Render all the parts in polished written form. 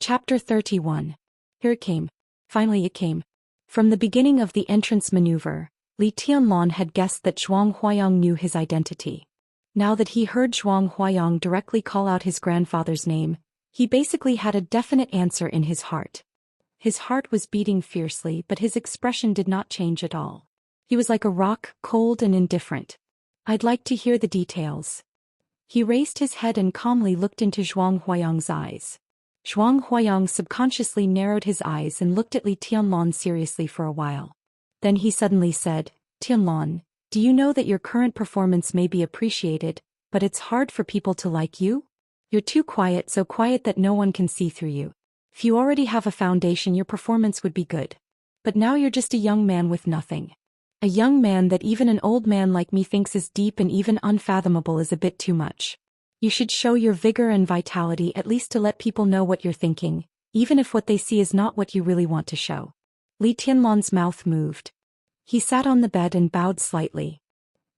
Chapter 31. Here it came. Finally it came. From the beginning of the entrance maneuver, Li Tianlan had guessed that Zhuang Huayang knew his identity. Now that he heard Zhuang Huayang directly call out his grandfather's name, he basically had a definite answer in his heart. His heart was beating fiercely, but his expression did not change at all. He was like a rock, cold and indifferent. I'd like to hear the details. He raised his head and calmly looked into Zhuang Huayang's eyes. Zhuang Huayang subconsciously narrowed his eyes and looked at Li Tianlan seriously for a while. Then he suddenly said, Tianlan, do you know that your current performance may be appreciated, but it's hard for people to like you? You're too quiet, so quiet that no one can see through you. If you already have a foundation, your performance would be good. But now you're just a young man with nothing. A young man that even an old man like me thinks is deep and even unfathomable is a bit too much. You should show your vigor and vitality at least to let people know what you're thinking, even if what they see is not what you really want to show. Li Tianlan's mouth moved. He sat on the bed and bowed slightly.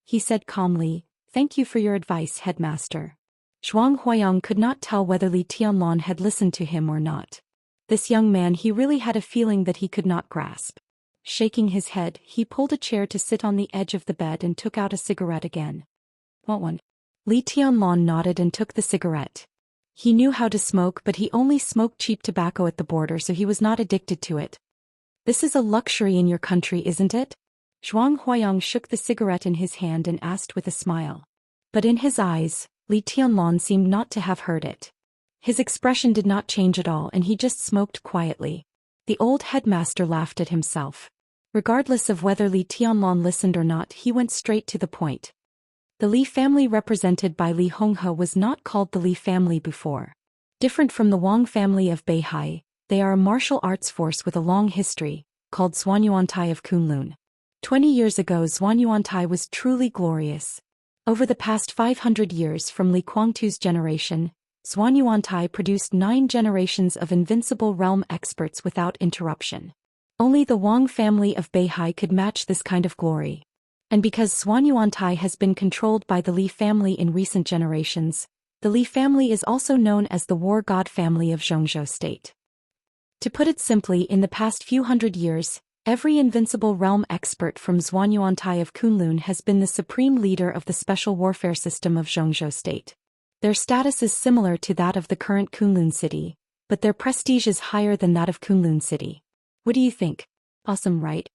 He said calmly, "Thank you for your advice, headmaster." Zhuang Huayang could not tell whether Li Tianlan had listened to him or not. This young man, he really had a feeling that he could not grasp. Shaking his head, he pulled a chair to sit on the edge of the bed and took out a cigarette again. Want one? Li Tianlan nodded and took the cigarette. He knew how to smoke, but he only smoked cheap tobacco at the border, so he was not addicted to it. This is a luxury in your country, isn't it? Zhuang Huayang shook the cigarette in his hand and asked with a smile. But in his eyes, Li Tianlan seemed not to have heard it. His expression did not change at all, and he just smoked quietly. The old headmaster laughed at himself. Regardless of whether Li Tianlan listened or not, he went straight to the point. The Li family represented by Li Honghe was not called the Li family before. Different from the Wang family of Beihai, they are a martial arts force with a long history, called Xuanyuantai of Kunlun. 20 years ago Xuanyuantai was truly glorious. Over the past 500 years from Li Kuangtu's generation, Xuanyuantai produced 9 generations of invincible realm experts without interruption. Only the Wang family of Beihai could match this kind of glory. And because Xuanyuantai has been controlled by the Li family in recent generations, the Li family is also known as the war god family of Zhongzhou state. To put it simply, in the past few hundred years, every invincible realm expert from Xuanyuantai of Kunlun has been the supreme leader of the special warfare system of Zhongzhou state. Their status is similar to that of the current Kunlun city, but their prestige is higher than that of Kunlun city. What do you think? Awesome, right?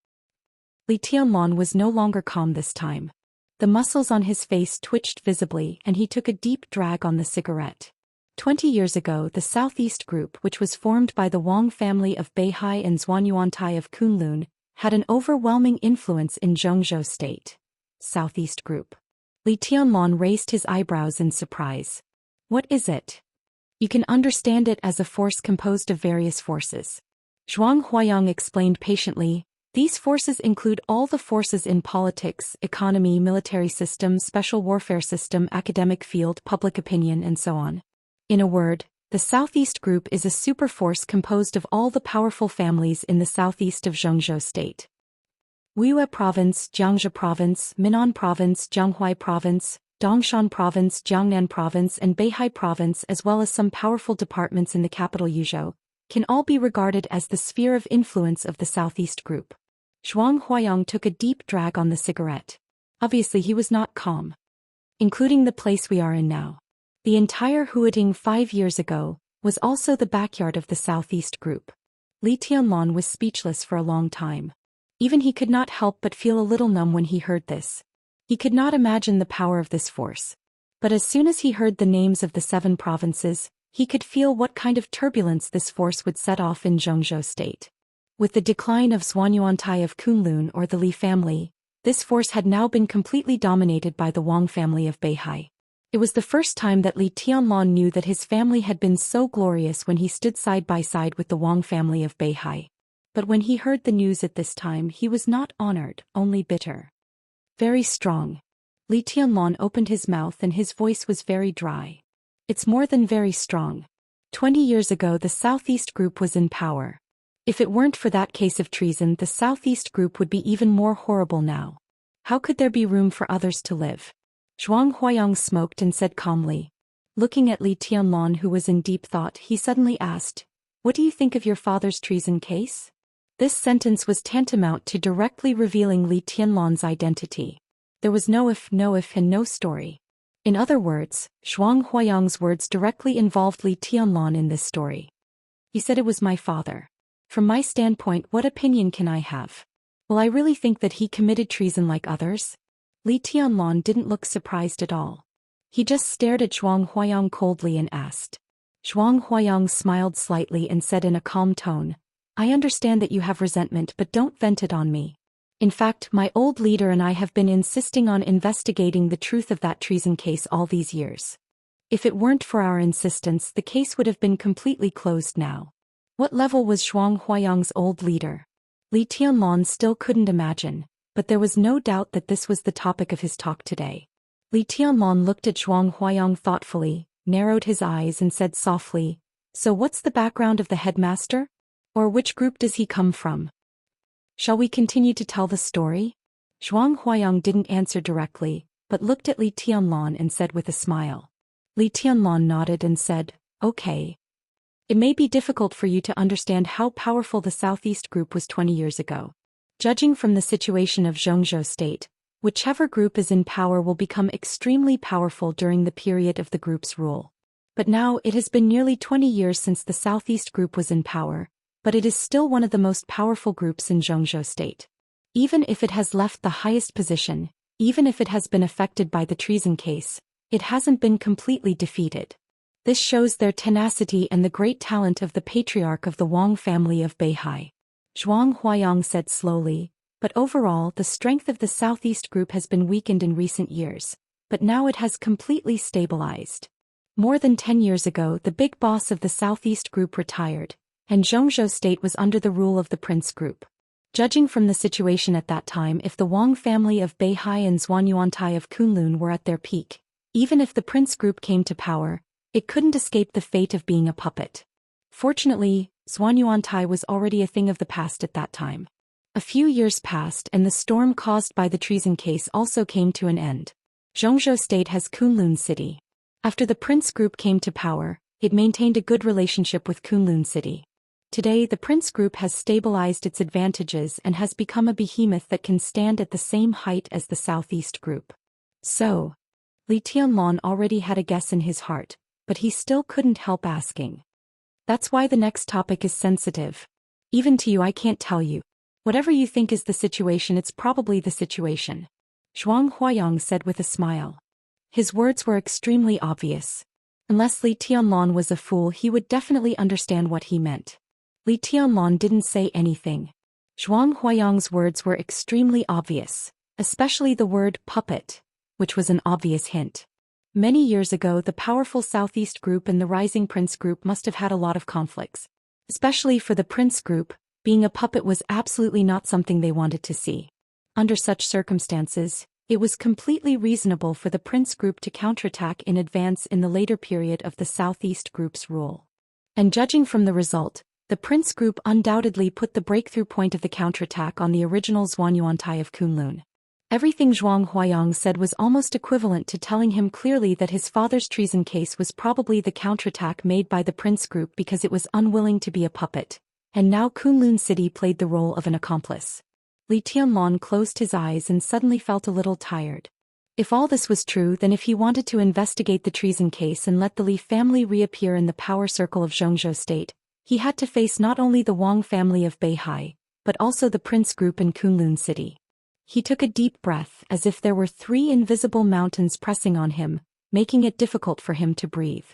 Li Tianlan was no longer calm this time. The muscles on his face twitched visibly, and he took a deep drag on the cigarette. 20 years ago, the Southeast Group, which was formed by the Wang family of Beihai and Xuanyuantai of Kunlun, had an overwhelming influence in Zhongzhou state. Southeast Group. Li Tianlan raised his eyebrows in surprise. What is it? You can understand it as a force composed of various forces. Zhuang Huayang explained patiently. These forces include all the forces in politics, economy, military system, special warfare system, academic field, public opinion, and so on. In a word, the Southeast Group is a super force composed of all the powerful families in the southeast of Zhongzhou state. Wuxia Province, Jiangxia Province, Minnan Province, Jianghuai Province, Dongshan Province, Jiangnan Province, and Beihai Province, as well as some powerful departments in the capital Yuzhou, can all be regarded as the sphere of influence of the Southeast Group. Zhuang Huayang took a deep drag on the cigarette. Obviously he was not calm. Including the place we are in now. The entire Huading 5 years ago was also the backyard of the Southeast Group. Li Tianlan was speechless for a long time. Even he could not help but feel a little numb when he heard this. He could not imagine the power of this force. But as soon as he heard the names of the 7 provinces, he could feel what kind of turbulence this force would set off in Zhongzhou state. With the decline of Xuanyuantai of Kunlun, or the Li family, this force had now been completely dominated by the Wang family of Beihai. It was the first time that Li Tianlan knew that his family had been so glorious when he stood side by side with the Wang family of Beihai. But when he heard the news at this time, he was not honored, only bitter. Very strong. Li Tianlan opened his mouth and his voice was very dry. It's more than very strong. 20 years ago the Southeast Group was in power. If it weren't for that case of treason, the Southeast Group would be even more horrible now. How could there be room for others to live? Zhuang Huayang smoked and said calmly. Looking at Li Tianlan, who was in deep thought, he suddenly asked, What do you think of your father's treason case? This sentence was tantamount to directly revealing Li Tianlan's identity. There was no if, and no story. In other words, Zhuang Huayang's words directly involved Li Tianlan in this story. He said it was my father. From my standpoint, what opinion can I have? Well, I really think that he committed treason like others. Li Tianlan didn't look surprised at all. He just stared at Zhuang Huayang coldly and asked. Zhuang Huayang smiled slightly and said in a calm tone, I understand that you have resentment, but don't vent it on me. In fact, my old leader and I have been insisting on investigating the truth of that treason case all these years. If it weren't for our insistence, the case would have been completely closed now. What level was Zhuang Huayang's old leader? Li Tianlan still couldn't imagine, but there was no doubt that this was the topic of his talk today. Li Tianlan looked at Zhuang Huayang thoughtfully, narrowed his eyes and said softly, So what's the background of the headmaster? Or which group does he come from? Shall we continue to tell the story? Zhuang Huayang didn't answer directly, but looked at Li Tianlan and said with a smile. Li Tianlan nodded and said, Okay. It may be difficult for you to understand how powerful the Southeast group was 20 years ago. Judging from the situation of Zhou state, whichever group is in power will become extremely powerful during the period of the group's rule. But now it has been nearly 20 years since the Southeast group was in power, but it is still one of the most powerful groups in Zhou state. Even if it has left the highest position, even if it has been affected by the treason case, it hasn't been completely defeated. This shows their tenacity and the great talent of the patriarch of the Wang family of Beihai. Zhuang Huayang said slowly, but overall the strength of the Southeast group has been weakened in recent years, but now it has completely stabilized. More than 10 years ago the big boss of the Southeast group retired, and Zhou state was under the rule of the Prince group. Judging from the situation at that time, if the Wang family of Beihai and Zhuanyuantai of Kunlun were at their peak, even if the Prince group came to power, it couldn't escape the fate of being a puppet. Fortunately, Zhuanyuantai was already a thing of the past at that time. A few years passed and the storm caused by the treason case also came to an end. Zhou state has Kunlun City. After the Prince group came to power, it maintained a good relationship with Kunlun City. Today the Prince group has stabilized its advantages and has become a behemoth that can stand at the same height as the Southeast group. So, Li Tianlan already had a guess in his heart, but he still couldn't help asking. That's why the next topic is sensitive. Even to you I can't tell you. Whatever you think is the situation, it's probably the situation. Zhuang Huayang said with a smile. His words were extremely obvious. Unless Li Tianlan was a fool, he would definitely understand what he meant. Li Tianlan didn't say anything. Zhuang Huayang's words were extremely obvious, especially the word puppet, which was an obvious hint. Many years ago the powerful Southeast group and the rising Prince group must have had a lot of conflicts. Especially for the Prince group, being a puppet was absolutely not something they wanted to see. Under such circumstances, it was completely reasonable for the Prince group to counterattack in advance in the later period of the Southeast group's rule. And judging from the result, the Prince group undoubtedly put the breakthrough point of the counterattack on the original Zhuanyuantai of Kunlun. Everything Zhuang Huayang said was almost equivalent to telling him clearly that his father's treason case was probably the counterattack made by the Prince group because it was unwilling to be a puppet, and now Kunlun City played the role of an accomplice. Li Tianlan closed his eyes and suddenly felt a little tired. If all this was true, then if he wanted to investigate the treason case and let the Li family reappear in the power circle of Zhou state, he had to face not only the Wang family of Beihai, but also the Prince group in Kunlun City. He took a deep breath as if there were 3 invisible mountains pressing on him, making it difficult for him to breathe.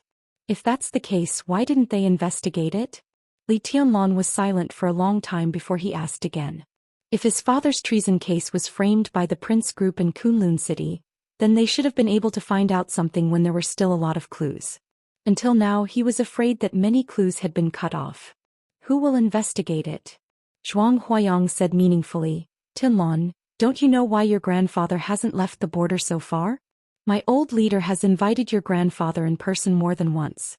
If that's the case, why didn't they investigate it? Li Tianlan was silent for a long time before he asked again. If his father's treason case was framed by the Prince group in Kunlun City, then they should have been able to find out something when there were still a lot of clues. Until now he was afraid that many clues had been cut off. Who will investigate it? Zhuang Huayang said meaningfully, Tianlan, don't you know why your grandfather hasn't left the border so far? My old leader has invited your grandfather in person more than once.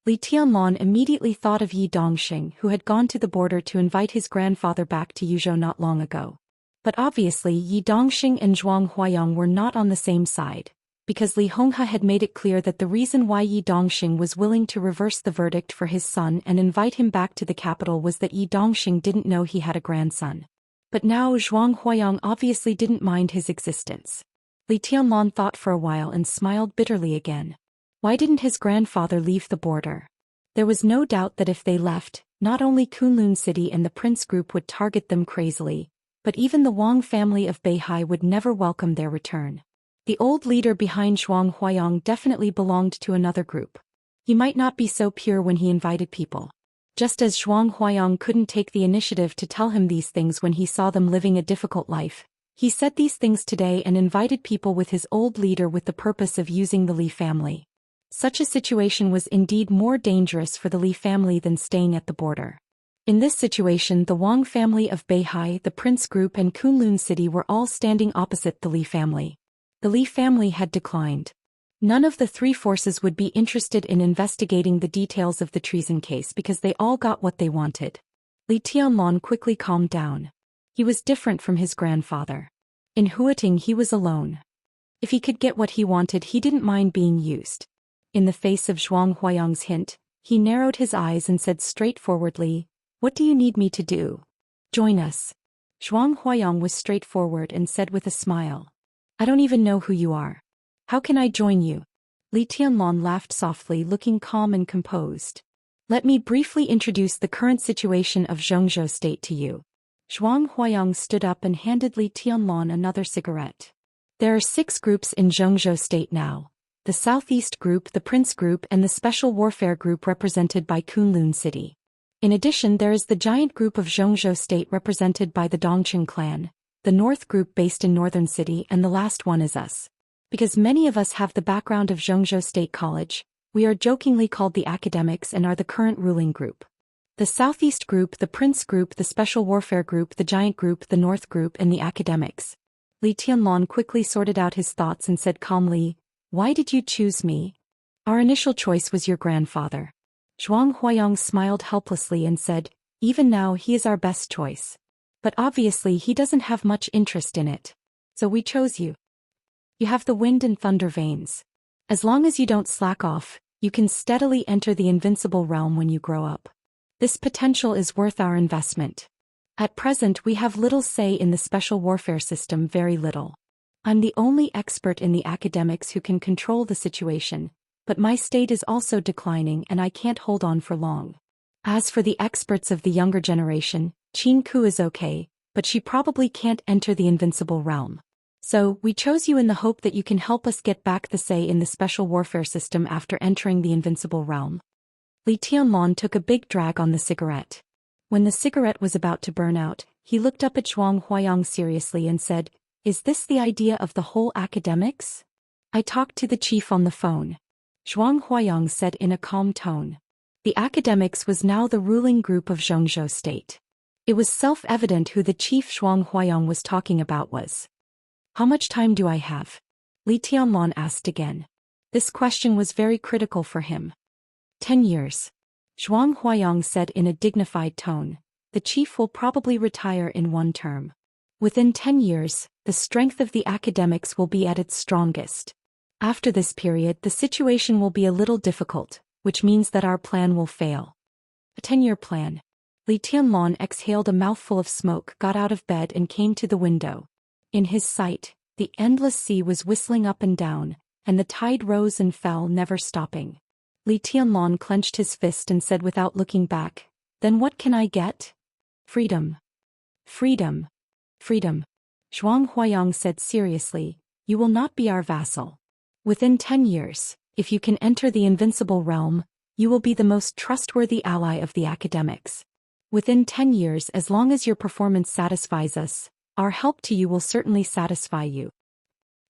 Li Tianlan immediately thought of Yi Dongxing, who had gone to the border to invite his grandfather back to Yuzhou not long ago. But obviously Yi Dongxing and Zhuang Huayang were not on the same side, because Li Honghe had made it clear that the reason why Yi Dongxing was willing to reverse the verdict for his son and invite him back to the capital was that Yi Dongxing didn't know he had a grandson. But now Zhuang Huayang obviously didn't mind his existence. Li Tianlan thought for a while and smiled bitterly again. Why didn't his grandfather leave the border? There was no doubt that if they left, not only Kunlun City and the Prince Group would target them crazily, but even the Wang family of Beihai would never welcome their return. The old leader behind Zhuang Huayang definitely belonged to another group. He might not be so pure when he invited people. Just as Zhuang Huayang couldn't take the initiative to tell him these things when he saw them living a difficult life, he said these things today and invited people with his old leader with the purpose of using the Li family. Such a situation was indeed more dangerous for the Li family than staying at the border. In this situation, the Wang family of Beihai, the Prince Group and Kunlun City were all standing opposite the Li family. The Li family had declined. None of the three forces would be interested in investigating the details of the treason case because they all got what they wanted. Li Tianlan quickly calmed down. He was different from his grandfather. In Huating he was alone. If he could get what he wanted, he didn't mind being used. In the face of Zhuang Huayang's hint, he narrowed his eyes and said straightforwardly, "What do you need me to do?" "Join us." Zhuang Huayang was straightforward and said with a smile. "I don't even know who you are. How can I join you?" Li Tianlan laughed softly, looking calm and composed. "Let me briefly introduce the current situation of Zhengzhou State to you." Zhuang Huayang stood up and handed Li Tianlan another cigarette. "There are 6 groups in Zhengzhou State now. The Southeast Group, the Prince Group and the Special Warfare Group represented by Kunlun City. In addition, there is the giant group of Zhengzhou State represented by the Dongqing clan, the North Group based in Northern City, and the last one is us. Because many of us have the background of Zhengzhou State College, we are jokingly called the Academics and are the current ruling group. The Southeast Group, the Prince Group, the Special Warfare Group, the Giant Group, the North Group and the Academics." Li Tianlan quickly sorted out his thoughts and said calmly, "Why did you choose me?" "Our initial choice was your grandfather." Zhuang Huayang smiled helplessly and said, "Even now he is our best choice. But obviously he doesn't have much interest in it. So we chose you. You have the wind and thunder veins. As long as you don't slack off, you can steadily enter the invincible realm when you grow up. This potential is worth our investment. At present we have little say in the special warfare system, very little. I'm the only expert in the academics who can control the situation, but my state is also declining and I can't hold on for long. As for the experts of the younger generation, Qin Ku is okay, but she probably can't enter the invincible realm. So, we chose you in the hope that you can help us get back the say in the special warfare system after entering the invincible realm." Li Tianlan took a big drag on the cigarette. When the cigarette was about to burn out, he looked up at Zhuang Huayang seriously and said, "Is this the idea of the whole academics?" "I talked to the chief on the phone," Zhuang Huayang said in a calm tone. The academics was now the ruling group of Zhengzhou State. It was self-evident who the chief Zhuang Huayang was talking about was. "How much time do I have?" Li Tianlan asked again. This question was very critical for him. 10 years. Zhuang Huayang said in a dignified tone. "The chief will probably retire in 1 term. Within 10 years, the strength of the academics will be at its strongest. After this period, the situation will be a little difficult, which means that our plan will fail." A 10-year plan. Li Tianlan exhaled a mouthful of smoke, got out of bed and came to the window. In his sight, the endless sea was whistling up and down, and the tide rose and fell, never stopping. Li Tianlan clenched his fist and said without looking back, "Then what can I get?" "Freedom. Freedom. Freedom." Zhuang Huayang said seriously, "You will not be our vassal. Within 10 years, if you can enter the invincible realm, you will be the most trustworthy ally of the academics. Within 10 years, as long as your performance satisfies us, our help to you will certainly satisfy you.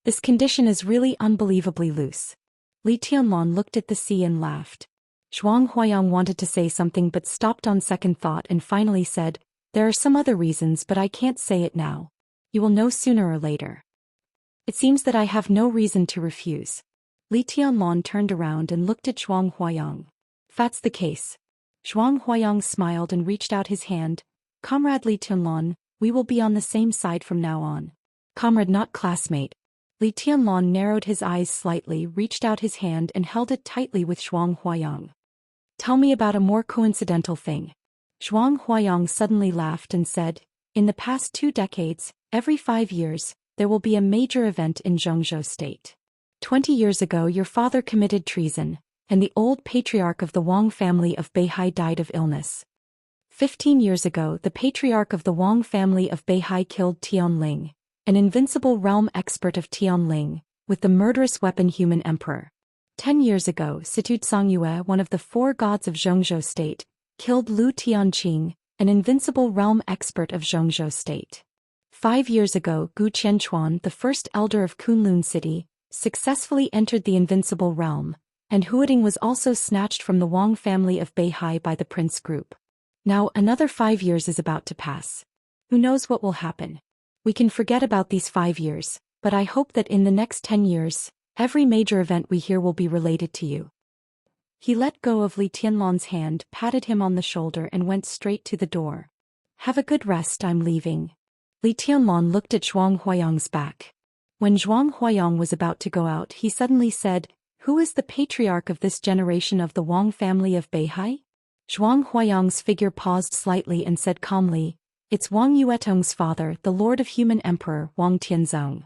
This condition is really unbelievably loose." Li Tianlan looked at the sea and laughed. Zhuang Huayang wanted to say something but stopped on second thought and finally said, "There are some other reasons, but I can't say it now. You will know sooner or later. It seems that I have no reason to refuse." Li Tianlan turned around and looked at Zhuang Huayang. "That's the case." Zhuang Huayang smiled and reached out his hand. "Comrade Li Tianlan, we will be on the same side from now on. Comrade, not classmate." Li Tianlong narrowed his eyes slightly, reached out his hand and held it tightly with Zhuang Huayang. Tell me about a more coincidental thing. Zhuang Huayang suddenly laughed and said, in the past 2 decades, every 5 years, there will be a major event in Zhengzhou state. 20 years ago your father committed treason, and the old patriarch of the Wang family of Beihai died of illness. 15 years ago the patriarch of the Wang family of Beihai killed Tianling, an invincible realm expert of Tianling, with the murderous weapon human emperor. 10 years ago Situd Songyue, one of the 4 gods of Zhengzhou state, killed Lu Tianqing, an invincible realm expert of Zhengzhou state. 5 years ago Gu Qianchuan, the first elder of Kunlun city, successfully entered the invincible realm, and Huading was also snatched from the Wang family of Beihai by the prince group. Now another 5 years is about to pass. Who knows what will happen? We can forget about these 5 years, but I hope that in the next 10 years, every major event we hear will be related to you. He let go of Li Tianlong's hand, patted him on the shoulder and went straight to the door. Have a good rest, I'm leaving. Li Tianlong looked at Zhuang Huayang's back. When Zhuang Huayang was about to go out he suddenly said, who is the patriarch of this generation of the Wang family of Beihai? Zhuang Huayang's figure paused slightly and said calmly, it's Wang Yuetong's father, the Lord of Human Emperor, Wang Tianzong.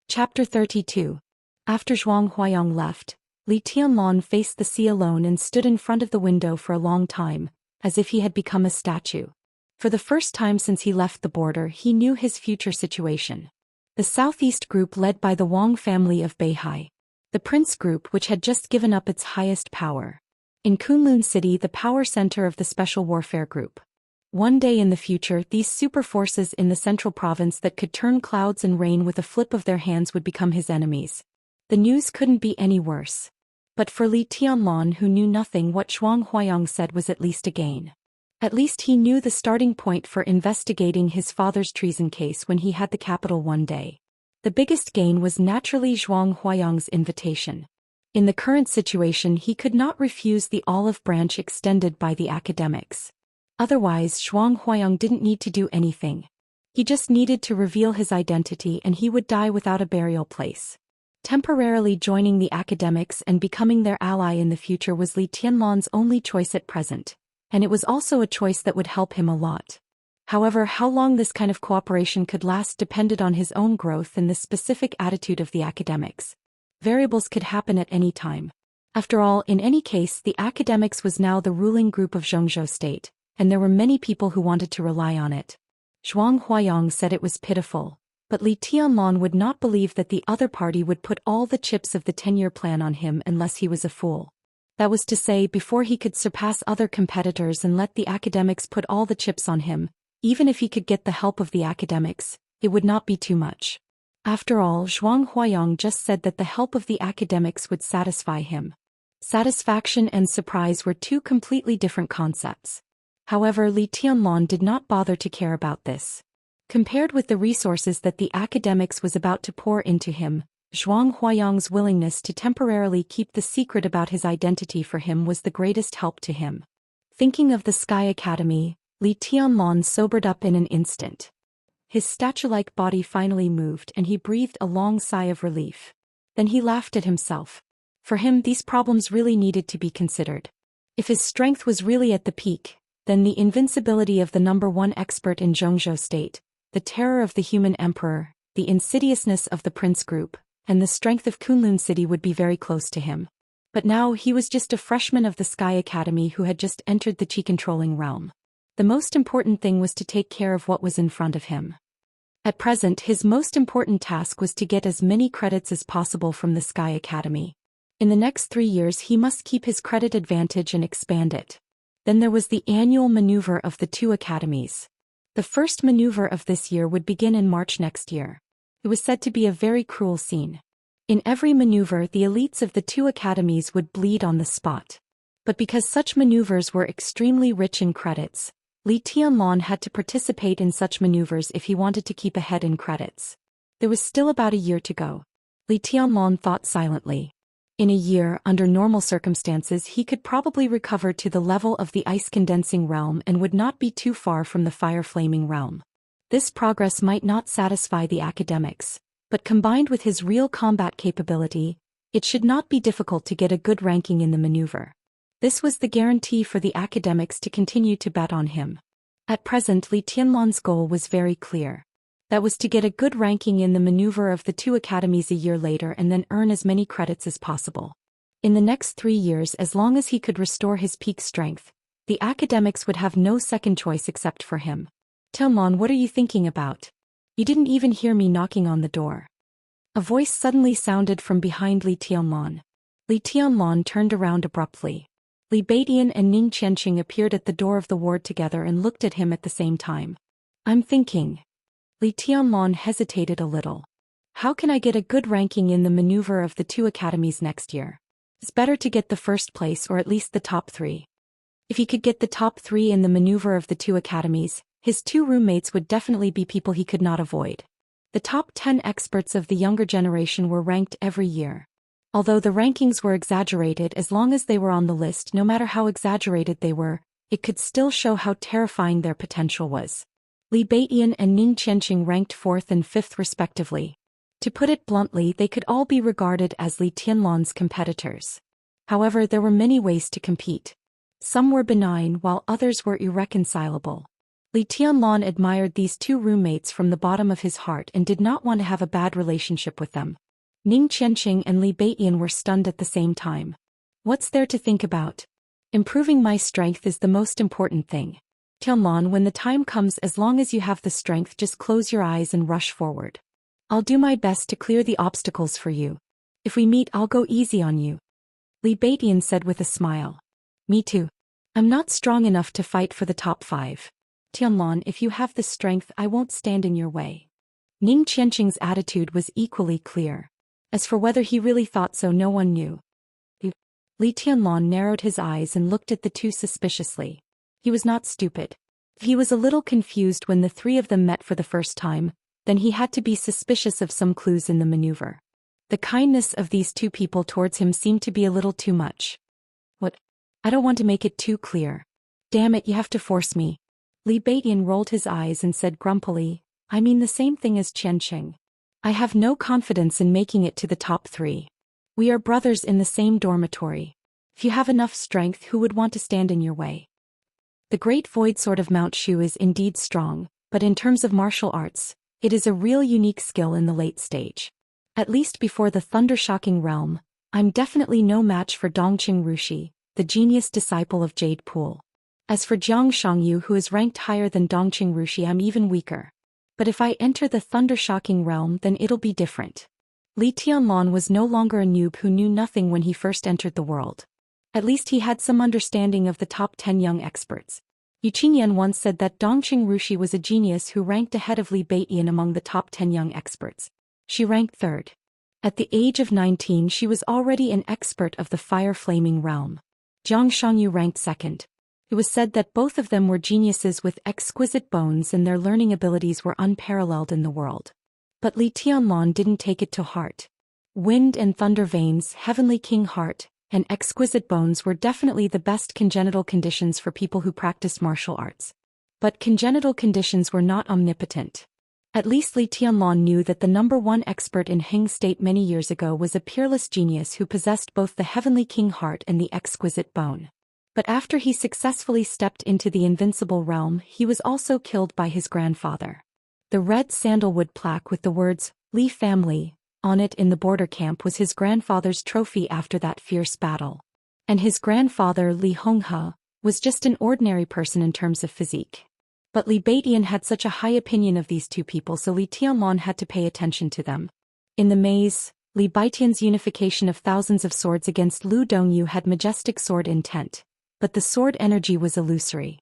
Chapter 32. After Zhuang Huayang left, Li Tianlong faced the sea alone and stood in front of the window for a long time, as if he had become a statue. For the first time since he left the border he knew his future situation. The southeast group led by the Wang family of Beihai. The prince group which had just given up its highest power. In Kunlun City, the power center of the special warfare group. One day in the future these super forces in the central province that could turn clouds and rain with a flip of their hands would become his enemies. The news couldn't be any worse. But for Li Tianlong, who knew nothing, what Zhuang Huayang said was at least a gain. At least he knew the starting point for investigating his father's treason case when he had the capital one day. The biggest gain was naturally Zhuang Huayang's invitation. In the current situation he could not refuse the olive branch extended by the academics. Otherwise Zhuang Huayang didn't need to do anything. He just needed to reveal his identity and he would die without a burial place. Temporarily joining the academics and becoming their ally in the future was Li Tianlong's only choice at present, and it was also a choice that would help him a lot. However, how long this kind of cooperation could last depended on his own growth and the specific attitude of the academics. Variables could happen at any time. After all, in any case, the academics was now the ruling group of Zhengzhou state, and there were many people who wanted to rely on it. Zhuang Huayang said it was pitiful. But Li Tianlong would not believe that the other party would put all the chips of the 10-year plan on him unless he was a fool. That was to say, before he could surpass other competitors and let the academics put all the chips on him, even if he could get the help of the academics, it would not be too much. After all, Zhuang Huayang just said that the help of the academics would satisfy him. Satisfaction and surprise were 2 completely different concepts. However, Li Tianlong did not bother to care about this. Compared with the resources that the academics was about to pour into him, Zhuang Huayang's willingness to temporarily keep the secret about his identity for him was the greatest help to him. Thinking of the Sky Academy, Li Tianlong sobered up in an instant. His statue-like body finally moved and he breathed a long sigh of relief. Then he laughed at himself. For him these problems really needed to be considered. If his strength was really at the peak, then the invincibility of the #1 expert in Zhengzhou state, the terror of the human emperor, the insidiousness of the prince group, and the strength of Kunlun City would be very close to him. But now he was just a freshman of the Sky Academy who had just entered the chi-controlling realm. The most important thing was to take care of what was in front of him. At present his most important task was to get as many credits as possible from the Sky Academy. In the next 3 years he must keep his credit advantage and expand it. Then there was the annual maneuver of the 2 academies. The first maneuver of this year would begin in March next year. It was said to be a very cruel scene. In every maneuver the elites of the 2 academies would bleed on the spot. But because such maneuvers were extremely rich in credits, Li Tianlong had to participate in such maneuvers if he wanted to keep ahead in credits. There was still about a year to go. Li Tianlong thought silently. In a year, under normal circumstances he could probably recover to the level of the ice-condensing realm and would not be too far from the fire-flaming realm. This progress might not satisfy the academics, But combined with his real combat capability, it should not be difficult to get a good ranking in the maneuver. This was the guarantee for the academics to continue to bet on him. At present, Li Tianlan's goal was very clear. That was to get a good ranking in the maneuver of the two academies a year later and then earn as many credits as possible. In the next 3 years, as long as he could restore his peak strength, the academics would have no second choice except for him. Tianlan, what are you thinking about? You didn't even hear me knocking on the door. A voice suddenly sounded from behind Li Tianlan. Li Tianlan turned around abruptly. Li Baidian and Ning Qianqing appeared at the door of the ward together and looked at him at the same time. I'm thinking. Li Tianlan hesitated a little. How can I get a good ranking in the maneuver of the two academies next year? It's better to get the first place or at least the top 3. If he could get the top 3 in the maneuver of the two academies, his 2 roommates would definitely be people he could not avoid. The top 10 experts of the younger generation were ranked every year. Although the rankings were exaggerated, as long as they were on the list, no matter how exaggerated they were, it could still show how terrifying their potential was. Li Baidian and Ning Qianqing ranked 4th and 5th respectively. To put it bluntly, they could all be regarded as Li Tianlan's competitors. However, there were many ways to compete. Some were benign while others were irreconcilable. Li Tianlan admired these 2 roommates from the bottom of his heart and did not want to have a bad relationship with them. Ning Qianqing and Li Baidian were stunned at the same time. What's there to think about? Improving my strength is the most important thing. Tianlan, when the time comes, as long as you have the strength, just close your eyes and rush forward. I'll do my best to clear the obstacles for you. If we meet, I'll go easy on you. Li Baidian said with a smile. Me too. I'm not strong enough to fight for the top 5. Tianlan, if you have the strength, I won't stand in your way. Ning Qianqing's attitude was equally clear. As for whether he really thought so, no one knew. Li Tianlan narrowed his eyes and looked at the 2 suspiciously. He was not stupid. If he was a little confused when the 3 of them met for the first time, then he had to be suspicious of some clues in the maneuver. The kindness of these 2 people towards him seemed to be a little too much. What? I don't want to make it too clear. Damn it, you have to force me. Li Baidian rolled his eyes and said grumpily, I mean the same thing as Qianqing. I have no confidence in making it to the top 3. We are brothers in the same dormitory. If you have enough strength, who would want to stand in your way? The great void sword of Mount Shu is indeed strong, but in terms of martial arts, it is a real unique skill in the late stage. At least before the thunder-shocking realm, I'm definitely no match for Dongqing Rushi, the genius disciple of Jade Pool. As for Jiang Shangyu, who is ranked higher than Dongqing Rushi, I'm even weaker. But if I enter the thunder-shocking realm, then it'll be different. Li Tianlan was no longer a noob who knew nothing when he first entered the world. At least he had some understanding of the top 10 young experts. Yu Qingyan once said that Dongqing Rushi was a genius who ranked ahead of Li Baidian among the top 10 young experts. She ranked 3rd. At the age of 19, she was already an expert of the fire-flaming realm. Jiang Shangyu ranked 2nd. It was said that both of them were geniuses with exquisite bones and their learning abilities were unparalleled in the world. But Li Tianlan didn't take it to heart. Wind and thunder veins, heavenly king heart, and exquisite bones were definitely the best congenital conditions for people who practiced martial arts. But congenital conditions were not omnipotent. At least Li Tianlan knew that the #1 expert in Heng State many years ago was a peerless genius who possessed both the heavenly king heart and the exquisite bone. But after he successfully stepped into the invincible realm, he was also killed by his grandfather. The red sandalwood plaque with the words, Li family, on it in the border camp was his grandfather's trophy after that fierce battle. And his grandfather, Li Honghe, was just an ordinary person in terms of physique. But Li Baidian had such a high opinion of these 2 people, so Li Tianlan had to pay attention to them. In the maze, Li Baidian's unification of thousands of swords against Lu Dongyu had majestic sword intent. But the sword energy was illusory.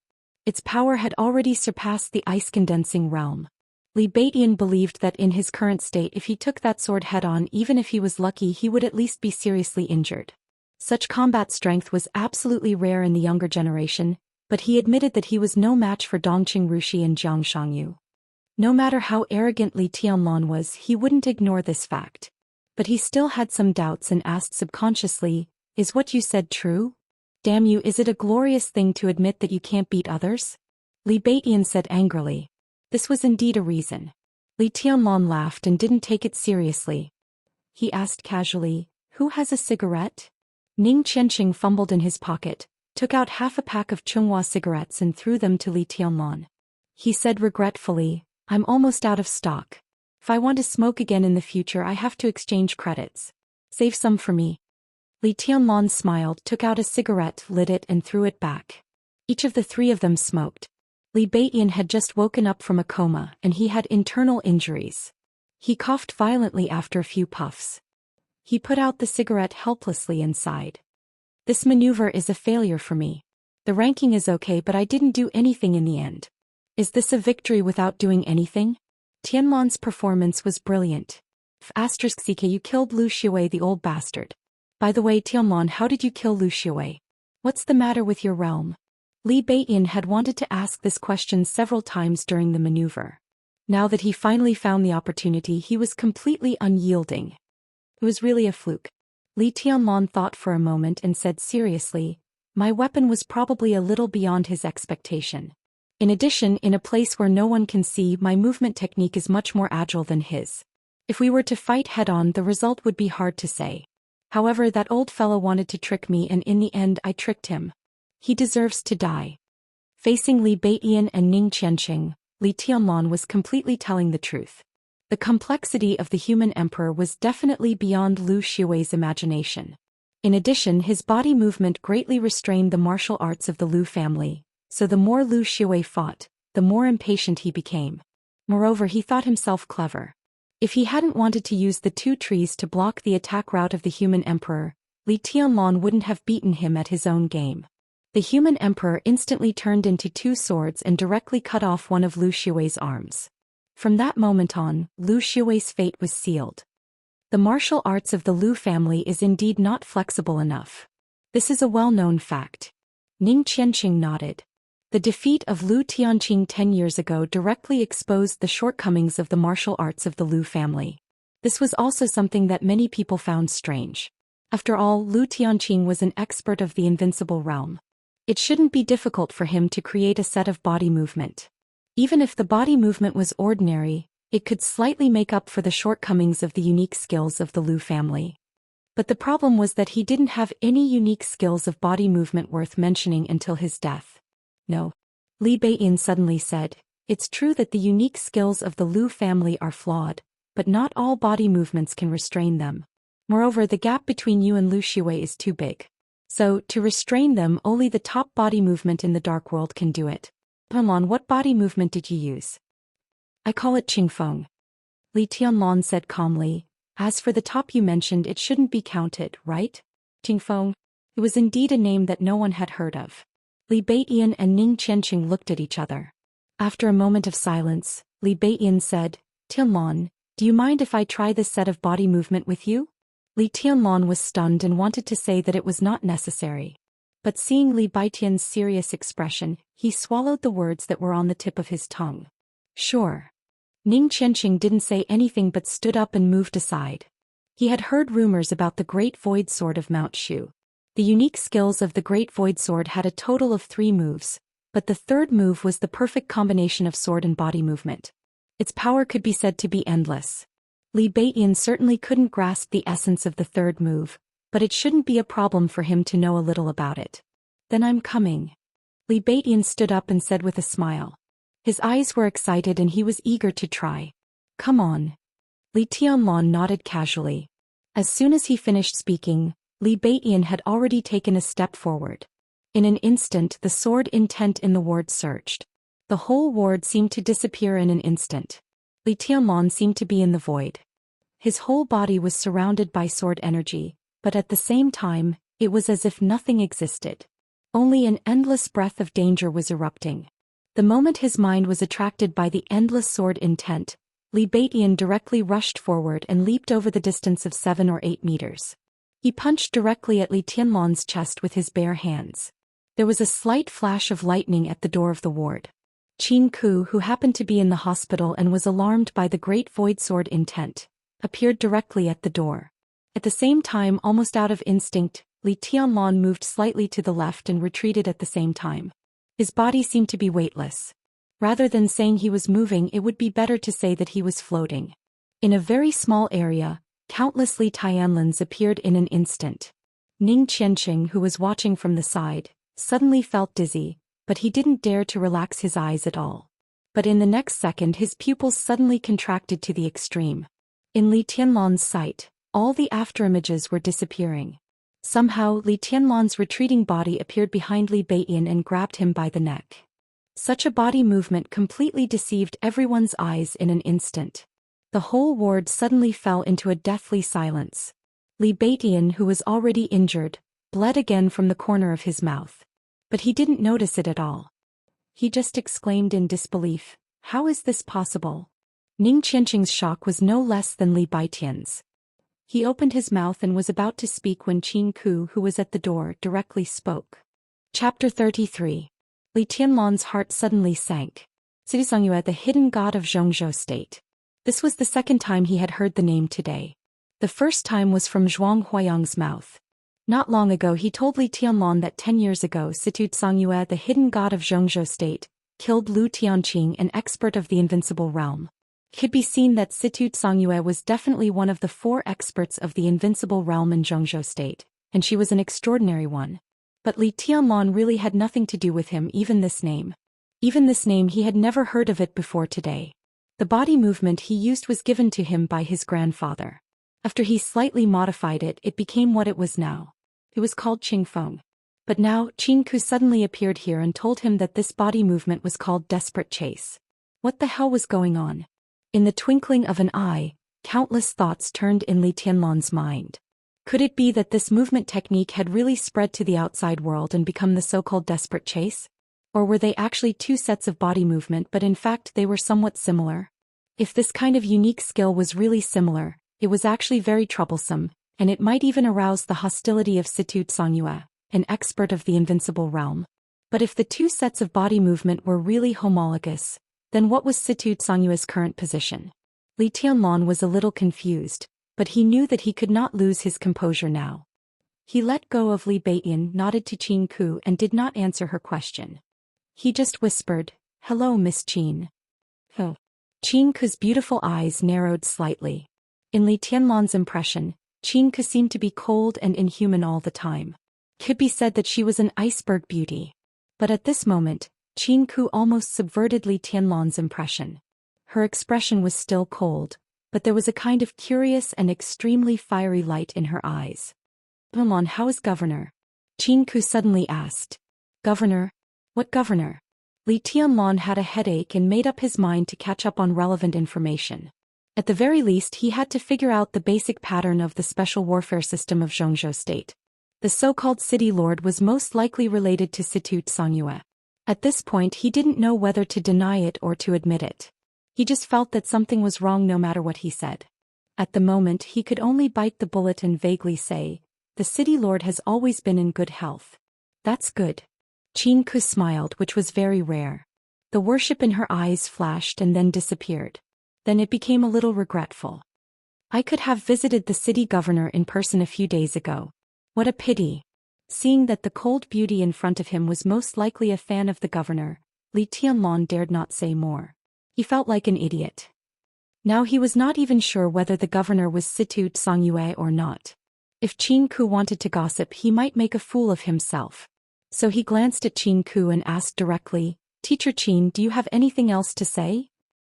Its power had already surpassed the ice-condensing realm. Li Baidian believed that in his current state, if he took that sword head-on, even if he was lucky, he would at least be seriously injured. Such combat strength was absolutely rare in the younger generation, but he admitted that he was no match for Dongqing Rushi and Jiang Shangyu. No matter how arrogant Li Tianlan was, he wouldn't ignore this fact. But he still had some doubts and asked subconsciously, is what you said true? Damn you, is it a glorious thing to admit that you can't beat others? Li Baidian said angrily. This was indeed a reason. Li Tianlong laughed and didn't take it seriously. He asked casually, "Who has a cigarette?" Ning Qianqing fumbled in his pocket, took out half a pack of Chunghua cigarettes and threw them to Li Tianlong. He said regretfully, "I'm almost out of stock. If I want to smoke again in the future I have to exchange credits. Save some for me." Li Tianlong smiled, took out a cigarette, lit it and threw it back. Each of the three of them smoked. Li Beiyan had just woken up from a coma and he had internal injuries. He coughed violently after a few puffs. He put out the cigarette helplessly and sighed. "This maneuver is a failure for me. The ranking is okay but I didn't do anything in the end." "Is this a victory without doing anything?" Tianlong's performance was brilliant. *CK you killed Lu Xiwei the old bastard. By the way Tianlong, how did you kill Lu Xiwei? What's the matter with your realm? Li Beiyan had wanted to ask this question several times during the maneuver. Now that he finally found the opportunity he was completely unyielding. It was really a fluke. Li Tianlong thought for a moment and said seriously, "My weapon was probably a little beyond his expectation. In addition, in a place where no one can see, my movement technique is much more agile than his. If we were to fight head-on the result would be hard to say. However, that old fellow wanted to trick me and in the end I tricked him. He deserves to die." Facing Li Beiyan and Ning Qianqing, Li Tianlong was completely telling the truth. The complexity of the human emperor was definitely beyond Lu Xiwei's imagination. In addition, his body movement greatly restrained the martial arts of the Lu family, so the more Lu Xiwei fought, the more impatient he became. Moreover, he thought himself clever. If he hadn't wanted to use the two trees to block the attack route of the human emperor, Li Tianlong wouldn't have beaten him at his own game. The human emperor instantly turned into two swords and directly cut off one of Lu Xiwei's arms. From that moment on, Lu Xiwei's fate was sealed. The martial arts of the Lu family is indeed not flexible enough. This is a well-known fact. Ning Qianqing nodded. The defeat of Lu Tianqing 10 years ago directly exposed the shortcomings of the martial arts of the Lu family. This was also something that many people found strange. After all, Lu Tianqing was an expert of the invincible realm. It shouldn't be difficult for him to create a set of body movement. Even if the body movement was ordinary, it could slightly make up for the shortcomings of the unique skills of the Lu family. But the problem was that he didn't have any unique skills of body movement worth mentioning until his death. "No," Li Beiyan suddenly said, "it's true that the unique skills of the Lu family are flawed, but not all body movements can restrain them. Moreover, the gap between you and Lu Xiwei is too big. So, to restrain them, only the top body movement in the dark world can do it." "Tianlong, what body movement did you use?" "I call it Qingfeng," Li Tianlong said calmly. "As for the top you mentioned, it shouldn't be counted, right?" Qingfeng. It was indeed a name that no one had heard of. Li Beiyan and Ning Qianqing looked at each other. After a moment of silence, Li Beiyan said, "Tianlong, do you mind if I try this set of body movement with you?" Li Tianlong was stunned and wanted to say that it was not necessary. But seeing Li Beiyan's serious expression, he swallowed the words that were on the tip of his tongue. "Sure." Ning Qianqing didn't say anything but stood up and moved aside. He had heard rumors about the Great Void Sword of Mount Shu. The unique skills of the Great Void Sword had a total of 3 moves, but the third move was the perfect combination of sword and body movement. Its power could be said to be endless. Li Beiyan certainly couldn't grasp the essence of the third move, but it shouldn't be a problem for him to know a little about it. "Then I'm coming." Li Beiyan stood up and said with a smile. His eyes were excited and he was eager to try. "Come on." Li Tianlong nodded casually. As soon as he finished speaking, Li Beiyan had already taken a step forward. In an instant the sword intent in the ward surged. The whole ward seemed to disappear in an instant. Li Tianlong seemed to be in the void. His whole body was surrounded by sword energy, but at the same time, it was as if nothing existed. Only an endless breath of danger was erupting. The moment his mind was attracted by the endless sword intent, Li Beiyan directly rushed forward and leaped over the distance of 7 or 8 meters. He punched directly at Li Tianlong's chest with his bare hands. There was a slight flash of lightning at the door of the ward. Qin Ku, who happened to be in the hospital and was alarmed by the Great Void Sword intent, appeared directly at the door. At the same time, almost out of instinct, Li Tianlong moved slightly to the left and retreated at the same time. His body seemed to be weightless. Rather than saying he was moving, it would be better to say that he was floating. In a very small area, countless Li Tianlins appeared in an instant. Ning Qianqing, who was watching from the side, suddenly felt dizzy, but he didn't dare to relax his eyes at all. But in the next second his pupils suddenly contracted to the extreme. In Li Tianlan's sight, all the afterimages were disappearing. Somehow Li Tianlan's retreating body appeared behind Li Beiyan and grabbed him by the neck. Such a body movement completely deceived everyone's eyes in an instant. The whole ward suddenly fell into a deathly silence. Li Beiyan, who was already injured, bled again from the corner of his mouth. But he didn't notice it at all. He just exclaimed in disbelief, "How is this possible?" Ning Qianqing's shock was no less than Li Beiyan's. He opened his mouth and was about to speak when Qin Ku, who was at the door, directly spoke. Chapter 33. Li Tianlan's heart suddenly sank. Xianxia, the hidden god of Zhongzhou state. This was the second time he had heard the name today. The first time was from Zhuang Huayang's mouth. Not long ago he told Li Tianlan that 10 years ago Xianxia, the hidden god of Zhongzhou state, killed Lu Tianqing, an expert of the invincible realm. It could be seen that Xianxia was definitely one of the 4 experts of the invincible realm in Zhongzhou state, and she was an extraordinary one. But Li Tianlan really had nothing to do with him, even this name. He had never heard of it before today. The body movement he used was given to him by his grandfather. After he slightly modified it, it became what it was now. It was called Qingfeng. But now, Qin Ku suddenly appeared here and told him that this body movement was called Desperate Chase. What the hell was going on? In the twinkling of an eye, countless thoughts turned in Li Tianlan's mind. Could it be that this movement technique had really spread to the outside world and become the so-called Desperate Chase? Or were they actually 2 sets of body movement, but in fact they were somewhat similar? If this kind of unique skill was really similar, it was actually very troublesome, and it might even arouse the hostility of Xianxia, an expert of the invincible realm. But if the 2 sets of body movement were really homologous, then what was Xianxia's current position? Li Tianlan was a little confused, but he knew that he could not lose his composure now. He let go of Li Beiyan, nodded to Qin Ku, and did not answer her question. He just whispered, "Hello, Miss Qin." Oh. Qin Ku's beautiful eyes narrowed slightly. In Li Tianlan's impression, Qin Ku seemed to be cold and inhuman all the time. Could be said that she was an iceberg beauty. But at this moment, Qin Ku almost subverted Li Tianlan's impression. Her expression was still cold, but there was a kind of curious and extremely fiery light in her eyes. "Tianlan, how is Governor?" Qin Ku suddenly asked. "Governor? What governor?" Li Tianlan had a headache and made up his mind to catch up on relevant information. At the very least he had to figure out the basic pattern of the special warfare system of Zhongzhou state. The so-called city lord was most likely related to Xianxia. At this point he didn't know whether to deny it or to admit it. He just felt that something was wrong no matter what he said. At the moment he could only bite the bullet and vaguely say, "The city lord has always been in good health." "That's good." Qin Ku smiled, which was very rare. The worship in her eyes flashed and then disappeared. Then it became a little regretful. "I could have visited the city governor in person a few days ago. What a pity." Seeing that the cold beauty in front of him was most likely a fan of the governor, Li Tianlan dared not say more. He felt like an idiot. Now he was not even sure whether the governor was Xianxia or not. If Qin Ku wanted to gossip, he might make a fool of himself. So he glanced at Qin Ku and asked directly, "Teacher Qin, do you have anything else to say?"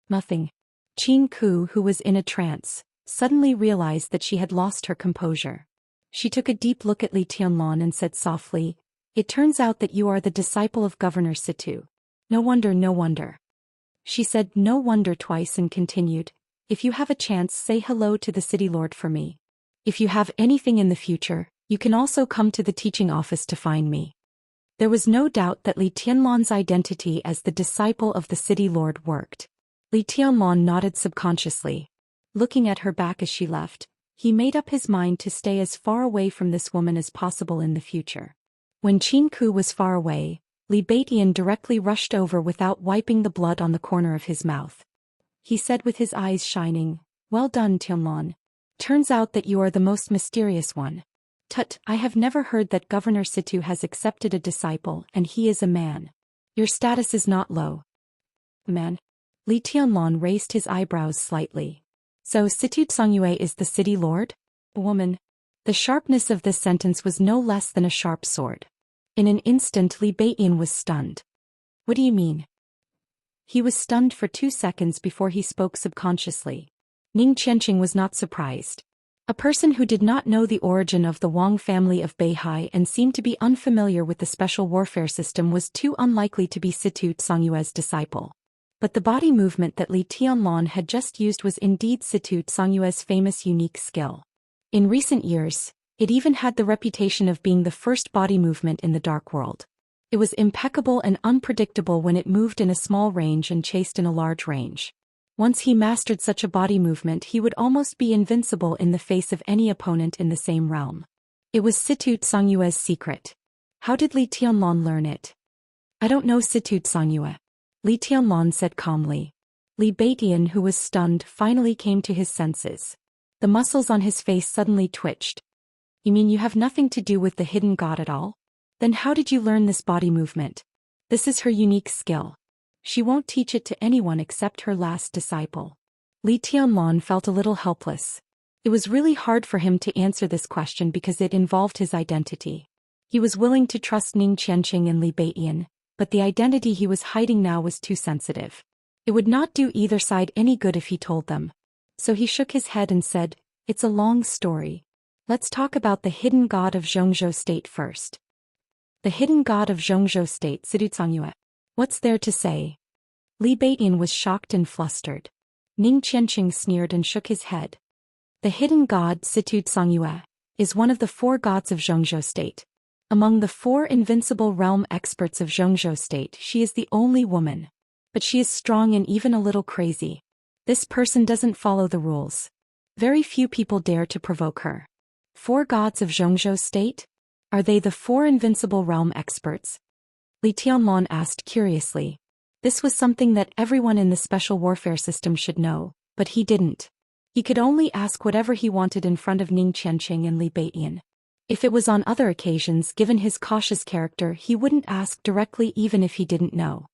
"Nothing." Qin Ku, who was in a trance, suddenly realized that she had lost her composure. She took a deep look at Li Tianlan and said softly, "It turns out that you are the disciple of Governor Situ. No wonder, no wonder." She said "no wonder" twice and continued, "If you have a chance, say hello to the city lord for me. If you have anything in the future, you can also come to the teaching office to find me." There was no doubt that Li Tianlan's identity as the disciple of the city lord worked. Li Tianlan nodded subconsciously. Looking at her back as she left, he made up his mind to stay as far away from this woman as possible in the future. When Qin Ku was far away, Li Beiyan directly rushed over without wiping the blood on the corner of his mouth. He said with his eyes shining, "Well done, Tianlan. Turns out that you are the most mysterious one. Tut, I have never heard that Governor Situ has accepted a disciple and he is a man. Your status is not low." Man. Li Tianlong raised his eyebrows slightly. So Situ Songyue is the city lord? Woman. The sharpness of this sentence was no less than a sharp sword. In an instant Li Beiyin was stunned. What do you mean? He was stunned for 2 seconds before he spoke subconsciously. Ning Qianqing was not surprised. A person who did not know the origin of the Wang family of Beihai and seemed to be unfamiliar with the special warfare system was too unlikely to be Situ Songyue's disciple. But the body movement that Li Tianlong had just used was indeed Situ Songyue's famous unique skill. In recent years, it even had the reputation of being the first body movement in the dark world. It was impeccable and unpredictable when it moved in a small range and chased in a large range. Once he mastered such a body movement, he would almost be invincible in the face of any opponent in the same realm. It was Situ Songyue's secret. How did Li Tianlong learn it? I don't know Situ Songyue. Li Tianlong said calmly. Li Beiyin, who was stunned, finally came to his senses. The muscles on his face suddenly twitched. You mean you have nothing to do with the hidden god at all? Then how did you learn this body movement? This is her unique skill. She won't teach it to anyone except her last disciple. Li Tianlong felt a little helpless. It was really hard for him to answer this question because it involved his identity. He was willing to trust Ning Qianqing and Li Beiyin, but the identity he was hiding now was too sensitive. It would not do either side any good if he told them. So he shook his head and said, "It's a long story. Let's talk about the hidden god of Zhongzhou State first." The hidden god of Zhongzhou State, Situ Songyue. What's there to say? Li Beiyin was shocked and flustered. Ning Qianqing sneered and shook his head. The hidden god, Situ Songyue, is one of the 4 gods of Zhongzhou State. Among the 4 invincible realm experts of Zhongzhou State, she is the only woman. But she is strong and even a little crazy. This person doesn't follow the rules. Very few people dare to provoke her. 4 gods of Zhongzhou State? Are they the 4 invincible realm experts? Li Tianlong asked curiously. This was something that everyone in the special warfare system should know, but he didn't. He could only ask whatever he wanted in front of Ning Qianqing and Li Beiyin. If it was on other occasions, given his cautious character, he wouldn't ask directly even if he didn't know.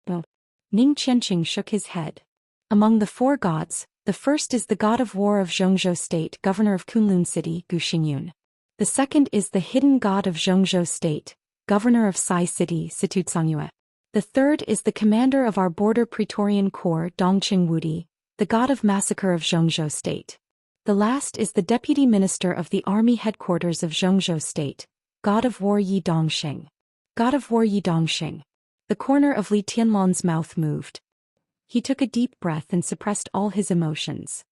Oh. Ning Qianqing shook his head. Among the 4 gods, the first is the god of war of Zhongzhou State, governor of Kunlun City, Gu Xingyun. The second is the hidden god of Zhongzhou State, governor of Sai City, Situ Songyue. The third is the commander of our border Praetorian Corps, Dongqing Wudi, the god of massacre of Zhongzhou State. The last is the deputy minister of the army headquarters of Zhongzhou State, god of war Yi Dongxing. God of war Yi Dongxing. The corner of Li Tianlong's mouth moved. He took a deep breath and suppressed all his emotions.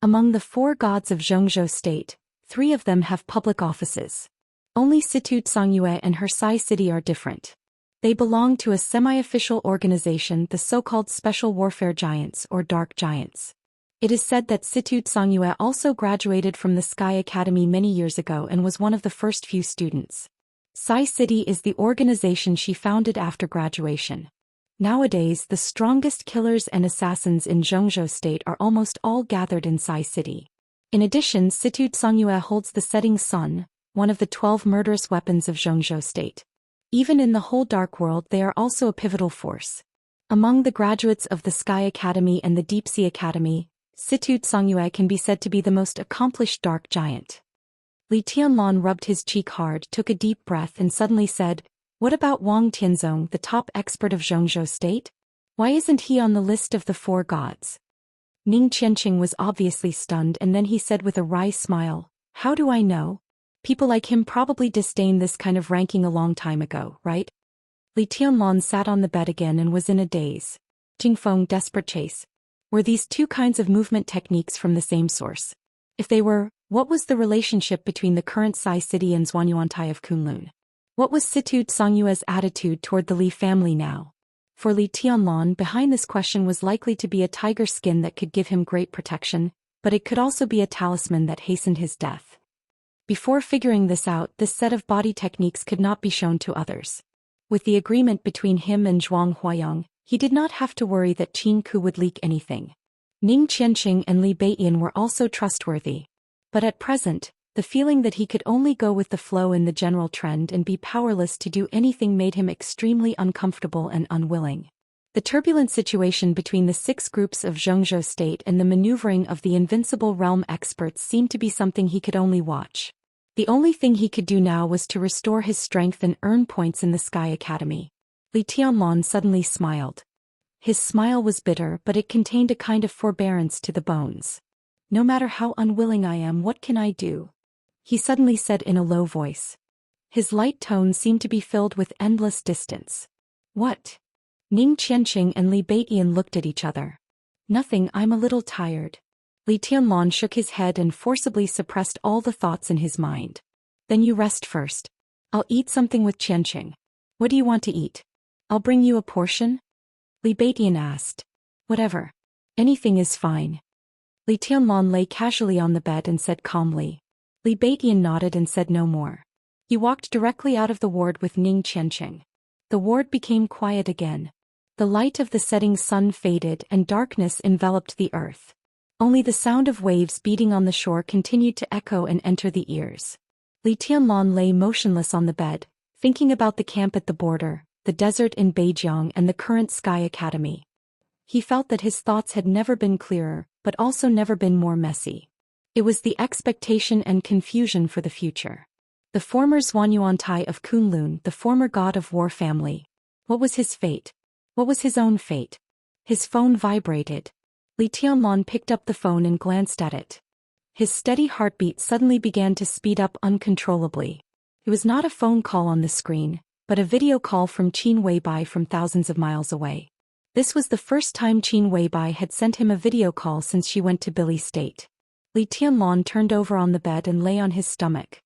Among the 4 gods of Zhongzhou State, 3 of them have public offices. Only Situ Songyue and her Sai City are different. They belong to a semi-official organization, the so-called Special Warfare Giants or Dark Giants. It is said that Situ Songyue also graduated from the Sky Academy many years ago and was one of the first few students. Sai City is the organization she founded after graduation. Nowadays, the strongest killers and assassins in Zhongzhou State are almost all gathered in Sai City. In addition, Situ Songyue holds the setting sun, one of the 12 murderous weapons of Zhongzhou State. Even in the whole dark world, they are also a pivotal force. Among the graduates of the Sky Academy and the Deep Sea Academy, Situ Songyue can be said to be the most accomplished dark giant. Li Tianlong rubbed his cheek hard, took a deep breath and suddenly said, "What about Wang Tianzong, the top expert of Zhongzhou State? Why isn't he on the list of the 4 gods?" Ning Qianqing was obviously stunned, and then he said with a wry smile, "How do I know? People like him probably disdained this kind of ranking a long time ago, right?" Li Tianlong sat on the bed again and was in a daze. Jingfeng, desperate chase. Were these 2 kinds of movement techniques from the same source? If they were, what was the relationship between the current Sai City and Zhuanyuantai of Kunlun? What was Situ Songyue's attitude toward the Li family now? For Li Tianlong, behind this question was likely to be a tiger skin that could give him great protection, but it could also be a talisman that hastened his death. Before figuring this out, this set of body techniques could not be shown to others. With the agreement between him and Zhuang Huayang, he did not have to worry that Qin Ku would leak anything. Ning Qianqing and Li Beiyin were also trustworthy. But at present, the feeling that he could only go with the flow in the general trend and be powerless to do anything made him extremely uncomfortable and unwilling. The turbulent situation between the 6 groups of Zhengzhou state and the maneuvering of the invincible realm experts seemed to be something he could only watch. The only thing he could do now was to restore his strength and earn points in the Sky Academy. Li Tianlan suddenly smiled. His smile was bitter, but it contained a kind of forbearance to the bones. No matter how unwilling I am, what can I do? He suddenly said in a low voice. His light tone seemed to be filled with endless distance. What? Ning Qianqing and Li Beitian looked at each other. Nothing, I'm a little tired. Li Tianlan shook his head and forcibly suppressed all the thoughts in his mind. Then you rest first. I'll eat something with Qianqing. What do you want to eat? I'll bring you a portion? Li Beitian asked. Whatever. Anything is fine. Li Tianlan lay casually on the bed and said calmly. Li Beitian nodded and said no more. He walked directly out of the ward with Ning Qianqing. The ward became quiet again. The light of the setting sun faded and darkness enveloped the earth. Only the sound of waves beating on the shore continued to echo and enter the ears. Li Tianlan lay motionless on the bed, thinking about the camp at the border, the desert in Beijiang and the current Sky Academy. He felt that his thoughts had never been clearer, but also never been more messy. It was the expectation and confusion for the future. The former Zhuanyuantai of Kunlun, the former god of war family. What was his fate? What was his own fate? His phone vibrated. Li Tianlan picked up the phone and glanced at it. His steady heartbeat suddenly began to speed up uncontrollably. It was not a phone call on the screen, but a video call from Qin Weibai from thousands of miles away. This was the first time Qin Weibai had sent him a video call since she went to Billy State. Li Tianlan turned over on the bed and lay on his stomach.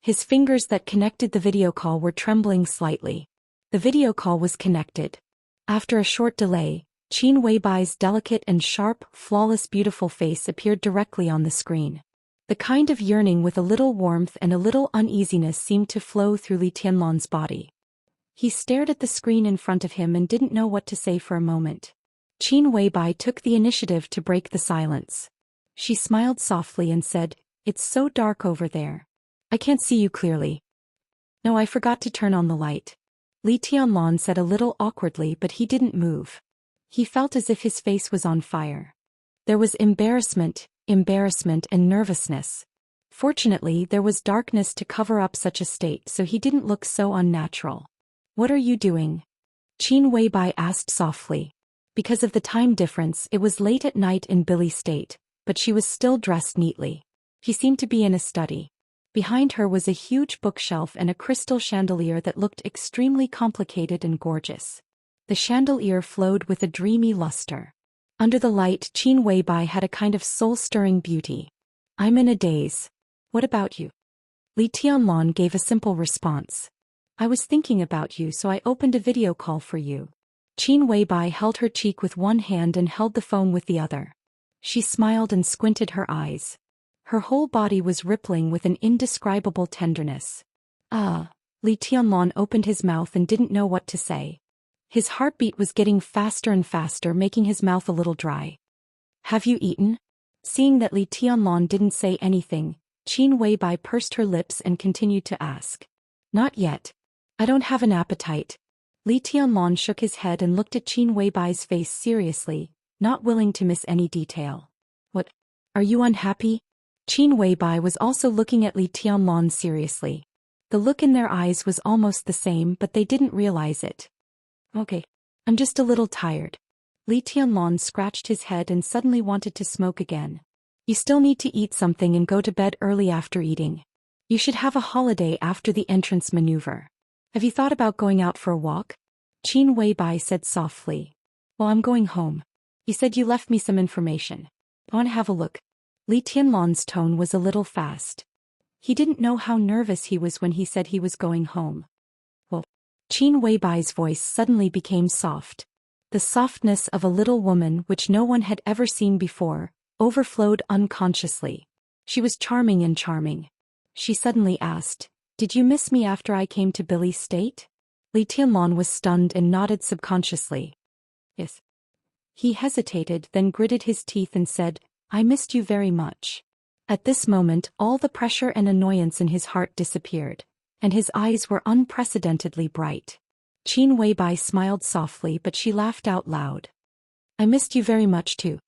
His fingers that connected the video call were trembling slightly. The video call was connected. After a short delay, Qin Weibai's delicate and sharp, flawless beautiful face appeared directly on the screen. The kind of yearning with a little warmth and a little uneasiness seemed to flow through Li Tianlan's body. He stared at the screen in front of him and didn't know what to say for a moment. Qin Weibai took the initiative to break the silence. She smiled softly and said, "It's so dark over there. I can't see you clearly." "No, I forgot to turn on the light." Li Tianlan said a little awkwardly, but he didn't move. He felt as if his face was on fire. There was embarrassment and nervousness. Fortunately, there was darkness to cover up such a state, so he didn't look so unnatural. "What are you doing?" Qin Weibai asked softly. Because of the time difference, it was late at night in Billy State, but she was still dressed neatly. She seemed to be in a study. Behind her was a huge bookshelf and a crystal chandelier that looked extremely complicated and gorgeous. The chandelier flowed with a dreamy luster. Under the light, Qin Weibai had a kind of soul-stirring beauty. "I'm in a daze. What about you?" Li Tianlan gave a simple response. "I was thinking about you, so I opened a video call for you." Qin Weibai held her cheek with one hand and held the phone with the other. She smiled and squinted her eyes. Her whole body was rippling with an indescribable tenderness. Li Tianlan opened his mouth and didn't know what to say. His heartbeat was getting faster and faster, making his mouth a little dry. "Have you eaten?" Seeing that Li Tianlan didn't say anything, Qin Weibai pursed her lips and continued to ask. "Not yet. I don't have an appetite." Li Tianlan shook his head and looked at Qin Weibai's face seriously, not willing to miss any detail. "What? Are you unhappy?" Qin Weibai was also looking at Li Tianlan seriously. The look in their eyes was almost the same, but they didn't realize it. "Okay. I'm just a little tired." Li Tianlan scratched his head and suddenly wanted to smoke again. "You still need to eat something and go to bed early after eating. You should have a holiday after the entrance maneuver. Have you thought about going out for a walk?" Qin Weibai said softly. "Well, I'm going home. You said you left me some information. I want to have a look." Li Tianlan's tone was a little fast. He didn't know how nervous he was when he said he was going home. "Well," Qin Weibai's voice suddenly became soft. The softness of a little woman which no one had ever seen before, overflowed unconsciously. She was charming. She suddenly asked, "Did you miss me after I came to Billy State?" Li Tianlan was stunned and nodded subconsciously. "Yes." He hesitated, then gritted his teeth and said, "I missed you very much." At this moment, all the pressure and annoyance in his heart disappeared, and his eyes were unprecedentedly bright. Qin Weibai smiled softly, but she laughed out loud. I missed you very much too.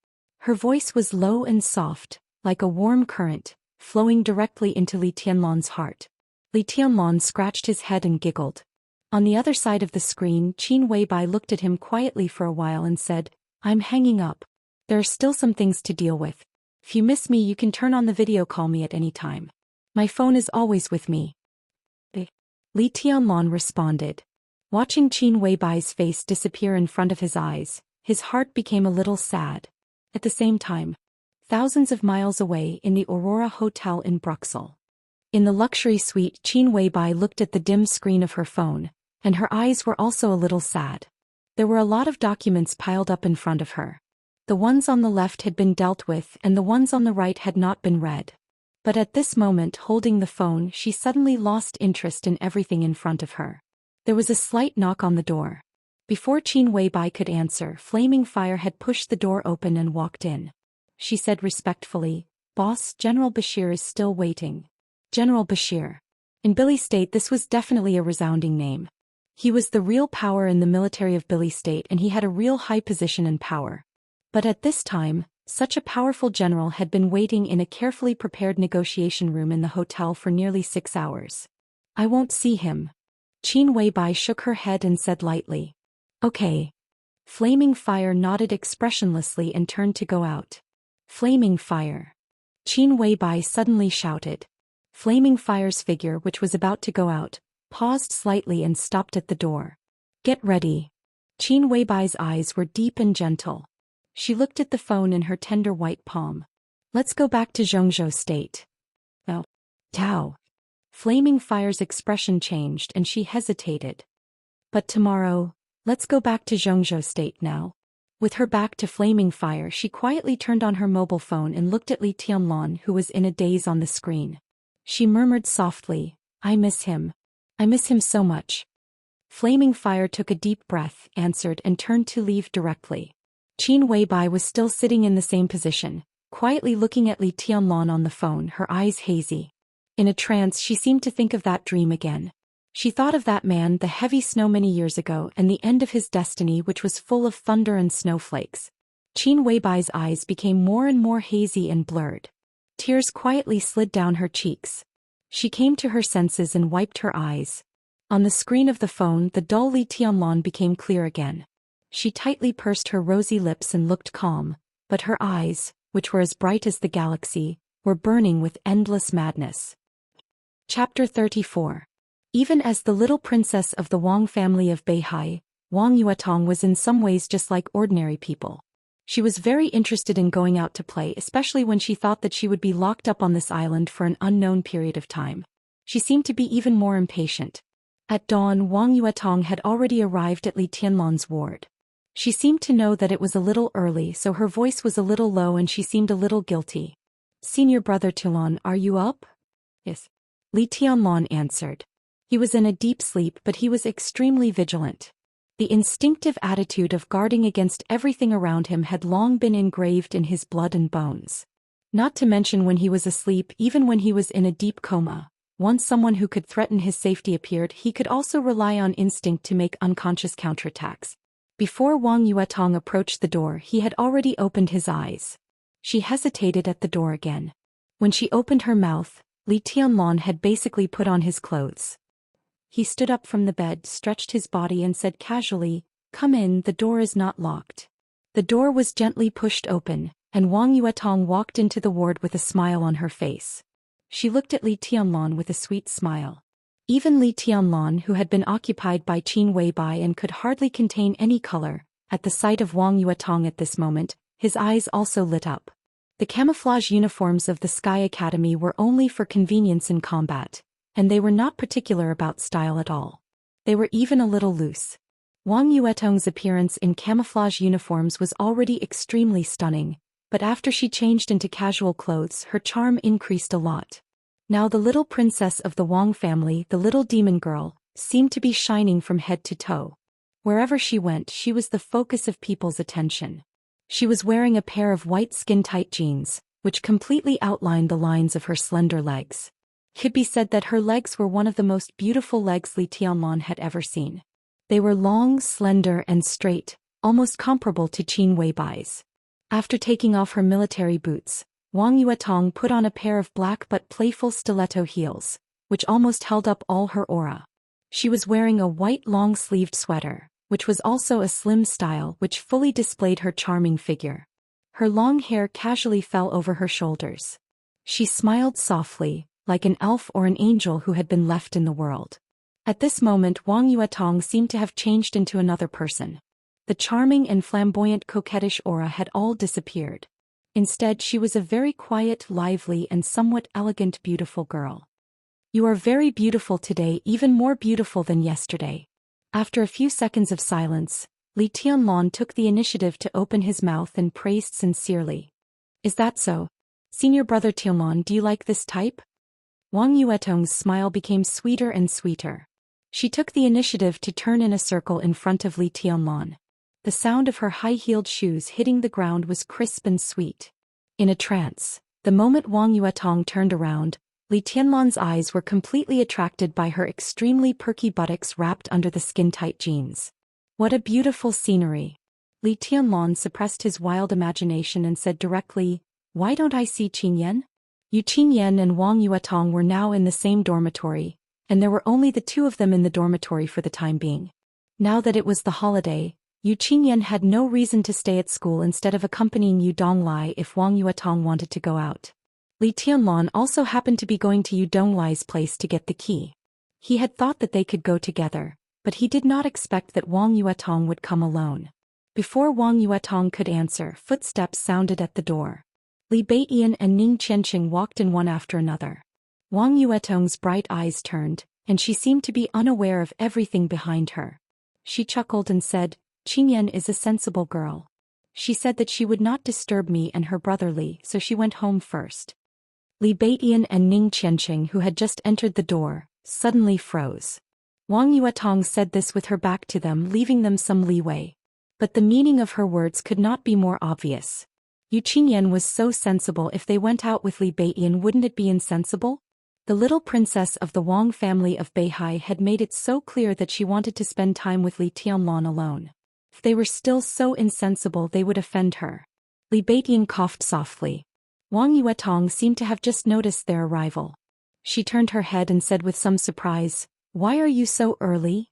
Her voice was low and soft, like a warm current, flowing directly into Li Tianlan's heart. Li Tianlan scratched his head and giggled. On the other side of the screen, Qin Weibai looked at him quietly for a while and said, I'm hanging up. There are still some things to deal with. If you miss me, you can turn on the video call me at any time. My phone is always with me. Li Tianlan responded. Watching Qin Weibai's face disappear in front of his eyes, his heart became a little sad. At the same time, thousands of miles away in the Aurora Hotel in Bruxelles. In the luxury suite, Qin Weibai looked at the dim screen of her phone, and her eyes were also a little sad. There were a lot of documents piled up in front of her. The ones on the left had been dealt with and the ones on the right had not been read. But at this moment, holding the phone, she suddenly lost interest in everything in front of her. There was a slight knock on the door. Before Qin Weibai could answer, Flaming Fire had pushed the door open and walked in. She said respectfully, Boss, General Bashir is still waiting. General Bashir. In Billy State, this was definitely a resounding name. He was the real power in the military of Billy State and he had a real high position and power. But at this time, such a powerful general had been waiting in a carefully prepared negotiation room in the hotel for nearly 6 hours. I won't see him. Qin Weibai shook her head and said lightly. Okay. Flaming Fire nodded expressionlessly and turned to go out. Flaming Fire. Qin Weibai suddenly shouted. Flaming Fire's figure, which was about to go out, paused slightly and stopped at the door. Get ready. Qin Weibai's eyes were deep and gentle. She looked at the phone in her tender white palm. Let's go back to Zhou State. Oh. Tao. Flaming Fire's expression changed and she hesitated. But tomorrow, let's go back to Zhou State now. With her back to Flaming Fire, she quietly turned on her mobile phone and looked at Li Tianlan, who was in a daze on the screen. She murmured softly, I miss him. I miss him so much. Flaming Fire took a deep breath, answered and turned to leave directly. Qin Weibai was still sitting in the same position, quietly looking at Li Tianlan on the phone, her eyes hazy. In a trance, she seemed to think of that dream again. She thought of that man, the heavy snow many years ago, and the end of his destiny, which was full of thunder and snowflakes. Qin Weibai's eyes became more and more hazy and blurred. Tears quietly slid down her cheeks. She came to her senses and wiped her eyes. On the screen of the phone, the dull Li Tianlan became clear again. She tightly pursed her rosy lips and looked calm, but her eyes, which were as bright as the galaxy, were burning with endless madness. Chapter 34. Even as the little princess of the Wang family of Beihai, Wang Yuetong was in some ways just like ordinary people. She was very interested in going out to play, especially when she thought that she would be locked up on this island for an unknown period of time. She seemed to be even more impatient. At dawn, Wang Yuetong had already arrived at Li Tianlan's ward. She seemed to know that it was a little early, so her voice was a little low and she seemed a little guilty. Senior brother Tilan, are you up? Yes. Li Tianlan answered. He was in a deep sleep, but he was extremely vigilant. The instinctive attitude of guarding against everything around him had long been engraved in his blood and bones. Not to mention when he was asleep, even when he was in a deep coma, once someone who could threaten his safety appeared, he could also rely on instinct to make unconscious counterattacks. Before Wang Yuetong approached the door, he had already opened his eyes. She hesitated at the door again. When she opened her mouth, Li Tianlan had basically put on his clothes. He stood up from the bed, stretched his body and said casually, Come in, the door is not locked. The door was gently pushed open, and Wang Yuetong walked into the ward with a smile on her face. She looked at Li Tianlan with a sweet smile. Even Li Tianlan, who had been occupied by Qin Weibai and could hardly contain any color, at the sight of Wang Yuetong at this moment, his eyes also lit up. The camouflage uniforms of the Sky Academy were only for convenience in combat, and they were not particular about style at all. They were even a little loose. Wang Yuetong's appearance in camouflage uniforms was already extremely stunning, but after she changed into casual clothes, her charm increased a lot. Now the little princess of the Wang family, the little demon girl, seemed to be shining from head to toe. Wherever she went, she was the focus of people's attention. She was wearing a pair of white skin-tight jeans, which completely outlined the lines of her slender legs. It could be said that her legs were one of the most beautiful legs Li Tianlan had ever seen. They were long, slender and straight, almost comparable to Qin Weibai's. After taking off her military boots, Wang Yuetong put on a pair of black but playful stiletto heels, which almost held up all her aura. She was wearing a white long-sleeved sweater, which was also a slim style which fully displayed her charming figure. Her long hair casually fell over her shoulders. She smiled softly, like an elf or an angel who had been left in the world. At this moment Wang Yuetong seemed to have changed into another person. The charming and flamboyant coquettish aura had all disappeared. Instead she was a very quiet, lively and somewhat elegant beautiful girl. "You are very beautiful today, even more beautiful than yesterday." After a few seconds of silence, Li Tianlong took the initiative to open his mouth and praised sincerely. "Is that so? Senior brother Tianlong, do you like this type?" Wang Yuetong's smile became sweeter and sweeter. She took the initiative to turn in a circle in front of Li Tianlong. The sound of her high-heeled shoes hitting the ground was crisp and sweet. In a trance, the moment Wang Yuetong turned around, Li Tianlong's eyes were completely attracted by her extremely perky buttocks wrapped under the skin-tight jeans. "What a beautiful scenery." Li Tianlong suppressed his wild imagination and said directly, "Why don't I see Qinyan?" Qinyan and Wang Yuetong were now in the same dormitory, and there were only the two of them in the dormitory for the time being. Now that it was the holiday, Qinyan had no reason to stay at school instead of accompanying Yu Donglai if Wang Yuetong wanted to go out. Li Tianlong also happened to be going to Yu Donglai's place to get the key. He had thought that they could go together, but he did not expect that Wang Yuetong would come alone. Before Wang Yuetong could answer, footsteps sounded at the door. Li Beiyan and Ning Qianqing walked in one after another. Wang Yuetong's bright eyes turned, and she seemed to be unaware of everything behind her. She chuckled and said, "Qinyan is a sensible girl. She said that she would not disturb me and her brother Li, so she went home first." Li Beiyan and Ning Qianqing, who had just entered the door, suddenly froze. Wang Yuetong said this with her back to them, leaving them some leeway. But the meaning of her words could not be more obvious. Qinyan was so sensible. If they went out with Li Beiyan, wouldn't it be insensible? The little princess of the Wang family of Beihai had made it so clear that she wanted to spend time with Li Tianlong alone. If they were still so insensible, they would offend her. Li Beiyan coughed softly. Wang Yuetong seemed to have just noticed their arrival. She turned her head and said with some surprise, "Why are you so early?"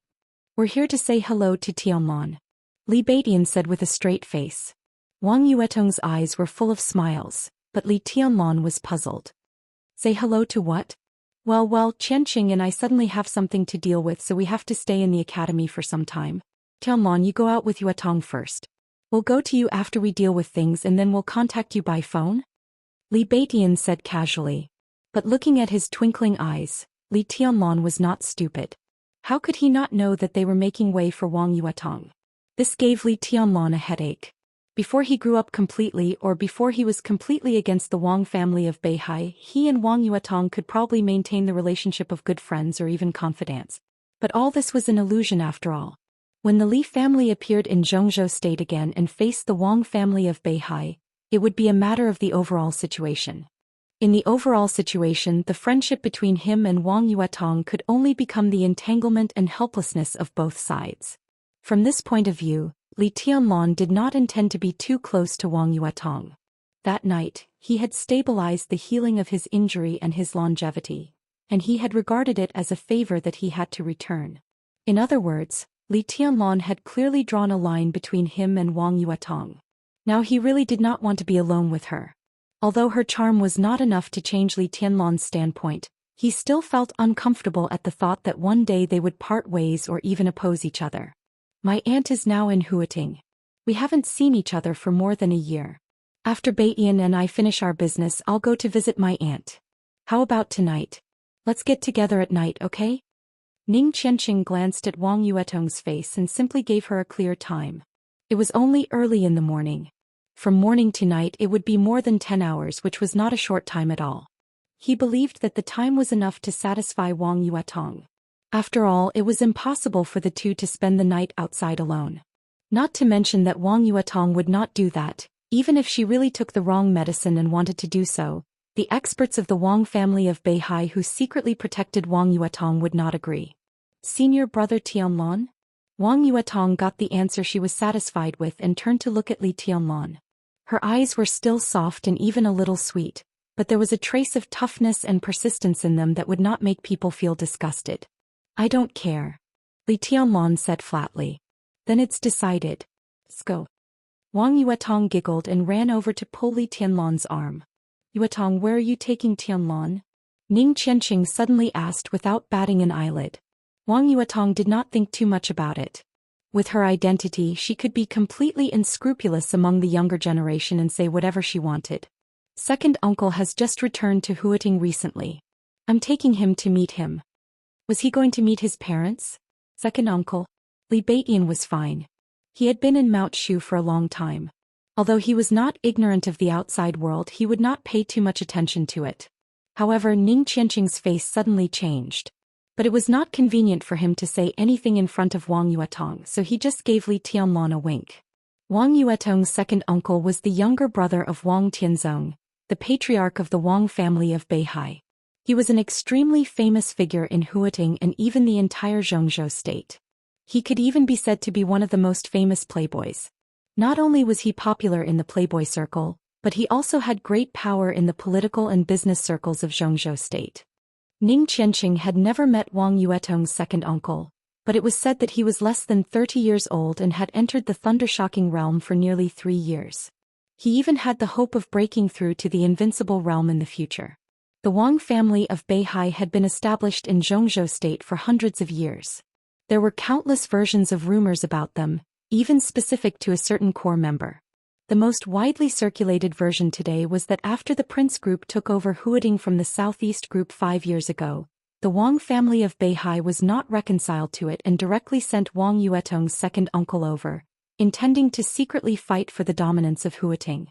"We're here to say hello to Tianlong," Li Beiyan said with a straight face. Wang Yuetong's eyes were full of smiles, but Li Tianlong was puzzled. "Say hello to what?" Well, Qianqing and I suddenly have something to deal with, so we have to stay in the academy for some time. Tianlong, you go out with Yuetong first. We'll go to you after we deal with things and then we'll contact you by phone," Li Beiyan said casually. But looking at his twinkling eyes, Li Tianlong was not stupid. How could he not know that they were making way for Wang Yuetong? This gave Li Tianlong a headache. Before he grew up completely, or before he was completely against the Wang family of Beihai, he and Wang Yuetong could probably maintain the relationship of good friends or even confidants. But all this was an illusion after all. When the Li family appeared in Zhongzhou State again and faced the Wang family of Beihai, it would be a matter of the overall situation. In the overall situation, the friendship between him and Wang Yuetong could only become the entanglement and helplessness of both sides. From this point of view, Li Tianlong did not intend to be too close to Wang Yuetong. That night, he had stabilized the healing of his injury and his longevity, and he had regarded it as a favor that he had to return. In other words, Li Tianlong had clearly drawn a line between him and Wang Yuetong. Now he really did not want to be alone with her. Although her charm was not enough to change Li Tianlong's standpoint, he still felt uncomfortable at the thought that one day they would part ways or even oppose each other. "My aunt is now in Huating. We haven't seen each other for more than a year. After Beiyan and I finish our business, I'll go to visit my aunt. How about tonight? Let's get together at night, okay?" Ning Qianqing glanced at Wang Yuetong's face and simply gave her a clear time. It was only early in the morning. From morning to night it would be more than 10 hours, which was not a short time at all. He believed that the time was enough to satisfy Wang Yuetong. After all, it was impossible for the two to spend the night outside alone. Not to mention that Wang Yuetong would not do that, even if she really took the wrong medicine and wanted to do so. The experts of the Wang family of Beihai who secretly protected Wang Yuetong would not agree. "Senior brother Tianlong?" Wang Yuetong got the answer she was satisfied with and turned to look at Li Tianlan. Her eyes were still soft and even a little sweet, but there was a trace of toughness and persistence in them that would not make people feel disgusted. I don't care. Li Tianlan said flatly. Then it's decided. Let's go. Wang Yuetong giggled and ran over to pull Li Tianlan's arm. Yuetong, where are you taking Tianlan? Ning Qianqing suddenly asked without batting an eyelid. Wang Yuetong did not think too much about it. With her identity, she could be completely unscrupulous among the younger generation and say whatever she wanted. Second uncle has just returned to Huating recently. I'm taking him to meet him. Was he going to meet his parents? Second uncle? Li Baitian was fine. He had been in Mount Shu for a long time. Although he was not ignorant of the outside world, he would not pay too much attention to it. However, Ning Qianqing's face suddenly changed. But it was not convenient for him to say anything in front of Wang Yuetong, so he just gave Li Tianlan a wink. Wang Yuetong's second uncle was the younger brother of Wang Tianzong, the patriarch of the Wang family of Beihai. He was an extremely famous figure in Huating and even the entire Zhongzhou state. He could even be said to be one of the most famous playboys. Not only was he popular in the playboy circle, but he also had great power in the political and business circles of Zhongzhou state. Ning Qianqing had never met Wang Yuetong's second uncle, but it was said that he was less than 30 years old and had entered the thundershocking realm for nearly 3 years. He even had the hope of breaking through to the invincible realm in the future. The Wang family of Beihai had been established in Zhongzhou state for hundreds of years. There were countless versions of rumors about them, even specific to a certain core member. The most widely circulated version today was that after the Prince Group took over Huating from the Southeast Group 5 years ago, the Wang family of Beihai was not reconciled to it and directly sent Wang Yuetong's second uncle over, intending to secretly fight for the dominance of Huating.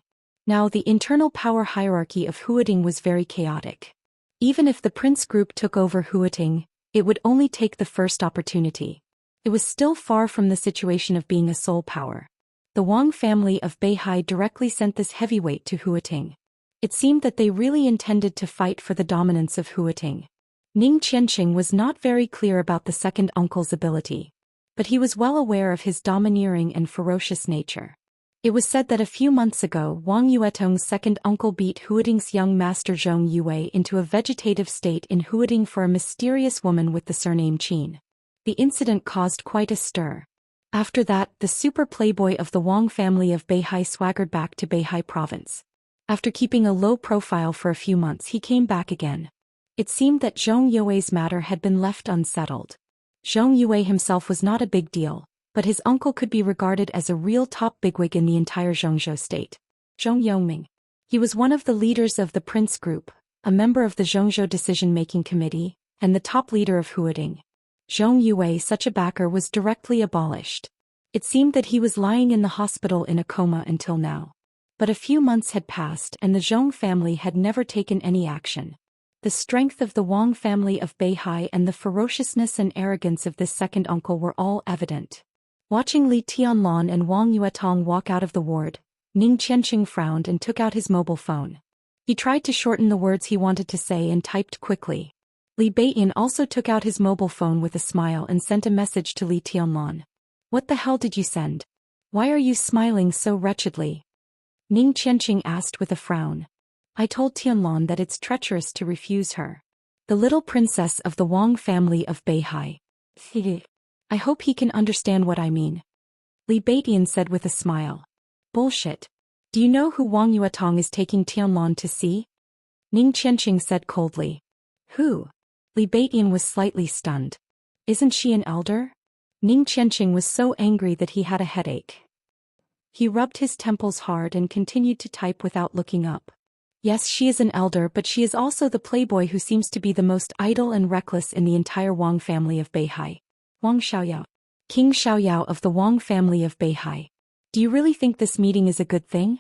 Now the internal power hierarchy of Huating was very chaotic. Even if the Prince Group took over Huating, it would only take the first opportunity. It was still far from the situation of being a sole power. The Wang family of Beihai directly sent this heavyweight to Huating. It seemed that they really intended to fight for the dominance of Huating. Ning Qianqing was not very clear about the second uncle's ability, but he was well aware of his domineering and ferocious nature. It was said that a few months ago Wang Yuetong's second uncle beat Huating's young master Zhong Yue into a vegetative state in Huating for a mysterious woman with the surname Qin. The incident caused quite a stir. After that, the super playboy of the Wang family of Beihai swaggered back to Beihai province. After keeping a low profile for a few months, he came back again. It seemed that Zhong Yue's matter had been left unsettled. Zhong Yue himself was not a big deal, but his uncle could be regarded as a real top bigwig in the entire Zhongzhou state. Zhong Yongming. He was one of the leaders of the Prince Group, a member of the Zhongzhou Decision-Making Committee, and the top leader of Huating. Zhong Yue, such a backer, was directly abolished. It seemed that he was lying in the hospital in a coma until now. But a few months had passed and the Zhong family had never taken any action. The strength of the Wang family of Beihai and the ferociousness and arrogance of this second uncle were all evident. Watching Li Tianlan and Wang Yuetong walk out of the ward, Ning Qianqing frowned and took out his mobile phone. He tried to shorten the words he wanted to say and typed quickly. Li Baitian also took out his mobile phone with a smile and sent a message to Li Tianlan. What the hell did you send? Why are you smiling so wretchedly? Ning Qianqing asked with a frown. I told Tianlan that it's treacherous to refuse her. The little princess of the Wang family of Beihai. I hope he can understand what I mean. Li Baitian said with a smile. Bullshit. Do you know who Wang Yuetong is taking Tianlan to see? Ning Qianqing said coldly. Who? Li Baitian was slightly stunned. Isn't she an elder? Ning Qianqing was so angry that he had a headache. He rubbed his temples hard and continued to type without looking up. Yes, she is an elder, but she is also the playboy who seems to be the most idle and reckless in the entire Wang family of Beihai. Wang Xiaoyao. King Xiaoyao of the Wang family of Beihai. Do you really think this meeting is a good thing?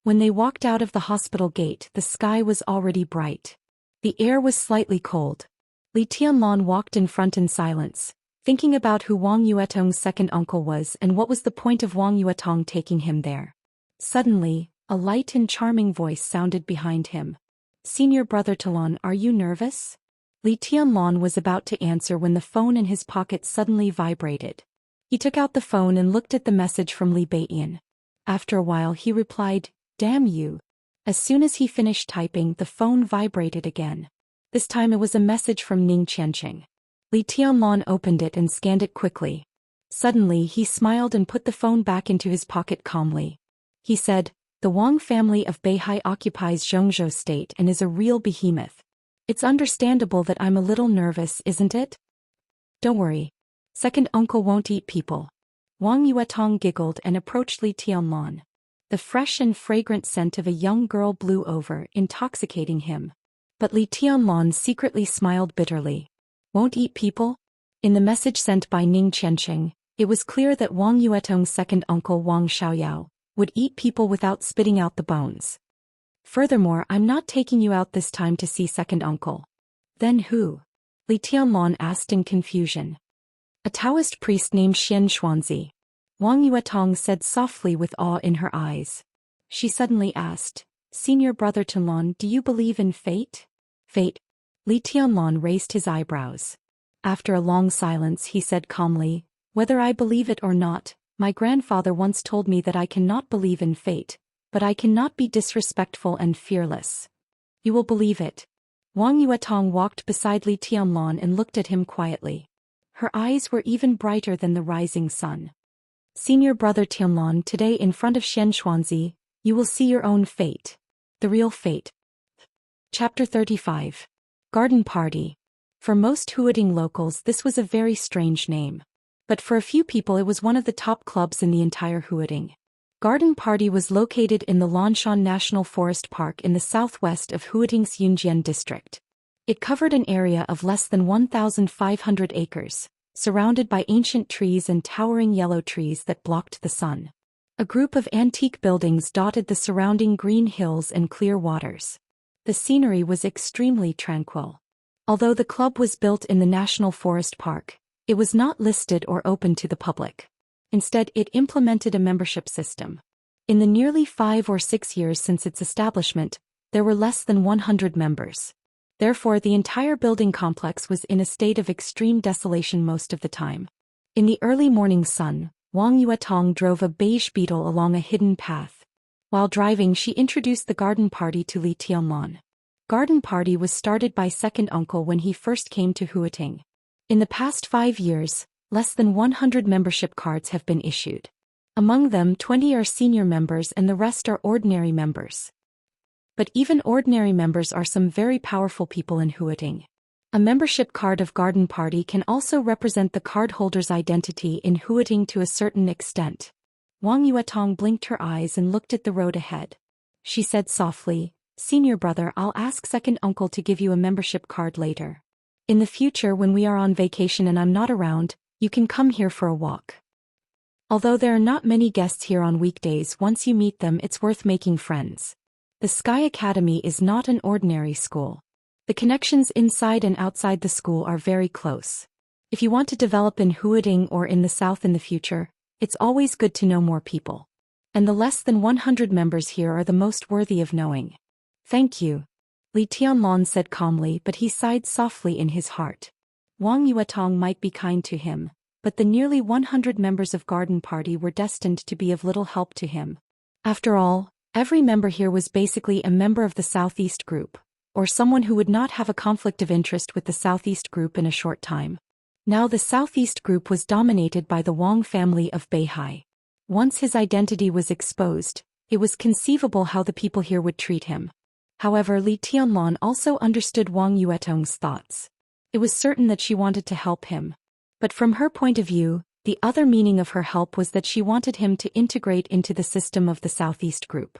When they walked out of the hospital gate, the sky was already bright. The air was slightly cold. Li Tianlan walked in front in silence, thinking about who Wang Yuetong's second uncle was and what was the point of Wang Yuetong taking him there. Suddenly, a light and charming voice sounded behind him. Senior brother Talon, are you nervous? Li Tianlong was about to answer when the phone in his pocket suddenly vibrated. He took out the phone and looked at the message from Li Beiyan. After a while he replied, "Damn you." As soon as he finished typing, the phone vibrated again. This time it was a message from Ning Qianqing. Li Tianlong opened it and scanned it quickly. Suddenly he smiled and put the phone back into his pocket calmly. He said, "The Wang family of Beihai occupies Zhongzhou state and is a real behemoth. It's understandable that I'm a little nervous, isn't it? Don't worry. Second uncle won't eat people." Wang Yuetong giggled and approached Li Tianlong. The fresh and fragrant scent of a young girl blew over, intoxicating him. But Li Tianlong secretly smiled bitterly. Won't eat people? In the message sent by Ning Qianqing, it was clear that Wang Yuetong's second uncle Wang Xiaoyao would eat people without spitting out the bones. "Furthermore, I'm not taking you out this time to see second uncle." "Then who?" Li Tianlong asked in confusion. "A Taoist priest named Xianxia," Wang Yuetong said softly with awe in her eyes. She suddenly asked, "Senior brother Tianlong, do you believe in fate?" "Fate?" Li Tianlong raised his eyebrows. After a long silence he said calmly, "Whether I believe it or not, my grandfather once told me that I cannot believe in fate, but I cannot be disrespectful and fearless." "You will believe it." Wang Yuetong walked beside Li Tianlong and looked at him quietly. Her eyes were even brighter than the rising sun. "Senior brother Tianlong, today in front of Xianxia, you will see your own fate. The real fate." Chapter 35. Garden Party. For most Huading locals this was a very strange name. But for a few people it was one of the top clubs in the entire Huading. Garden Party was located in the Lanshan National Forest Park in the southwest of Huading's Yunjian district. It covered an area of less than 1,500 acres, surrounded by ancient trees and towering yellow trees that blocked the sun. A group of antique buildings dotted the surrounding green hills and clear waters. The scenery was extremely tranquil. Although the club was built in the National Forest Park, it was not listed or open to the public. Instead, it implemented a membership system. In the nearly 5 or 6 years since its establishment, there were less than 100 members. Therefore, the entire building complex was in a state of extreme desolation most of the time. In the early morning sun, Wang Yuetong drove a beige beetle along a hidden path. While driving, she introduced the garden party to Li Tianlong. Garden party was started by second uncle when he first came to Huating. In the past 5 years, less than 100 membership cards have been issued. Among them, 20 are senior members and the rest are ordinary members. But even ordinary members are some very powerful people in Huating. A membership card of Garden Party can also represent the cardholder's identity in Huating to a certain extent. Wang Yuetong blinked her eyes and looked at the road ahead. She said softly, "Senior brother, I'll ask second uncle to give you a membership card later. In the future when we are on vacation and I'm not around, you can come here for a walk. Although there are not many guests here on weekdays, once you meet them it's worth making friends. The Sky Academy is not an ordinary school. The connections inside and outside the school are very close. If you want to develop in Huading or in the south in the future, it's always good to know more people. And the less than 100 members here are the most worthy of knowing." "Thank you," Li Tianlong said calmly, but he sighed softly in his heart. Wang Yuetong might be kind to him, but the nearly 100 members of Garden Party were destined to be of little help to him. After all, every member here was basically a member of the Southeast Group, or someone who would not have a conflict of interest with the Southeast Group in a short time. Now the Southeast Group was dominated by the Wang family of Beihai. Once his identity was exposed, it was conceivable how the people here would treat him. However, Li Tianlong also understood Wang Yuetong's thoughts. It was certain that she wanted to help him. But from her point of view, the other meaning of her help was that she wanted him to integrate into the system of the Southeast Group.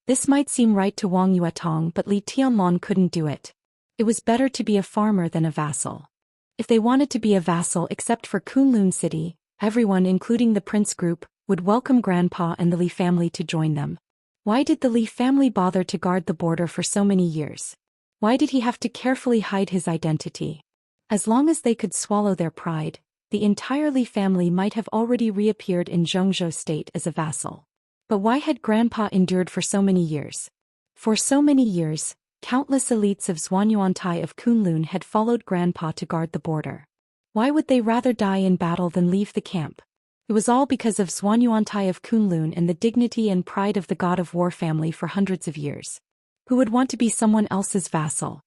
This might seem right to Wang Yuetong, but Li Tianlong couldn't do it. It was better to be a farmer than a vassal. If they wanted to be a vassal except for Kunlun City, everyone including the Prince Group would welcome Grandpa and the Li family to join them. Why did the Li family bother to guard the border for so many years? Why did he have to carefully hide his identity? As long as they could swallow their pride, the entire Li family might have already reappeared in Zhongzhou state as a vassal. But why had Grandpa endured for so many years? For so many years, Countless elites of Zhuanyuantai of Kunlun had followed Grandpa to guard the border. Why would they rather die in battle than leave the camp? It was all because of Zhuanyuantai of Kunlun and the dignity and pride of the god of war family for hundreds of years. Who would want to be someone else's vassal?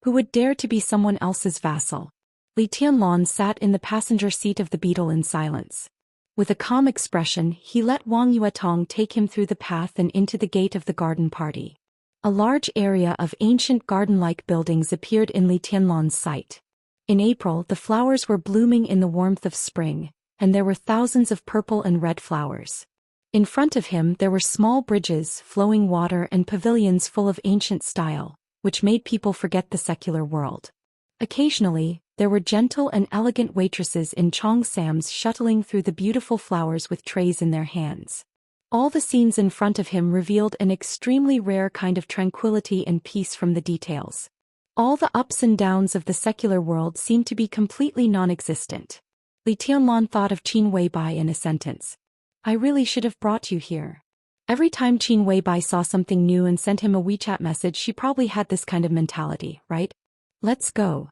Who would dare to be someone else's vassal? Li Tianlan sat in the passenger seat of the beetle in silence. With a calm expression, he let Wang Yuetong take him through the path and into the gate of the garden party. A large area of ancient garden-like buildings appeared in Li Tianlan's sight. In April, the flowers were blooming in the warmth of spring, and there were thousands of purple and red flowers. In front of him there were small bridges, flowing water and pavilions full of ancient style, which made people forget the secular world. Occasionally, there were gentle and elegant waitresses in cheongsams shuttling through the beautiful flowers with trays in their hands. All the scenes in front of him revealed an extremely rare kind of tranquility and peace from the details. All the ups and downs of the secular world seemed to be completely non-existent. Li Tianlan thought of Qin Weibai in a sentence. I really should have brought you here. Every time Qin Weibai saw something new and sent him a WeChat message, she probably had this kind of mentality, right? Let's go.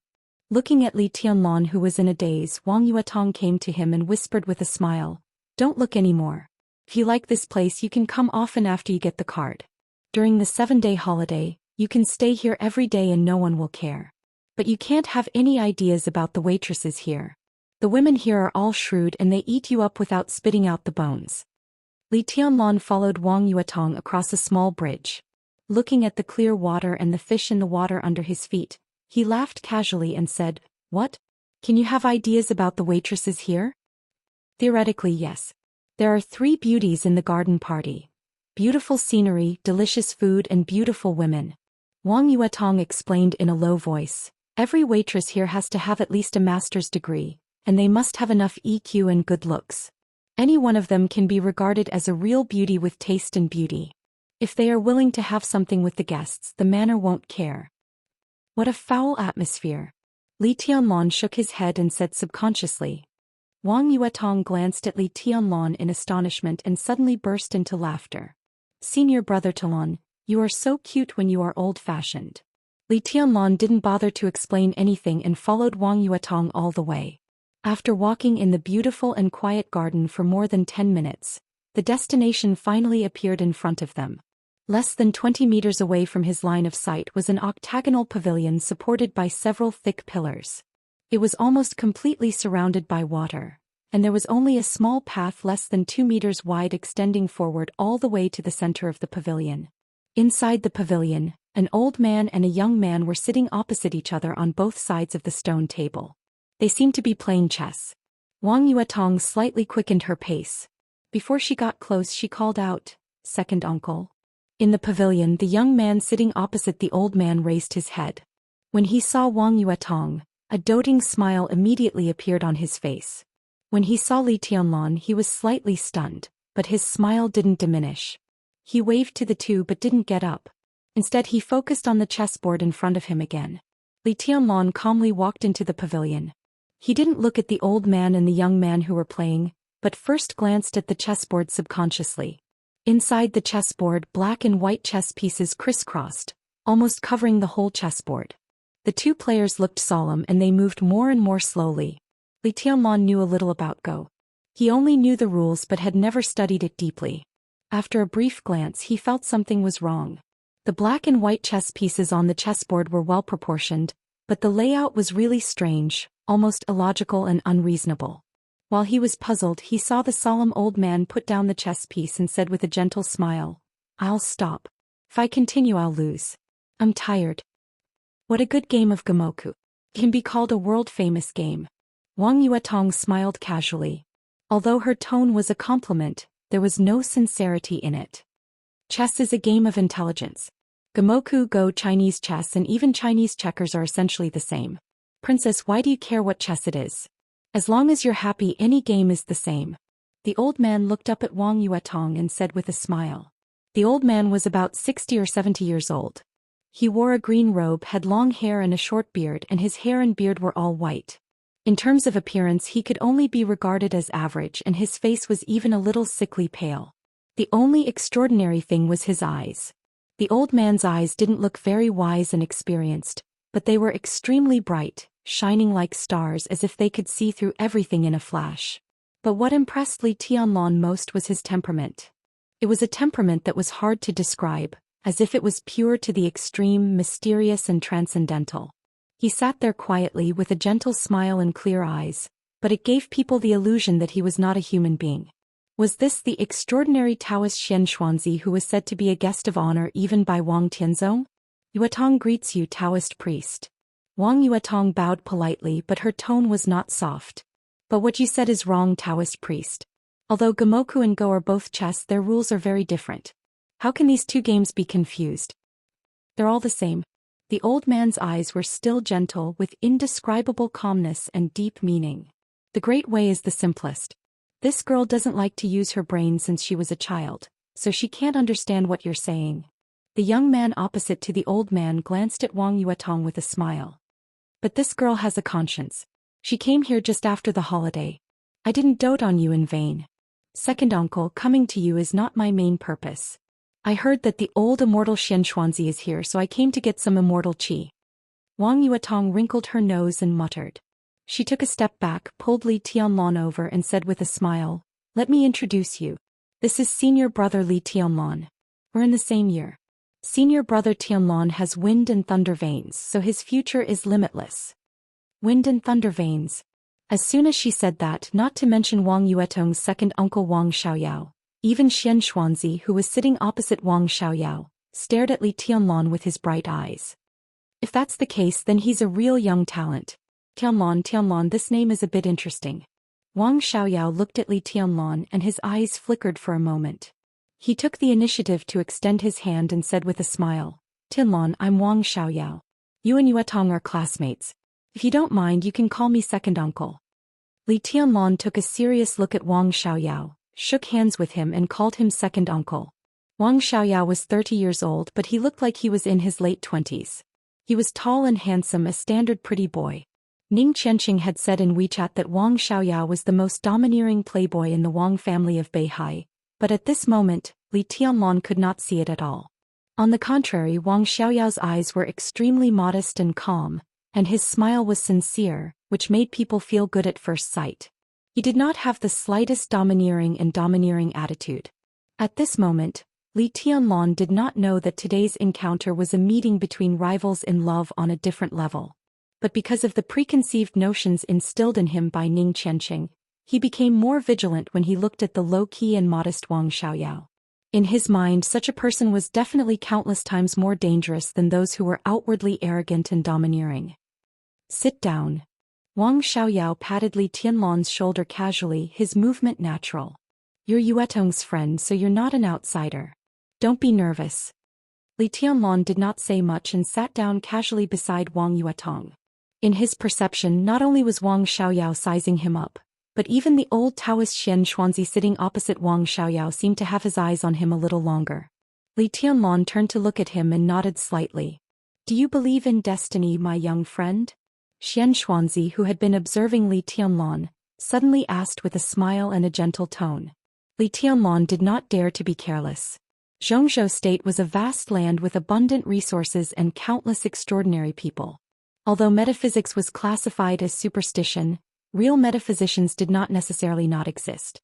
Looking at Li Tianlan, who was in a daze, Wang Yuetong came to him and whispered with a smile, "Don't look anymore. If you like this place, you can come often after you get the card. During the 7-day holiday, you can stay here every day and no one will care. But you can't have any ideas about the waitresses here. The women here are all shrewd and they eat you up without spitting out the bones." Li Tianlan followed Wang Yuetong across a small bridge. Looking at the clear water and the fish in the water under his feet, he laughed casually and said, "What? Can you have ideas about the waitresses here?" Theoretically, yes. There are 3 beauties in the garden party. Beautiful scenery, delicious food and beautiful women. Wang Yuetong explained in a low voice, "Every waitress here has to have at least a master's degree, and they must have enough EQ and good looks. Any one of them can be regarded as a real beauty with taste and beauty. If they are willing to have something with the guests, the manor won't care." What a foul atmosphere. Li Tianlan shook his head and said subconsciously. Wang Yuetong glanced at Li Tianlan in astonishment and suddenly burst into laughter. "Senior brother Talon, you are so cute when you are old-fashioned." Li Tianlan didn't bother to explain anything and followed Wang Yuetong all the way. After walking in the beautiful and quiet garden for more than 10 minutes, the destination finally appeared in front of them. Less than 20 meters away from his line of sight was an octagonal pavilion supported by several thick pillars. It was almost completely surrounded by water, and there was only a small path less than 2 meters wide extending forward all the way to the center of the pavilion. Inside the pavilion, an old man and a young man were sitting opposite each other on both sides of the stone table. They seemed to be playing chess. Wang Yuetong slightly quickened her pace. Before she got close, she called out, "Second uncle." In the pavilion, the young man sitting opposite the old man raised his head. When he saw Wang Yuetong, a doting smile immediately appeared on his face. When he saw Li Tianlan, he was slightly stunned, but his smile didn't diminish. He waved to the two but didn't get up. Instead, he focused on the chessboard in front of him again. Li Tianlan calmly walked into the pavilion. He didn't look at the old man and the young man who were playing, but first glanced at the chessboard subconsciously. Inside the chessboard, black and white chess pieces crisscrossed, almost covering the whole chessboard. The two players looked solemn and they moved more and more slowly. Li Tianlan knew a little about Go. He only knew the rules but had never studied it deeply. After a brief glance, he felt something was wrong. The black and white chess pieces on the chessboard were well proportioned, but the layout was really strange, almost illogical and unreasonable. While he was puzzled, he saw the solemn old man put down the chess piece and said with a gentle smile, "I'll stop. If I continue, I'll lose. I'm tired." What a good game of Gamoku. It can be called a world-famous game. Wang Yuetong smiled casually. Although her tone was a compliment, there was no sincerity in it. Chess is a game of intelligence. Gamoku, Go, Chinese chess and even Chinese checkers are essentially the same. "Princess, why do you care what chess it is? As long as you're happy, any game is the same." The old man looked up at Wang Yuetong and said with a smile. The old man was about 60 or 70 years old. He wore a green robe, had long hair and a short beard, and his hair and beard were all white. In terms of appearance, he could only be regarded as average, and his face was even a little sickly pale. The only extraordinary thing was his eyes. The old man's eyes didn't look very wise and experienced, but they were extremely bright, shining like stars as if they could see through everything in a flash. But what impressed Li Tianlan most was his temperament. It was a temperament that was hard to describe, as if it was pure to the extreme, mysterious and transcendental. He sat there quietly with a gentle smile and clear eyes, but it gave people the illusion that he was not a human being. Was this the extraordinary Taoist Xianxia who was said to be a guest of honor even by Wang Tianzong? Yuetong greets you, Taoist priest. Wang Yuetong bowed politely, but her tone was not soft. But what you said is wrong, Taoist priest. Although Gamoku and Go are both chess, their rules are very different. How can these two games be confused? They're all the same. The old man's eyes were still gentle, with indescribable calmness and deep meaning. The great way is the simplest. This girl doesn't like to use her brain since she was a child, so she can't understand what you're saying. The young man opposite to the old man glanced at Wang Yuetong with a smile. But this girl has a conscience. She came here just after the holiday. I didn't dote on you in vain. Second uncle, coming to you is not my main purpose. I heard that the old immortal Xianxia is here, so I came to get some immortal qi. Wang Yuetong wrinkled her nose and muttered. She took a step back, pulled Li Tianlan over and said with a smile, "Let me introduce you. This is senior brother Li Tianlan. We're in the same year. Senior brother Tianlan has wind and thunder veins, so his future is limitless." Wind and thunder veins. As soon as she said that, not to mention Wang Yuetong's second uncle Wang Xiaoyao, even Xianxia, who was sitting opposite Wang Xiaoyao, stared at Li Tianlan with his bright eyes. If that's the case, then he's a real young talent. Tianlan, this name is a bit interesting. Wang Xiaoyao looked at Li Tianlan and his eyes flickered for a moment. He took the initiative to extend his hand and said with a smile, "Tianlan, I'm Wang Xiaoyao. You and Yuetong are classmates. If you don't mind, you can call me second uncle." Li Tianlan took a serious look at Wang Xiaoyao, shook hands with him and called him second uncle. Wang Xiaoyao was 30 years old, but he looked like he was in his late 20s. He was tall and handsome, a standard pretty boy. Ning Qianqing had said in WeChat that Wang Xiaoyao was the most domineering playboy in the Wang family of Beihai, but at this moment, Li Tianlan could not see it at all. On the contrary, Wang Xiaoyao's eyes were extremely modest and calm, and his smile was sincere, which made people feel good at first sight. He did not have the slightest domineering attitude. At this moment, Li Tianlan did not know that today's encounter was a meeting between rivals in love on a different level. But because of the preconceived notions instilled in him by Ning Qianqing, he became more vigilant when he looked at the low-key and modest Wang Xiaoyao. In his mind, such a person was definitely countless times more dangerous than those who were outwardly arrogant and domineering. "Sit down." Wang Xiaoyao patted Li Tianlan's shoulder casually, his movement natural. "You're Yuetong's friend, so you're not an outsider. Don't be nervous." Li Tianlan did not say much and sat down casually beside Wang Yuetong. In his perception, not only was Wang Xiaoyao sizing him up, but even the old Taoist Xianxia sitting opposite Wang Xiaoyao seemed to have his eyes on him a little longer. Li Tianlan turned to look at him and nodded slightly. "Do you believe in destiny, my young friend?" Xianxia, who had been observing Li Tianlan, suddenly asked with a smile and a gentle tone. Li Tianlan did not dare to be careless. Zhongzhou State was a vast land with abundant resources and countless extraordinary people. Although metaphysics was classified as superstition, real metaphysicians did not necessarily not exist.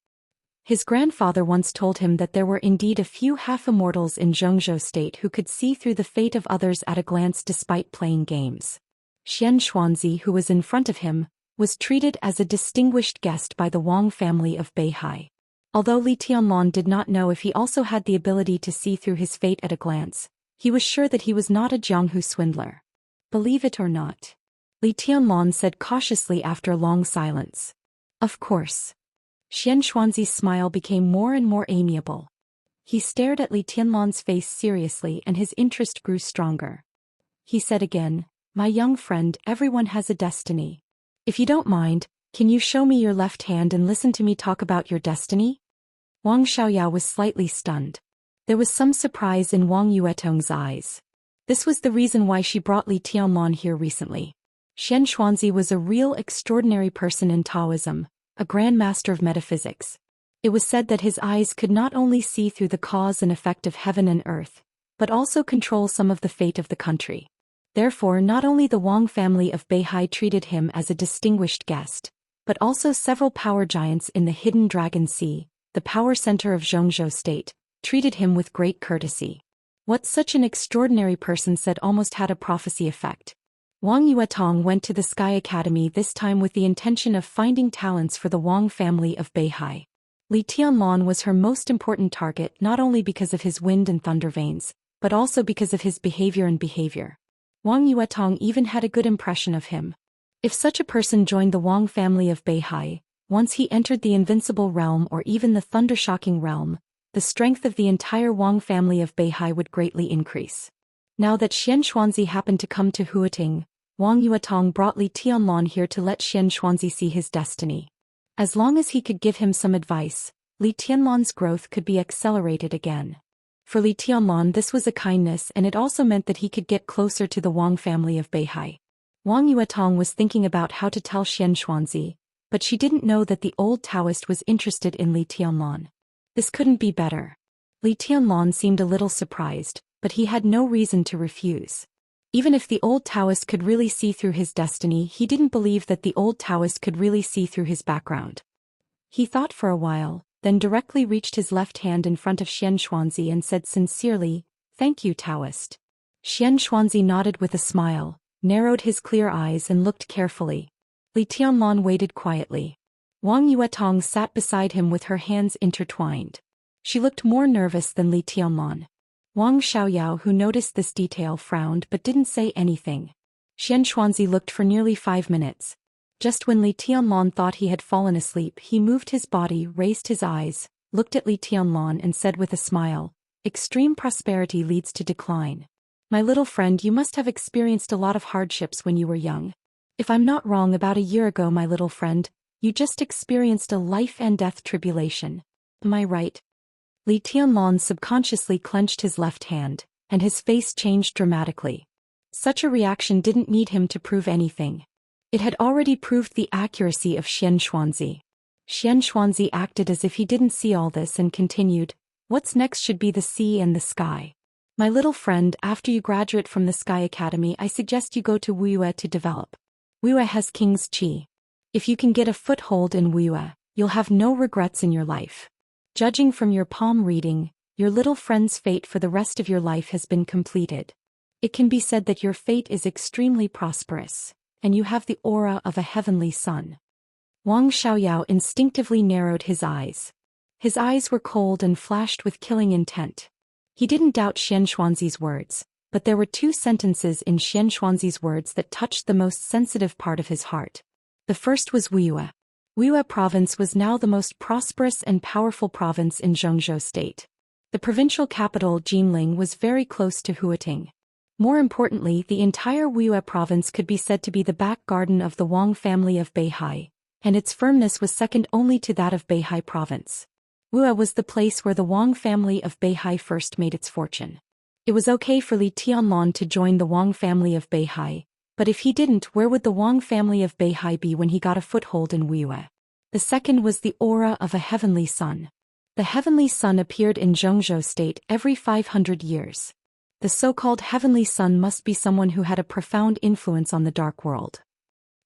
His grandfather once told him that there were indeed a few half-immortals in Zhongzhou State who could see through the fate of others at a glance despite playing games. Xianxia, who was in front of him, was treated as a distinguished guest by the Wang family of Beihai. Although Li Tianlan did not know if he also had the ability to see through his fate at a glance, he was sure that he was not a Jianghu swindler. "Believe it or not," Li Tianlan said cautiously after a long silence. "Of course." Xianxuanzi's smile became more and more amiable. He stared at Li Tianlan's face seriously and his interest grew stronger. He said again, "My young friend, everyone has a destiny. If you don't mind, can you show me your left hand and listen to me talk about your destiny?" Wang Xiaoyao was slightly stunned. There was some surprise in Wang Yuetong's eyes. This was the reason why she brought Li Tianlan here recently. Xianxuanzi was a real extraordinary person in Taoism, a grand master of metaphysics. It was said that his eyes could not only see through the cause and effect of heaven and earth, but also control some of the fate of the country. Therefore, not only the Wang family of Beihai treated him as a distinguished guest, but also several power giants in the Hidden Dragon Sea, the power center of Zhongzhou state, treated him with great courtesy. What such an extraordinary person said almost had a prophecy effect. Wang Yuetong went to the Sky Academy this time with the intention of finding talents for the Wang family of Beihai. Li Tianlan was her most important target not only because of his wind and thunder veins, but also because of his behavior. Wang Yuetong even had a good impression of him. If such a person joined the Wang family of Beihai, once he entered the Invincible Realm or even the Thunder-Shocking Realm, the strength of the entire Wang family of Beihai would greatly increase. Now that Xianxia happened to come to Huating, Wang Yuetong brought Li Tianlan here to let Xianxia see his destiny. As long as he could give him some advice, Li Tianlan's growth could be accelerated again. For Li Tianlan this was a kindness, and it also meant that he could get closer to the Wang family of Beihai. Wang Yuetong was thinking about how to tell Xianxia, but she didn't know that the old Daoist was interested in Li Tianlan. This couldn't be better. Li Tianlan seemed a little surprised, but he had no reason to refuse. Even if the old Daoist could really see through his destiny, he didn't believe that the old Daoist could really see through his background. He thought for a while, then directly reached his left hand in front of Xianxia and said sincerely, "Thank you, Daoist." Xianxia nodded with a smile, narrowed his clear eyes and looked carefully. Li Tianlan waited quietly. Wang Yuetong sat beside him with her hands intertwined. She looked more nervous than Li Tianlan. Wang Xiaoyao, who noticed this detail, frowned but didn't say anything. Xianxia looked for nearly 5 minutes. Just when Li Tianlan thought he had fallen asleep, he moved his body, raised his eyes, looked at Li Tianlan and said with a smile, "Extreme prosperity leads to decline. My little friend, you must have experienced a lot of hardships when you were young. If I'm not wrong, about a year ago, my little friend, you just experienced a life and death tribulation. Am I right?" Li Tianlan subconsciously clenched his left hand, and his face changed dramatically. Such a reaction didn't need him to prove anything. It had already proved the accuracy of Xianxia. Xianxia acted as if he didn't see all this and continued, "What's next should be the sea and the sky. My little friend, after you graduate from the Sky Academy, I suggest you go to Wuxia to develop. Wuxia has King's Qi. If you can get a foothold in Wuxia, you'll have no regrets in your life. Judging from your palm reading, your little friend's fate for the rest of your life has been completed. It can be said that your fate is extremely prosperous, and you have the aura of a heavenly sun." Wang Xiaoyao instinctively narrowed his eyes. His eyes were cold and flashed with killing intent. He didn't doubt Xianxuanzi's words, but there were 2 sentences in Xianxuanzi's words that touched the most sensitive part of his heart. The first was Wuxia. Wuxia province was now the most prosperous and powerful province in Zhongzhou state. The provincial capital, Jinling, was very close to Huating. More importantly, the entire Wuxia province could be said to be the back garden of the Wang family of Beihai, and its firmness was second only to that of Beihai province. Wuxia was the place where the Wang family of Beihai first made its fortune. It was okay for Li Tianlan to join the Wang family of Beihai, but if he didn't, where would the Wang family of Beihai be when he got a foothold in Wuxia? The second was the aura of a heavenly sun. The heavenly sun appeared in Zhongzhou state every 500 years. The so-called heavenly sun must be someone who had a profound influence on the dark world.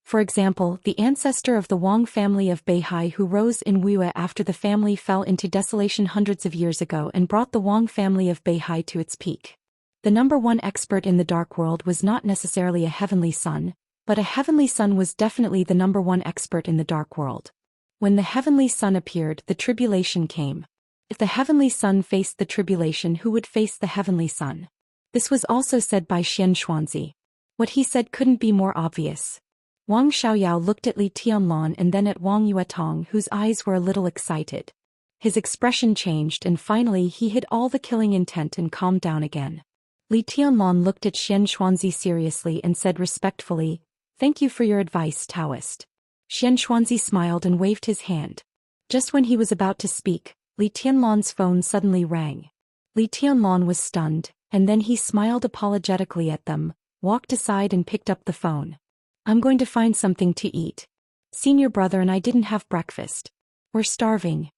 For example, the ancestor of the Wang family of Beihai who rose in Wuxia after the family fell into desolation hundreds of years ago and brought the Wang family of Beihai to its peak. The number 1 expert in the dark world was not necessarily a heavenly sun, but a heavenly sun was definitely the number 1 expert in the dark world. When the heavenly sun appeared, the tribulation came. If the heavenly sun faced the tribulation, who would face the heavenly sun? This was also said by Xianxuanzi. What he said couldn't be more obvious. Wang Xiaoyao looked at Li Tianlan and then at Wang Yuetong, whose eyes were a little excited. His expression changed and finally he hid all the killing intent and calmed down again. Li Tianlan looked at Xianxuanzi seriously and said respectfully, "Thank you for your advice, Daoist." Xianxuanzi smiled and waved his hand. Just when he was about to speak, Li Tianlan's phone suddenly rang. Li Tianlan was stunned, and then he smiled apologetically at them, walked aside and picked up the phone. "I'm going to find something to eat. Senior brother and I didn't have breakfast. We're starving,"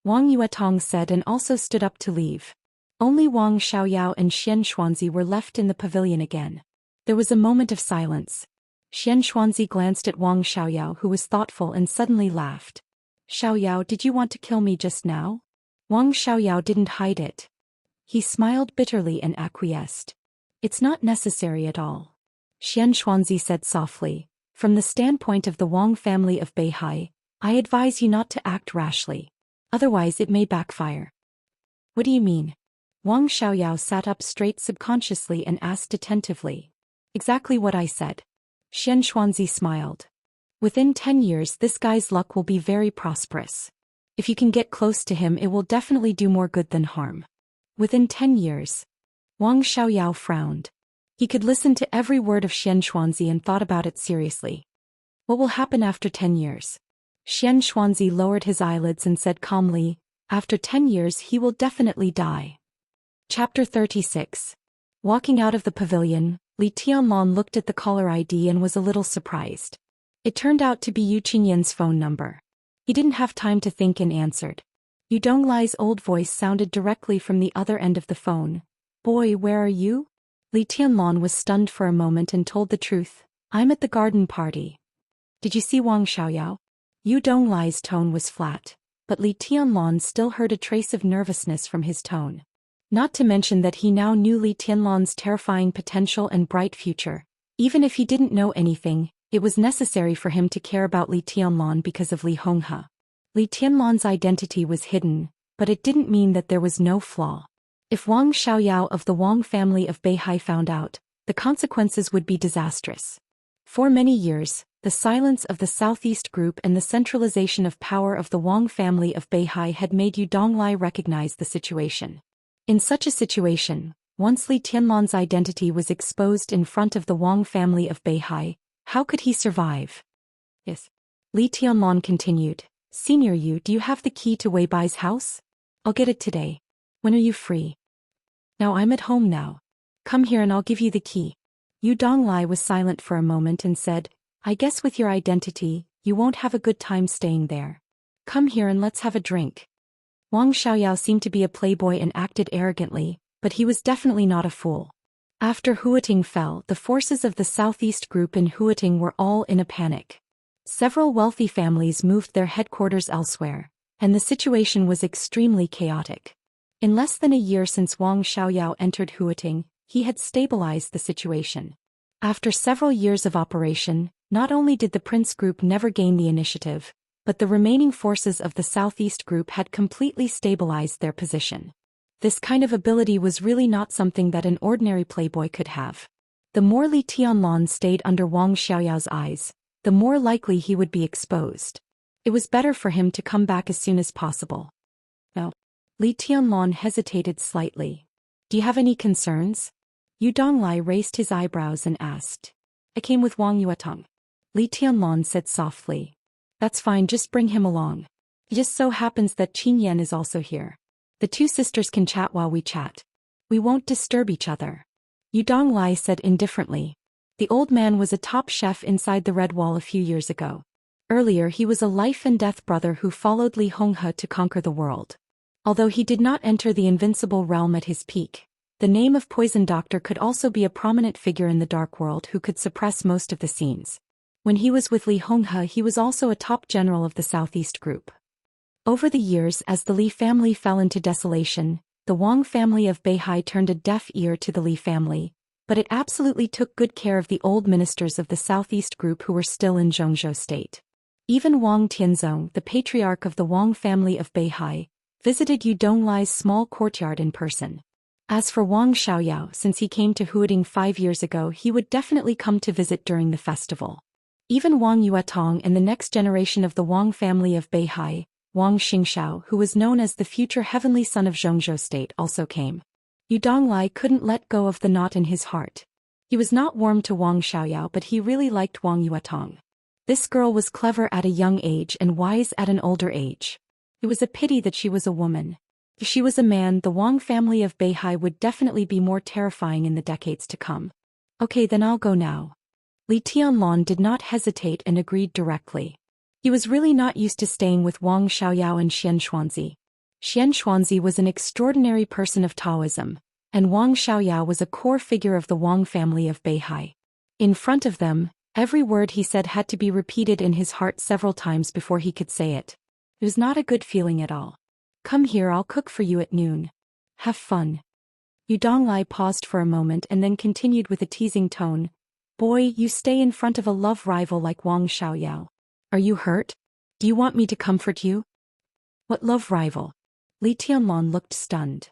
Wang Yuetong said and also stood up to leave. Only Wang Xiaoyao and Xianxia were left in the pavilion again. There was a moment of silence. Xianxia glanced at Wang Xiaoyao, who was thoughtful, and suddenly laughed. "Xiaoyao, did you want to kill me just now?" Wang Xiaoyao didn't hide it. He smiled bitterly and acquiesced. "It's not necessary at all," Xianxia said softly. "From the standpoint of the Wang family of Beihai, I advise you not to act rashly. Otherwise it may backfire." "What do you mean?" Wang Xiaoyao sat up straight subconsciously and asked attentively. "Exactly what I said." Xianxia smiled. "Within 10 years this guy's luck will be very prosperous. If you can get close to him, it will definitely do more good than harm." "Within 10 years?" Wang Xiaoyao frowned. He could listen to every word of Xianxia and thought about it seriously. "What will happen after 10 years?" Xianxia lowered his eyelids and said calmly, "After 10 years he will definitely die." Chapter 36. Walking out of the pavilion, Li Tianlong looked at the caller ID and was a little surprised. It turned out to be Yu Qingyan's phone number. He didn't have time to think and answered. Yu Donglai's old voice sounded directly from the other end of the phone. "Boy, where are you?" Li Tianlong was stunned for a moment and told the truth. "I'm at the garden party." "Did you see Wang Xiaoyao?" Yu Donglai's tone was flat, but Li Tianlong still heard a trace of nervousness from his tone. Not to mention that he now knew Li Tianlong's terrifying potential and bright future. Even if he didn't know anything, it was necessary for him to care about Li Tianlong because of Li Honghe. Li Tianlong's identity was hidden, but it didn't mean that there was no flaw. If Wang Xiaoyao of the Wang family of Beihai found out, the consequences would be disastrous. For many years, the silence of the Southeast Group and the centralization of power of the Wang family of Beihai had made Yu Donglai recognize the situation. In such a situation, once Li Tianlong's identity was exposed in front of the Wang family of Beihai, how could he survive? "Yes." Li Tianlong continued. "Senior Yu, do you have the key to Wei Bai's house?" "I'll get it today." "When are you free?" "Now I'm at home now. Come here and I'll give you the key." Yu Donglai was silent for a moment and said, "I guess with your identity, you won't have a good time staying there. Come here and let's have a drink." Wang Xiaoyao seemed to be a playboy and acted arrogantly, but he was definitely not a fool. After Huating fell, the forces of the Southeast Group in Huating were all in a panic. Several wealthy families moved their headquarters elsewhere, and the situation was extremely chaotic. In less than a year since Wang Xiaoyao entered Huating, he had stabilized the situation. After several years of operation, not only did the Prince Group never gain the initiative, but the remaining forces of the Southeast Group had completely stabilized their position. This kind of ability was really not something that an ordinary playboy could have. The more Li Tianlong stayed under Wang Xiaoyao's eyes, the more likely he would be exposed. It was better for him to come back as soon as possible. "No." Li Tianlong hesitated slightly. "Do you have any concerns?" Yu Donglai raised his eyebrows and asked. "I came with Wang Yuetong." Li Tianlong said softly. "That's fine, just bring him along. It just so happens that Qingyan is also here. The two sisters can chat while we chat. We won't disturb each other." Yu Donglai said indifferently. The old man was a top chef inside the Red Wall a few years ago. Earlier he was a life-and-death brother who followed Li Honghe to conquer the world. Although he did not enter the invincible realm at his peak, the name of Poison Doctor could also be a prominent figure in the Dark World who could suppress most of the scenes. When he was with Li Honghe, he was also a top general of the Southeast Group. Over the years, as the Li family fell into desolation, the Wang family of Beihai turned a deaf ear to the Li family, but it absolutely took good care of the old ministers of the Southeast Group who were still in Zhongzhou state. Even Wang Tianzong, the patriarch of the Wang family of Beihai, visited Yu Donglai's small courtyard in person. As for Wang Xiaoyao, since he came to Huating 5 years ago, he would definitely come to visit during the festival. Even Wang Yuetong and the next generation of the Wang family of Beihai, Wang Xingxiao, who was known as the future heavenly son of Zhongzhou state, also came. Yu Donglai couldn't let go of the knot in his heart. He was not warm to Wang Xiaoyao, but he really liked Wang Yuetong. This girl was clever at a young age and wise at an older age. It was a pity that she was a woman. If she was a man, the Wang family of Beihai would definitely be more terrifying in the decades to come. "Okay, then I'll go now." Li Tianlong did not hesitate and agreed directly. He was really not used to staying with Wang Xiaoyao and Xianxia. Xianxia was an extraordinary person of Taoism, and Wang Xiaoyao was a core figure of the Wang family of Beihai. In front of them, every word he said had to be repeated in his heart several times before he could say it. It was not a good feeling at all. Come here, I'll cook for you at noon. Have fun. Yu Donglai paused for a moment and then continued with a teasing tone. Boy, you stay in front of a love rival like Wang Xiaoyao. Are you hurt? Do you want me to comfort you? What love rival? Li Tianlong looked stunned.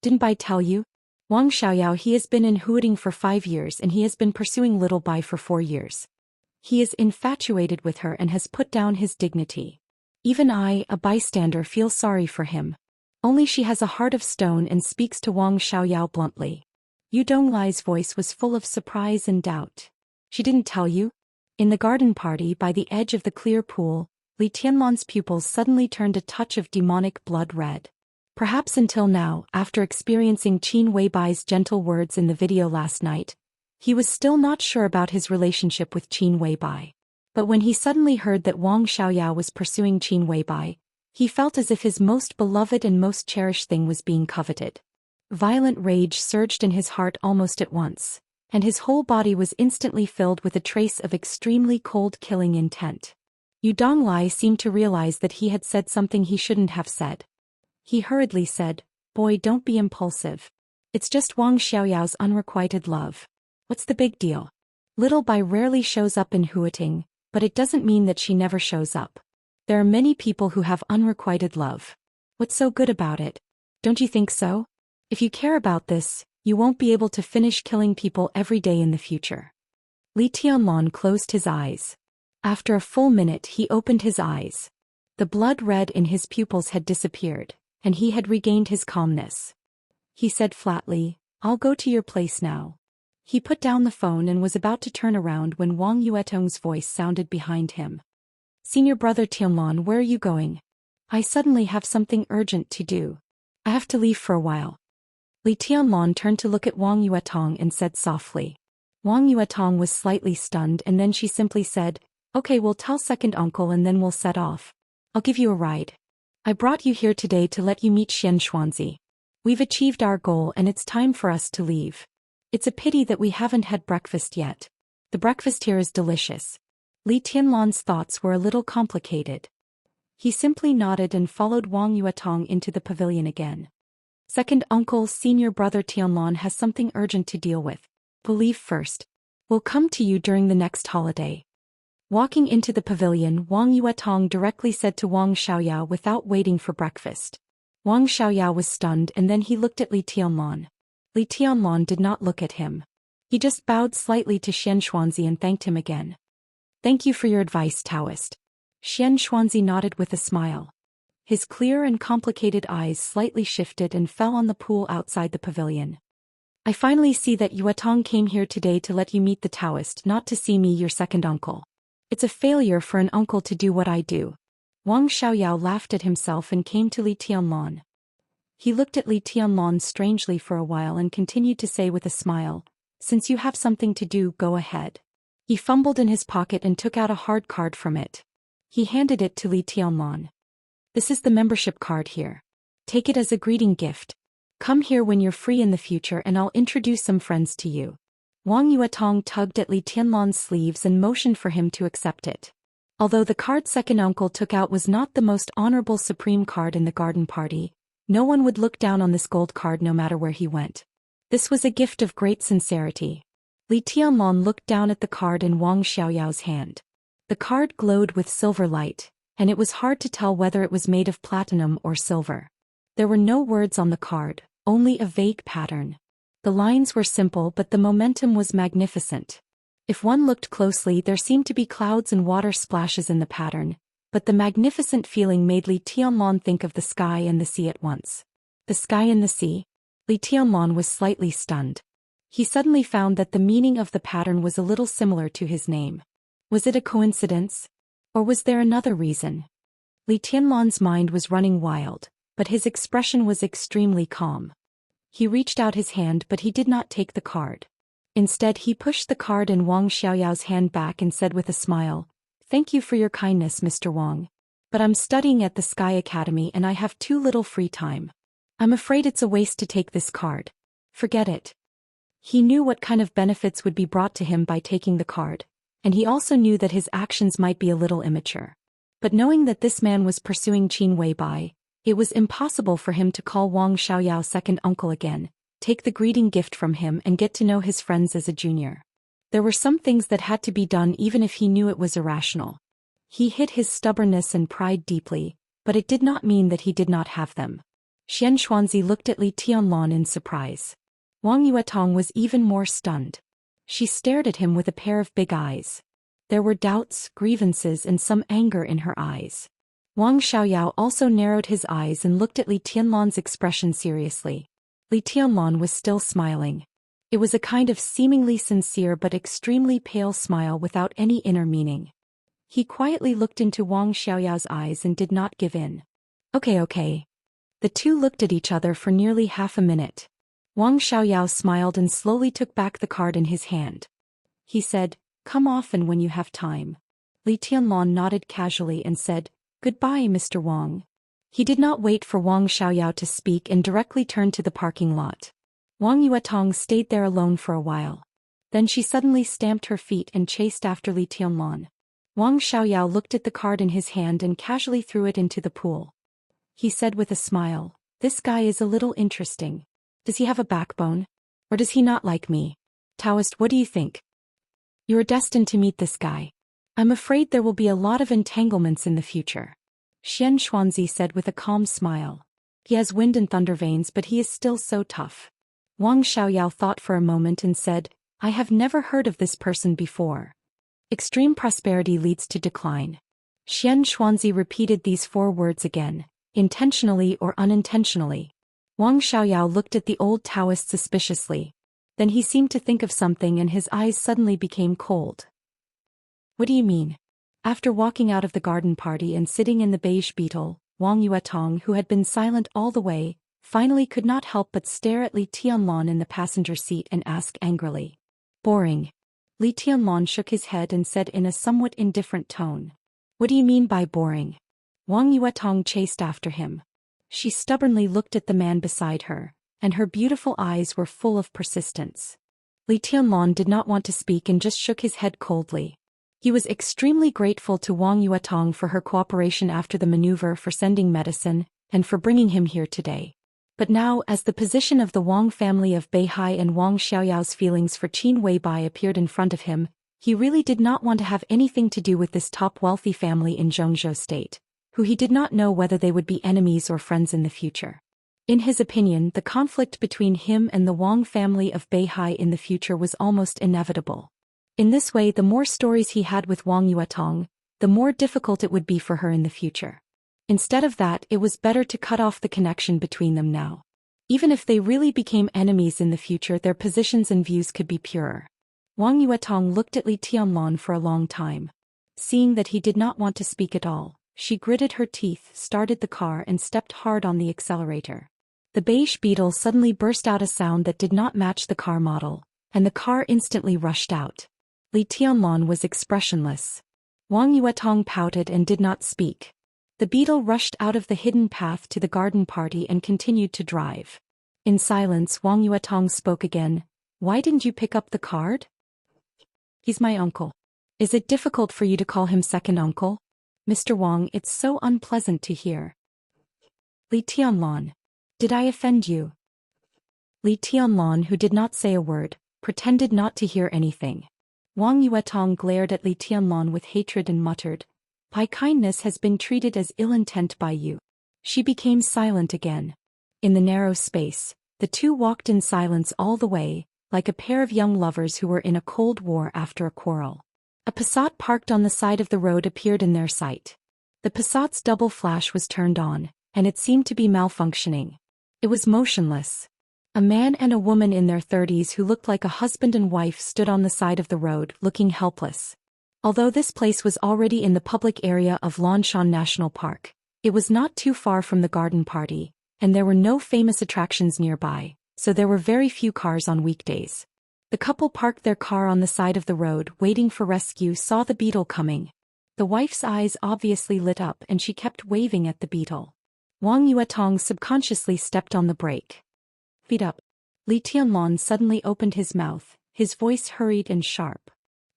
Didn't I tell you? Wang Xiaoyao, he has been in Huading for 5 years and he has been pursuing Little Bai for 4 years. He is infatuated with her and has put down his dignity. Even I, a bystander, feel sorry for him. Only she has a heart of stone and speaks to Wang Xiaoyao bluntly. Yu Donglai's voice was full of surprise and doubt. She didn't tell you? In the garden party by the edge of the clear pool, Li Tianlong's pupils suddenly turned a touch of demonic blood red. Perhaps until now, after experiencing Qin Weibai's gentle words in the video last night, he was still not sure about his relationship with Qin Weibai. But when he suddenly heard that Wang Xiaoyao was pursuing Qin Weibai, he felt as if his most beloved and most cherished thing was being coveted. Violent rage surged in his heart almost at once, and his whole body was instantly filled with a trace of extremely cold killing intent. Yu Donglai seemed to realize that he had said something he shouldn't have said. He hurriedly said, Boy, don't be impulsive. It's just Wang Xiaoyao's unrequited love. What's the big deal? Little Bai rarely shows up in Huating, but it doesn't mean that she never shows up. There are many people who have unrequited love. What's so good about it? Don't you think so? If you care about this, you won't be able to finish killing people every day in the future. Li Tianlong closed his eyes. After a full minute he opened his eyes. The blood red in his pupils had disappeared, and he had regained his calmness. He said flatly, I'll go to your place now. He put down the phone and was about to turn around when Wang Yuetong's voice sounded behind him. Senior brother Tianlong, where are you going? I suddenly have something urgent to do. I have to leave for a while. Li Tianlong turned to look at Wang Yuetong and said softly. Wang Yuetong was slightly stunned and then she simply said, Okay, we'll tell second uncle and then we'll set off. I'll give you a ride. I brought you here today to let you meet Xianxia. We've achieved our goal and it's time for us to leave. It's a pity that we haven't had breakfast yet. The breakfast here is delicious. Li Tianlong's thoughts were a little complicated. He simply nodded and followed Wang Yuetong into the pavilion again. Second uncle, senior brother Tianlong has something urgent to deal with. We'll leave first. We'll come to you during the next holiday. Walking into the pavilion, Wang Yuetong directly said to Wang Xiaoyao without waiting for breakfast. Wang Xiaoyao was stunned and then he looked at Li Tianlong. Li Tianlong did not look at him. He just bowed slightly to Xianxia and thanked him again. Thank you for your advice, Daoist. Xianxia nodded with a smile. His clear and complicated eyes slightly shifted and fell on the pool outside the pavilion. I finally see that Yuetong came here today to let you meet the Daoist, not to see me, your second uncle. It's a failure for an uncle to do what I do. Wang Xiaoyao laughed at himself and came to Li Tianlong. He looked at Li Tianlong strangely for a while and continued to say with a smile, Since you have something to do, go ahead. He fumbled in his pocket and took out a hard card from it. He handed it to Li Tianlong. This is the membership card here. Take it as a greeting gift. Come here when you're free in the future and I'll introduce some friends to you. Wang Yuetong tugged at Li Tianlong's sleeves and motioned for him to accept it. Although the card second uncle took out was not the most honorable supreme card in the garden party, no one would look down on this gold card no matter where he went. This was a gift of great sincerity. Li Tianlong looked down at the card in Wang Xiaoyao's hand. The card glowed with silver light, and it was hard to tell whether it was made of platinum or silver. There were no words on the card, only a vague pattern. The lines were simple but the momentum was magnificent. If one looked closely there seemed to be clouds and water splashes in the pattern, but the magnificent feeling made Li Tianlong think of the sky and the sea at once. The sky and the sea? Li Tianlong was slightly stunned. He suddenly found that the meaning of the pattern was a little similar to his name. Was it a coincidence? Or was there another reason? Li Tianlong's mind was running wild, but his expression was extremely calm. He reached out his hand but he did not take the card. Instead he pushed the card in Wang Xiaoyao's hand back and said with a smile, Thank you for your kindness, Mr. Wang. But I'm studying at the Sky Academy and I have too little free time. I'm afraid it's a waste to take this card. Forget it. He knew what kind of benefits would be brought to him by taking the card, and he also knew that his actions might be a little immature. But knowing that this man was pursuing Qin Weibai, it was impossible for him to call Wang Xiaoyao second uncle again, take the greeting gift from him and get to know his friends as a junior. There were some things that had to be done even if he knew it was irrational. He hid his stubbornness and pride deeply, but it did not mean that he did not have them. Xianxia looked at Li Tianlan in surprise. Wang Yuetong was even more stunned. She stared at him with a pair of big eyes. There were doubts, grievances and some anger in her eyes. Wang Xiaoyao also narrowed his eyes and looked at Li Tianlan's expression seriously. Li Tianlan was still smiling. It was a kind of seemingly sincere but extremely pale smile without any inner meaning. He quietly looked into Wang Xiaoyao's eyes and did not give in. Okay. The two looked at each other for nearly half a minute. Wang Xiaoyao smiled and slowly took back the card in his hand. He said, "Come often when you have time." Li Tianlan nodded casually and said, "Goodbye, Mr. Wang." He did not wait for Wang Xiaoyao to speak and directly turned to the parking lot. Wang Yuetong stayed there alone for a while. Then she suddenly stamped her feet and chased after Li Tianlan. Wang Xiaoyao looked at the card in his hand and casually threw it into the pool. He said with a smile, "This guy is a little interesting. Does he have a backbone? Or does he not like me? Daoist, what do you think? You are destined to meet this guy. I'm afraid there will be a lot of entanglements in the future." Xianxia said with a calm smile. "He has wind and thunder veins but he is still so tough." Wang Xiaoyao thought for a moment and said, "I have never heard of this person before. Extreme prosperity leads to decline." Xianxia repeated these 4 words again, intentionally or unintentionally. Wang Xiaoyao looked at the old Taoist suspiciously. Then he seemed to think of something and his eyes suddenly became cold. "What do you mean?" After walking out of the garden party and sitting in the beige beetle, Wang Yuetong, who had been silent all the way, finally could not help but stare at Li Tianlan in the passenger seat and ask angrily, "Boring." Li Tianlan shook his head and said in a somewhat indifferent tone, "What do you mean by boring?" Wang Yuetong chased after him. She stubbornly looked at the man beside her, and her beautiful eyes were full of persistence. Li Tianlan did not want to speak and just shook his head coldly. He was extremely grateful to Wang Yuetong for her cooperation after the maneuver for sending medicine, and for bringing him here today. But now, as the position of the Wang family of Beihai and Wang Xiaoyao's feelings for Qin Weibai appeared in front of him, he really did not want to have anything to do with this top wealthy family in Zhengzhou State, who he did not know whether they would be enemies or friends in the future. In his opinion, the conflict between him and the Wang family of Beihai in the future was almost inevitable. In this way, the more stories he had with Wang Yuetong, the more difficult it would be for her in the future. Instead of that, it was better to cut off the connection between them now. Even if they really became enemies in the future, their positions and views could be purer. Wang Yuetong looked at Li Tianlan for a long time. Seeing that he did not want to speak at all, she gritted her teeth, started the car and stepped hard on the accelerator. The beige beetle suddenly burst out a sound that did not match the car model, and the car instantly rushed out. Li Tianlan was expressionless. Wang Yuetong pouted and did not speak. The beetle rushed out of the hidden path to the garden party and continued to drive. In silence, Wang Yuetong spoke again. "Why didn't you pick up the card?" "He's my uncle. Is it difficult for you to call him second uncle?" "Mr. Wang, it's so unpleasant to hear." "Li Tianlan. Did I offend you?" Li Tianlan, who did not say a word, pretended not to hear anything. Wang Yuetong glared at Li Tianlan with hatred and muttered, "My kindness has been treated as ill intent by you." She became silent again. In the narrow space, the two walked in silence all the way, like a pair of young lovers who were in a cold war after a quarrel. A Passat parked on the side of the road appeared in their sight. The Passat's double flash was turned on, and it seemed to be malfunctioning. It was motionless. A man and a woman in their 30s who looked like a husband and wife stood on the side of the road, looking helpless. Although this place was already in the public area of Lanshan National Park, it was not too far from the garden party, and there were no famous attractions nearby, so there were very few cars on weekdays. The couple parked their car on the side of the road, waiting for rescue, saw the beetle coming. The wife's eyes obviously lit up and she kept waving at the beetle. Wang Yuetong subconsciously stepped on the brake. Feet up. Li Tianlan suddenly opened his mouth, his voice hurried and sharp.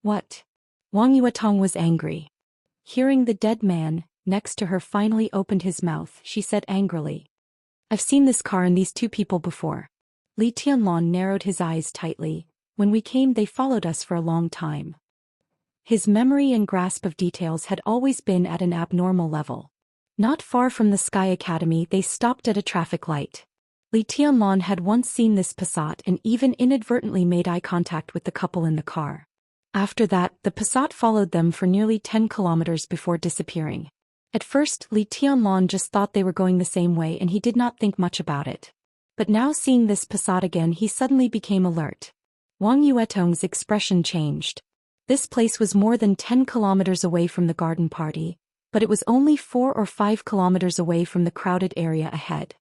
What? Wang Yuetong was angry. Hearing the dead man next to her finally opened his mouth, she said angrily. I've seen this car and these two people before. Li Tianlan narrowed his eyes tightly. When we came they followed us for a long time. His memory and grasp of details had always been at an abnormal level. Not far from the Sky Academy they stopped at a traffic light. Li Tianlan had once seen this Passat and even inadvertently made eye contact with the couple in the car. After that, the Passat followed them for nearly 10 kilometers before disappearing. At first, Li Tianlan just thought they were going the same way and he did not think much about it. But now seeing this Passat again he suddenly became alert. Wang Yuetong's expression changed. This place was more than 10 kilometers away from the garden party, but it was only 4 or 5 kilometers away from the crowded area ahead.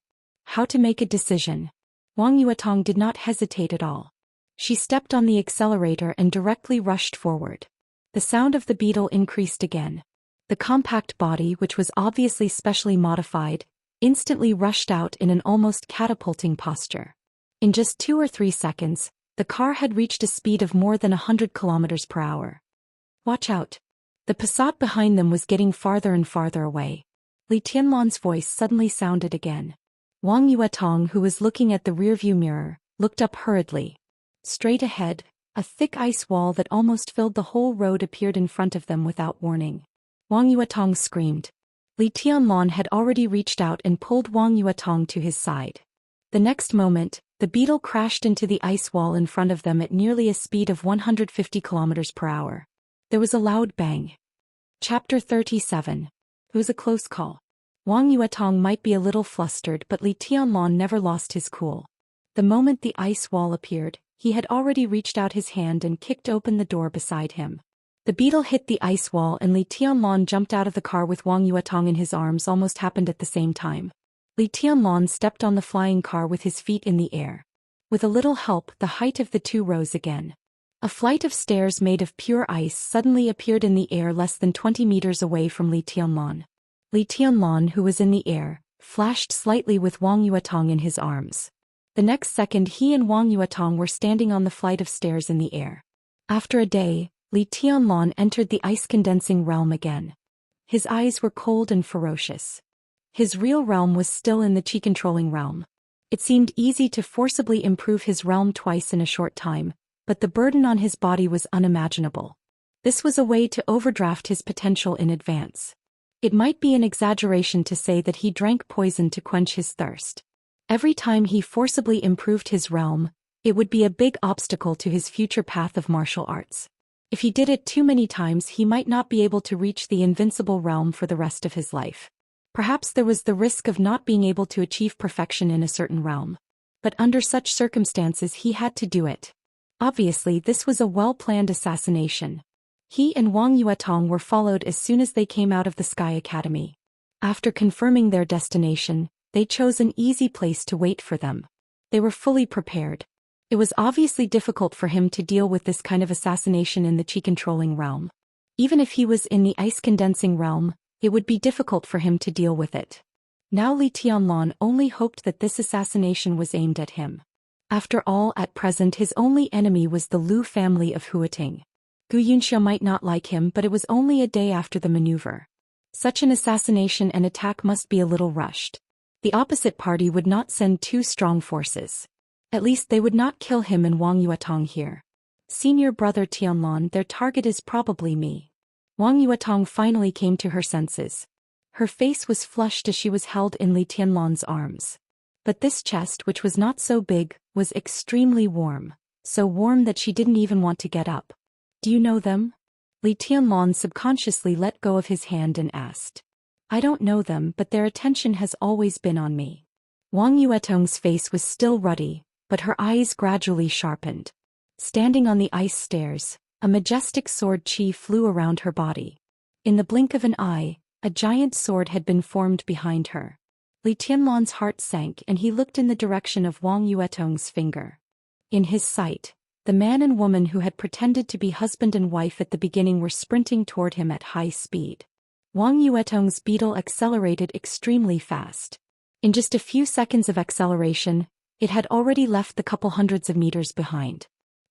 How to make a decision? Wang Yuetong did not hesitate at all. She stepped on the accelerator and directly rushed forward. The sound of the beetle increased again. The compact body, which was obviously specially modified, instantly rushed out in an almost catapulting posture. In just 2 or 3 seconds, the car had reached a speed of more than 100 kilometers per hour. Watch out. The Passat behind them was getting farther and farther away. Li Tianlan's voice suddenly sounded again. Wang Yuetong, who was looking at the rearview mirror, looked up hurriedly. Straight ahead, a thick ice wall that almost filled the whole road appeared in front of them without warning. Wang Yuetong screamed. Li Tianlan had already reached out and pulled Wang Yuetong to his side. The next moment, the beetle crashed into the ice wall in front of them at nearly a speed of 150 kilometers per hour. There was a loud bang. Chapter 37. It was a close call. Wang Yuetong might be a little flustered, but Li Tianlan never lost his cool. The moment the ice wall appeared, he had already reached out his hand and kicked open the door beside him. The beetle hit the ice wall and Li Tianlan jumped out of the car with Wang Yuetong in his arms. Almost happened at the same time. Li Tianlan stepped on the flying car with his feet in the air. With a little help, the height of the two rose again. A flight of stairs made of pure ice suddenly appeared in the air less than 20 meters away from Li Tianlan. Li Tianlan, who was in the air, flashed slightly with Wang Yuetong in his arms. The next second he and Wang Yuetong were standing on the flight of stairs in the air. After a day, Li Tianlan entered the ice-condensing realm again. His eyes were cold and ferocious. His real realm was still in the chi-controlling realm. It seemed easy to forcibly improve his realm twice in a short time, but the burden on his body was unimaginable. This was a way to overdraft his potential in advance. It might be an exaggeration to say that he drank poison to quench his thirst. Every time he forcibly improved his realm, it would be a big obstacle to his future path of martial arts. If he did it too many times he might not be able to reach the invincible realm for the rest of his life. Perhaps there was the risk of not being able to achieve perfection in a certain realm. But under such circumstances he had to do it. Obviously this was a well-planned assassination. He and Wang Yuetong were followed as soon as they came out of the Sky Academy. After confirming their destination, they chose an easy place to wait for them. They were fully prepared. It was obviously difficult for him to deal with this kind of assassination in the chi-controlling realm. Even if he was in the ice-condensing realm, it would be difficult for him to deal with it. Now Li Tianlan only hoped that this assassination was aimed at him. After all, at present his only enemy was the Lu family of Huating. Xianxia might not like him, but it was only a day after the maneuver. Such an assassination and attack must be a little rushed. The opposite party would not send two strong forces. At least they would not kill him and Wang Yuetong here. Senior brother Tianlan, their target is probably me. Wang Yuetong finally came to her senses. Her face was flushed as she was held in Li Tianlan's arms. But this chest, which was not so big, was extremely warm, so warm that she didn't even want to get up. Do you know them? Li Tianlan subconsciously let go of his hand and asked. I don't know them, but their attention has always been on me. Wang Yuetong's face was still ruddy, but her eyes gradually sharpened. Standing on the ice stairs, a majestic sword chi flew around her body. In the blink of an eye, a giant sword had been formed behind her. Li Tianlan's heart sank and he looked in the direction of Wang Yuetong's finger. In his sight, The man and woman who had pretended to be husband and wife at the beginning were sprinting toward him at high speed. Wang Yuetong's beetle accelerated extremely fast. In just a few seconds of acceleration, it had already left the couple hundreds of meters behind.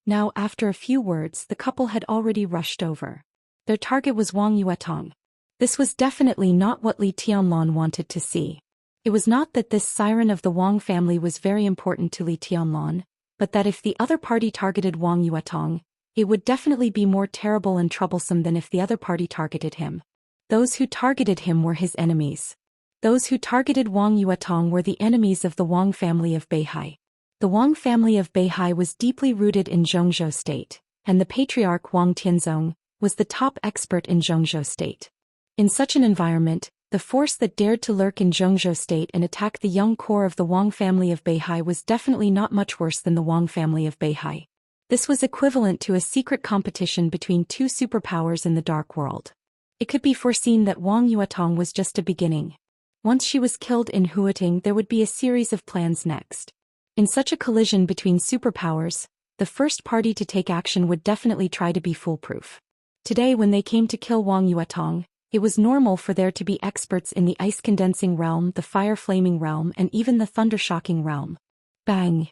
Now, after a few words, the couple had already rushed over. Their target was Wang Yuetong. This was definitely not what Li Tianlan wanted to see. It was not that this siren of the Wang family was very important to Li Tianlan, but that if the other party targeted Wang Yuetong, it would definitely be more terrible and troublesome than if the other party targeted him. Those who targeted him were his enemies. Those who targeted Wang Yuetong were the enemies of the Wang family of Beihai. The Wang family of Beihai was deeply rooted in Zhongzhou state, and the patriarch Wang Tianzong was the top expert in Zhongzhou state. In such an environment, the force that dared to lurk in Zhongzhou state and attack the young core of the Wang family of Beihai was definitely not much worse than the Wang family of Beihai. This was equivalent to a secret competition between two superpowers in the dark world. It could be foreseen that Wang Yuetong was just a beginning. Once she was killed in Huating, there would be a series of plans next. In such a collision between superpowers, the first party to take action would definitely try to be foolproof. Today, when they came to kill Wang Yuetong, it was normal for there to be experts in the ice-condensing realm, the fire-flaming realm, and even the thunder-shocking realm. Bang!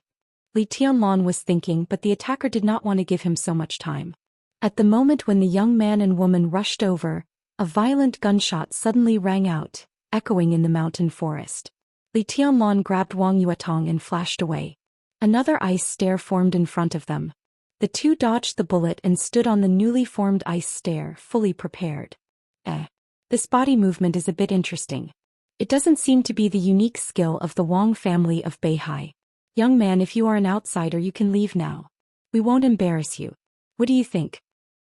Li Tianlan was thinking, but the attacker did not want to give him so much time. At the moment when the young man and woman rushed over, a violent gunshot suddenly rang out, echoing in the mountain forest. Li Tianlan grabbed Wang Yuetong and flashed away. Another ice stair formed in front of them. The two dodged the bullet and stood on the newly formed ice stair, fully prepared. This body movement is a bit interesting. It doesn't seem to be the unique skill of the Wang family of Beihai. Young man, if you are an outsider, you can leave now. We won't embarrass you. What do you think?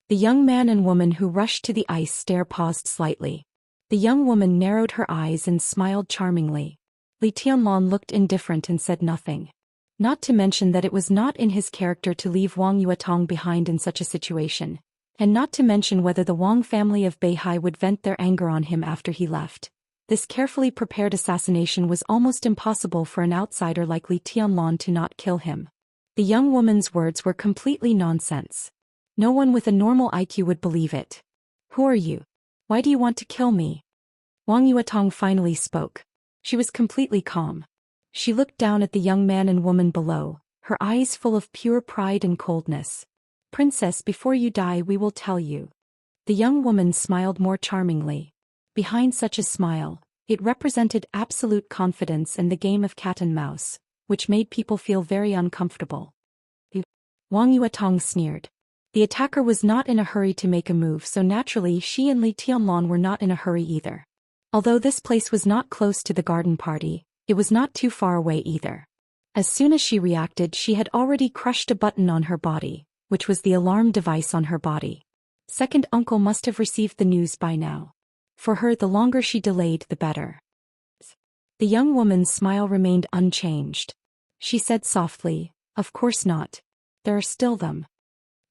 The young man and woman who rushed to the ice stair paused slightly. The young woman narrowed her eyes and smiled charmingly. Li Tianlan looked indifferent and said nothing. Not to mention that it was not in his character to leave Wang Yuetong behind in such a situation, and not to mention whether the Wang family of Beihai would vent their anger on him after he left. This carefully prepared assassination was almost impossible for an outsider like Li Tianlan to not kill him. The young woman's words were completely nonsense. No one with a normal IQ would believe it. Who are you? Why do you want to kill me? Wang Yuetong finally spoke. She was completely calm. She looked down at the young man and woman below, her eyes full of pure pride and coldness. Princess, before you die, we will tell you. The young woman smiled more charmingly. Behind such a smile, it represented absolute confidence and the game of cat and mouse, which made people feel very uncomfortable. Wang Yuetong sneered. The attacker was not in a hurry to make a move, so naturally she and Li Tianlan were not in a hurry either. Although this place was not close to the garden party, it was not too far away either. As soon as she reacted, she had already crushed a button on her body, which was the alarm device on her body. Second uncle must have received the news by now. For her, the longer she delayed, the better. The young woman's smile remained unchanged. She said softly, "Of course not. There are still them."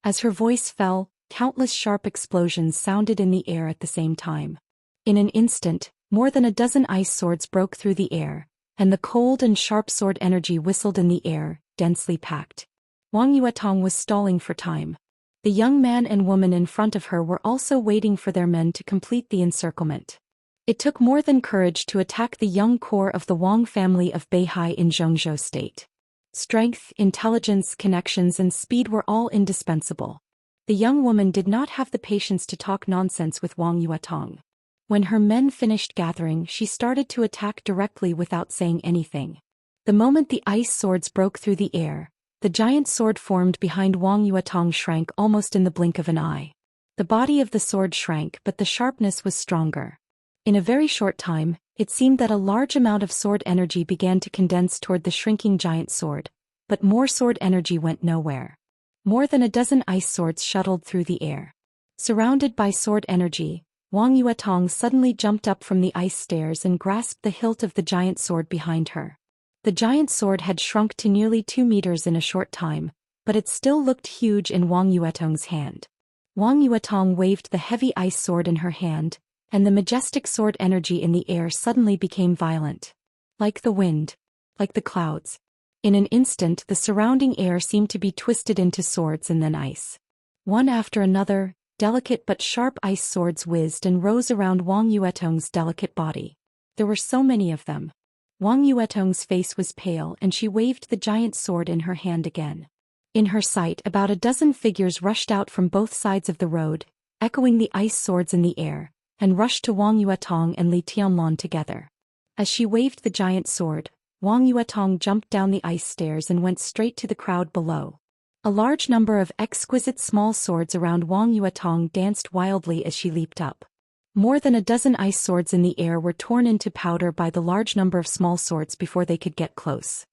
As her voice fell, countless sharp explosions sounded in the air at the same time. In an instant, more than a dozen ice swords broke through the air, and the cold and sharp sword energy whistled in the air, densely packed. Wang Yuetong was stalling for time. The young man and woman in front of her were also waiting for their men to complete the encirclement. It took more than courage to attack the young core of the Wang family of Beihai in Zhongzhou state. Strength, intelligence, connections, and speed were all indispensable. The young woman did not have the patience to talk nonsense with Wang Yuetong. When her men finished gathering, she started to attack directly without saying anything. The moment the ice swords broke through the air, the giant sword formed behind Wang Yuetong shrank almost in the blink of an eye. The body of the sword shrank, but the sharpness was stronger. In a very short time, it seemed that a large amount of sword energy began to condense toward the shrinking giant sword, but more sword energy went nowhere. More than a dozen ice swords shuttled through the air. Surrounded by sword energy, Wang Yuetong suddenly jumped up from the ice stairs and grasped the hilt of the giant sword behind her. The giant sword had shrunk to nearly 2 meters in a short time, but it still looked huge in Wang Yuetong's hand. Wang Yuetong waved the heavy ice sword in her hand, and the majestic sword energy in the air suddenly became violent. Like the wind. Like the clouds. In an instant the surrounding air seemed to be twisted into swords and then ice. One after another, delicate but sharp ice swords whizzed and rose around Wang Yuetong's delicate body. There were so many of them. Wang Yuetong's face was pale and she waved the giant sword in her hand again. In her sight about a dozen figures rushed out from both sides of the road, echoing the ice swords in the air, and rushed to Wang Yuetong and Li Tianlan together. As she waved the giant sword, Wang Yuetong jumped down the ice stairs and went straight to the crowd below. A large number of exquisite small swords around Wang Yuetong danced wildly as she leaped up. More than a dozen ice swords in the air were torn into powder by the large number of small swords before they could get close.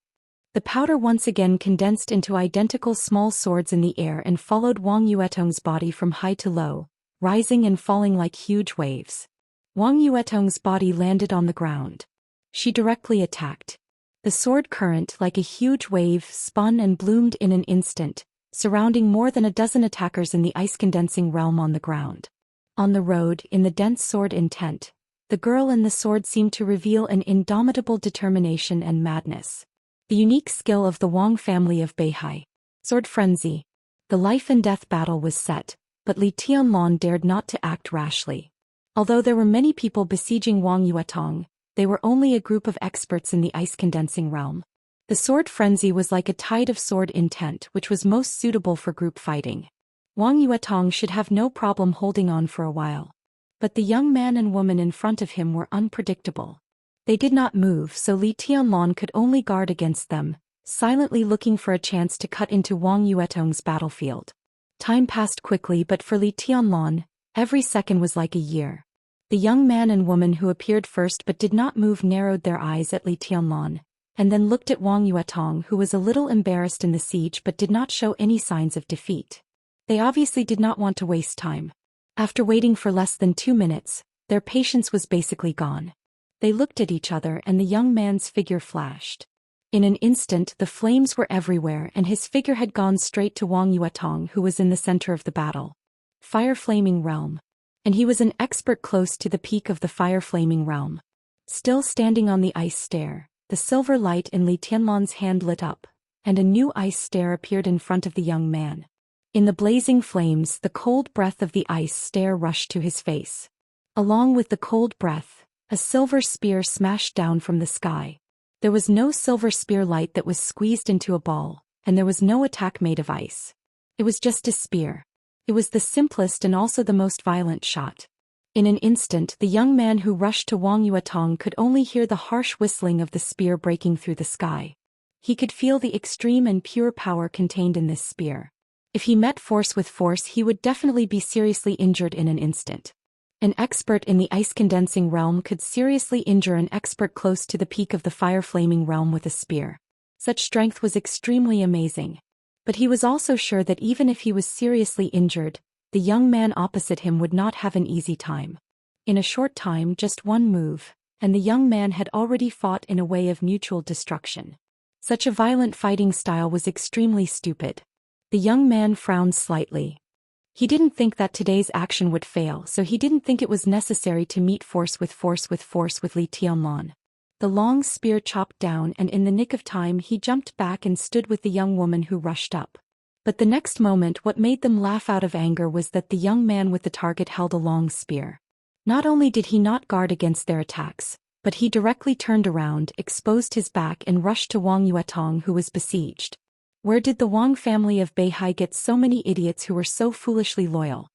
The powder once again condensed into identical small swords in the air and followed Wang Yuetong's body from high to low, rising and falling like huge waves. Wang Yuetong's body landed on the ground. She directly attacked. The sword current, like a huge wave, spun and bloomed in an instant, surrounding more than a dozen attackers in the ice-condensing realm on the ground. On the road, in the dense sword intent, the girl and the sword seemed to reveal an indomitable determination and madness. The unique skill of the Wang family of Beihai. Sword frenzy. The life-and-death battle was set, but Li Tianlan dared not to act rashly. Although there were many people besieging Wang Yuetong, they were only a group of experts in the ice-condensing realm. The sword frenzy was like a tide of sword intent which was most suitable for group fighting. Wang Yuetong should have no problem holding on for a while. But the young man and woman in front of him were unpredictable. They did not move, so Li Tianlan could only guard against them, silently looking for a chance to cut into Wang Yuetong's battlefield. Time passed quickly, but for Li Tianlan, every second was like a year. The young man and woman who appeared first but did not move narrowed their eyes at Li Tianlan, and then looked at Wang Yuetong, who was a little embarrassed in the siege but did not show any signs of defeat. They obviously did not want to waste time. After waiting for less than 2 minutes, their patience was basically gone. They looked at each other and the young man's figure flashed. In an instant the flames were everywhere and his figure had gone straight to Wang Yuetong, who was in the center of the battle. Fire-flaming realm. And he was an expert close to the peak of the fire-flaming realm. Still standing on the ice stair, the silver light in Li Tianlan's hand lit up, and a new ice stair appeared in front of the young man. In the blazing flames, the cold breath of the ice stair rushed to his face. Along with the cold breath, a silver spear smashed down from the sky. There was no silver spear light that was squeezed into a ball, and there was no attack made of ice. It was just a spear. It was the simplest and also the most violent shot. In an instant the young man who rushed to Wang Yuetong could only hear the harsh whistling of the spear breaking through the sky. He could feel the extreme and pure power contained in this spear. If he met force with force, he would definitely be seriously injured in an instant. An expert in the ice-condensing realm could seriously injure an expert close to the peak of the fire-flaming realm with a spear. Such strength was extremely amazing. But he was also sure that even if he was seriously injured, the young man opposite him would not have an easy time. In a short time, just one move, and the young man had already fought in a way of mutual destruction. Such a violent fighting style was extremely stupid. The young man frowned slightly. He didn't think that today's action would fail, so he didn't think it was necessary to meet force with Li Tianlan. The long spear chopped down, and in the nick of time he jumped back and stood with the young woman who rushed up. But the next moment what made them laugh out of anger was that the young man with the target held a long spear. Not only did he not guard against their attacks, but he directly turned around, exposed his back and rushed to Wang Yuetong, who was besieged. Where did the Wang family of Beihai get so many idiots who were so foolishly loyal?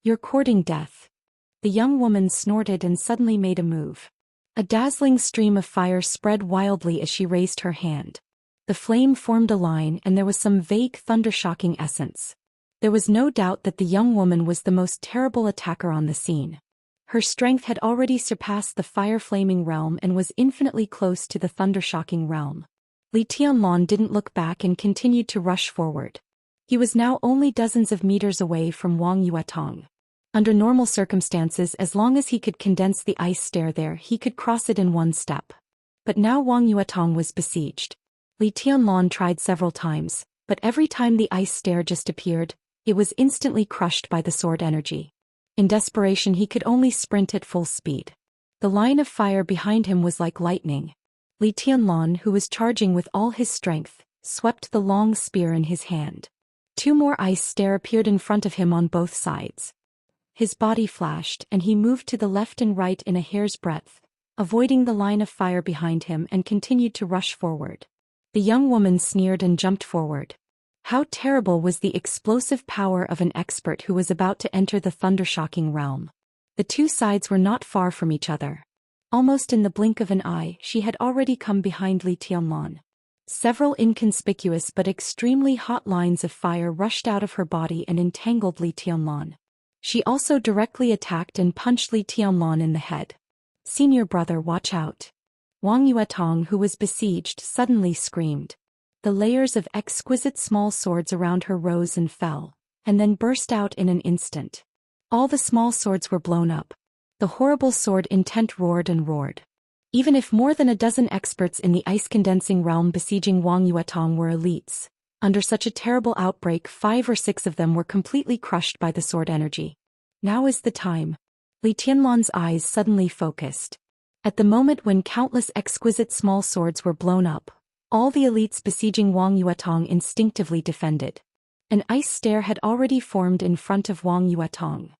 You're courting death. The young woman snorted and suddenly made a move. A dazzling stream of fire spread wildly as she raised her hand. The flame formed a line and there was some vague thunder-shocking essence. There was no doubt that the young woman was the most terrible attacker on the scene. Her strength had already surpassed the fire-flaming realm and was infinitely close to the thunder-shocking realm. Li Tianlan didn't look back and continued to rush forward. He was now only dozens of meters away from Wang Yuetong. Under normal circumstances, as long as he could condense the ice stair there, he could cross it in one step. But now Wang Yuetong was besieged. Li Tianlan tried several times, but every time the ice stair just appeared, it was instantly crushed by the sword energy. In desperation he could only sprint at full speed. The line of fire behind him was like lightning. Li Tianlan, who was charging with all his strength, swept the long spear in his hand. Two more ice stare appeared in front of him on both sides. His body flashed and he moved to the left and right in a hair's breadth, avoiding the line of fire behind him and continued to rush forward. The young woman sneered and jumped forward. How terrible was the explosive power of an expert who was about to enter the thundershocking realm. The two sides were not far from each other. Almost in the blink of an eye, she had already come behind Li Tianlan. Several inconspicuous but extremely hot lines of fire rushed out of her body and entangled Li Tianlan. She also directly attacked and punched Li Tianlan in the head. "Senior brother, watch out." Wang Yuetong, who was besieged, suddenly screamed. The layers of exquisite small swords around her rose and fell, and then burst out in an instant. All the small swords were blown up. The horrible sword intent roared and roared. Even if more than a dozen experts in the ice-condensing realm besieging Wang Yuetong were elites, under such a terrible outbreak 5 or 6 of them were completely crushed by the sword energy. Now is the time. Li Tianlan's eyes suddenly focused. At the moment when countless exquisite small swords were blown up, all the elites besieging Wang Yuetong instinctively defended. An ice stare had already formed in front of Wang Yuetong.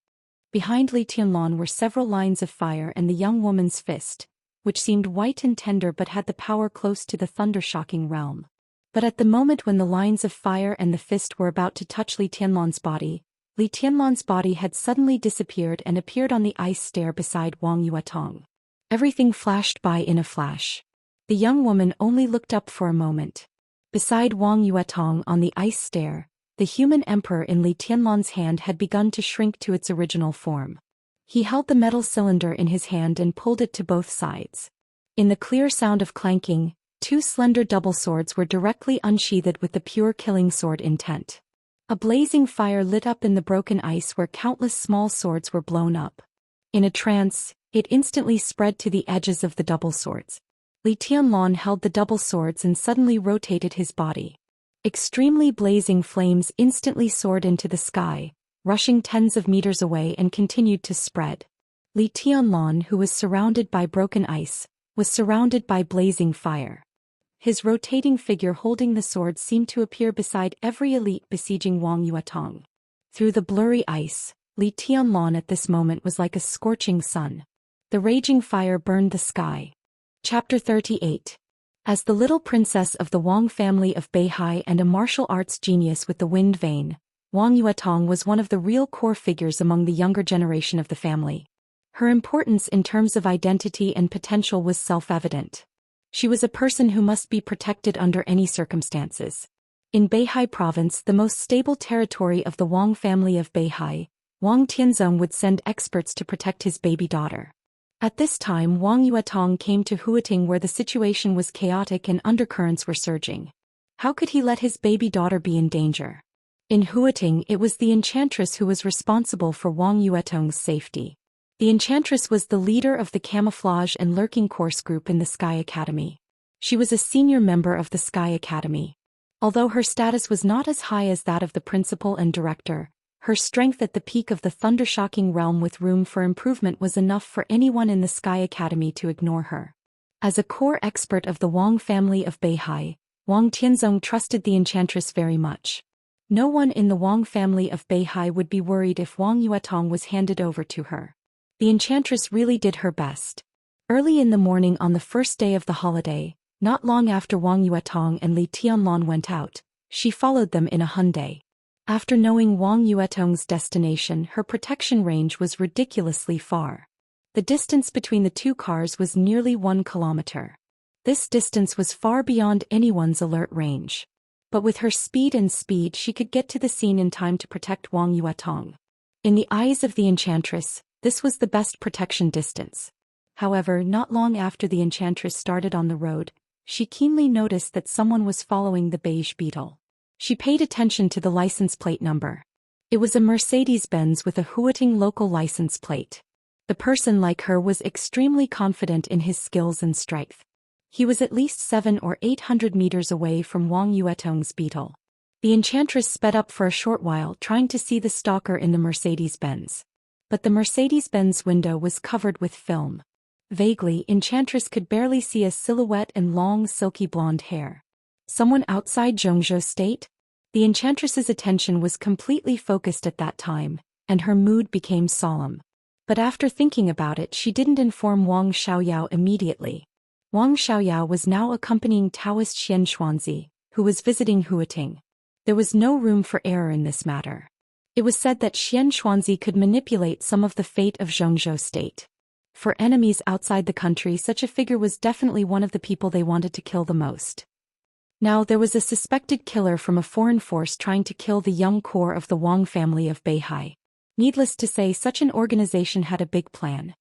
Behind Li Tianlan were several lines of fire and the young woman's fist, which seemed white and tender but had the power close to the thunder-shocking realm. But at the moment when the lines of fire and the fist were about to touch Li Tianlan's body had suddenly disappeared and appeared on the ice stair beside Wang Yuetong. Everything flashed by in a flash. The young woman only looked up for a moment. Beside Wang Yuetong on the ice stair, the human emperor in Li Tianlan's hand had begun to shrink to its original form. He held the metal cylinder in his hand and pulled it to both sides. In the clear sound of clanking, 2 slender double swords were directly unsheathed with the pure killing sword intent. A blazing fire lit up in the broken ice where countless small swords were blown up. In a trance, it instantly spread to the edges of the double swords. Li Tianlan held the double swords and suddenly rotated his body. Extremely blazing flames instantly soared into the sky, rushing tens of meters away and continued to spread. Li Tianlan, who was surrounded by broken ice, was surrounded by blazing fire. His rotating figure holding the sword seemed to appear beside every elite besieging Wang Yuetong. Through the blurry ice, Li Tianlan at this moment was like a scorching sun. The raging fire burned the sky. Chapter 38. As the little princess of the Wang family of Beihai and a martial arts genius with the wind vein, Wang Yuetong was one of the real core figures among the younger generation of the family. Her importance in terms of identity and potential was self-evident. She was a person who must be protected under any circumstances. In Beihai province, the most stable territory of the Wang family of Beihai, Wang Tianzong would send experts to protect his baby daughter. At this time Wang Yuetong came to Huating where the situation was chaotic and undercurrents were surging. How could he let his baby daughter be in danger? In Huating it was the enchantress who was responsible for Wang Yuetong's safety. The enchantress was the leader of the camouflage and lurking course group in the Sky Academy. She was a senior member of the Sky Academy. Although her status was not as high as that of the principal and director, her strength at the peak of the thunder-shocking realm with room for improvement was enough for anyone in the Sky Academy to ignore her. As a core expert of the Wang family of Beihai, Wang Tianzong trusted the enchantress very much. No one in the Wang family of Beihai would be worried if Wang Yuetong was handed over to her. The enchantress really did her best. Early in the morning on the first day of the holiday, not long after Wang Yuetong and Li Tianlan went out, she followed them in a Hyundai. After knowing Wang Yuetong's destination, her protection range was ridiculously far. The distance between the two cars was nearly 1 kilometer. This distance was far beyond anyone's alert range. But with her speed she could get to the scene in time to protect Wang Yuetong. In the eyes of the enchantress, this was the best protection distance. However, not long after the enchantress started on the road, she keenly noticed that someone was following the beige beetle. She paid attention to the license plate number. It was a Mercedes-Benz with a Huating local license plate. The person, like her, was extremely confident in his skills and strength. He was at least 700 or 800 meters away from Wang Yuetong's beetle. The enchantress sped up for a short while trying to see the stalker in the Mercedes-Benz. But the Mercedes-Benz window was covered with film. Vaguely, Enchantress could barely see a silhouette and long, silky blonde hair. Someone outside Zhongzhou State? The Enchantress's attention was completely focused at that time, and her mood became solemn. But after thinking about it, she didn't inform Wang Xiaoyao immediately. Wang Xiaoyao was now accompanying Daoist Xianxia, who was visiting Huating. There was no room for error in this matter. It was said that Xianxia could manipulate some of the fate of Zhongzhou State. For enemies outside the country, such a figure was definitely one of the people they wanted to kill the most. Now there was a suspected killer from a foreign force trying to kill the young core of the Wang family of Beihai. Needless to say, such an organization had a big plan.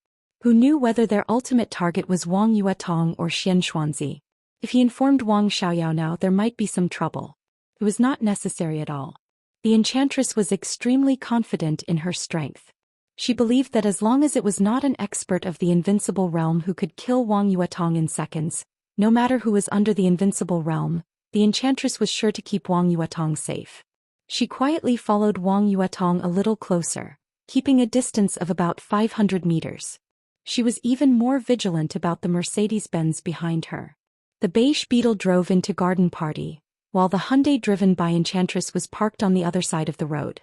Who knew whether their ultimate target was Wang Yuetong or Xianxia? If he informed Wang Xiaoyao now, there might be some trouble. It was not necessary at all. The Enchantress was extremely confident in her strength. She believed that as long as it was not an expert of the invincible realm who could kill Wang Yuetong in seconds, no matter who was under the invincible realm, the Enchantress was sure to keep Wang Yuetong safe. She quietly followed Wang Yuetong a little closer, keeping a distance of about 500 meters. She was even more vigilant about the Mercedes-Benz behind her. The beige beetle drove into Garden Party, while the Hyundai driven by Enchantress was parked on the other side of the road.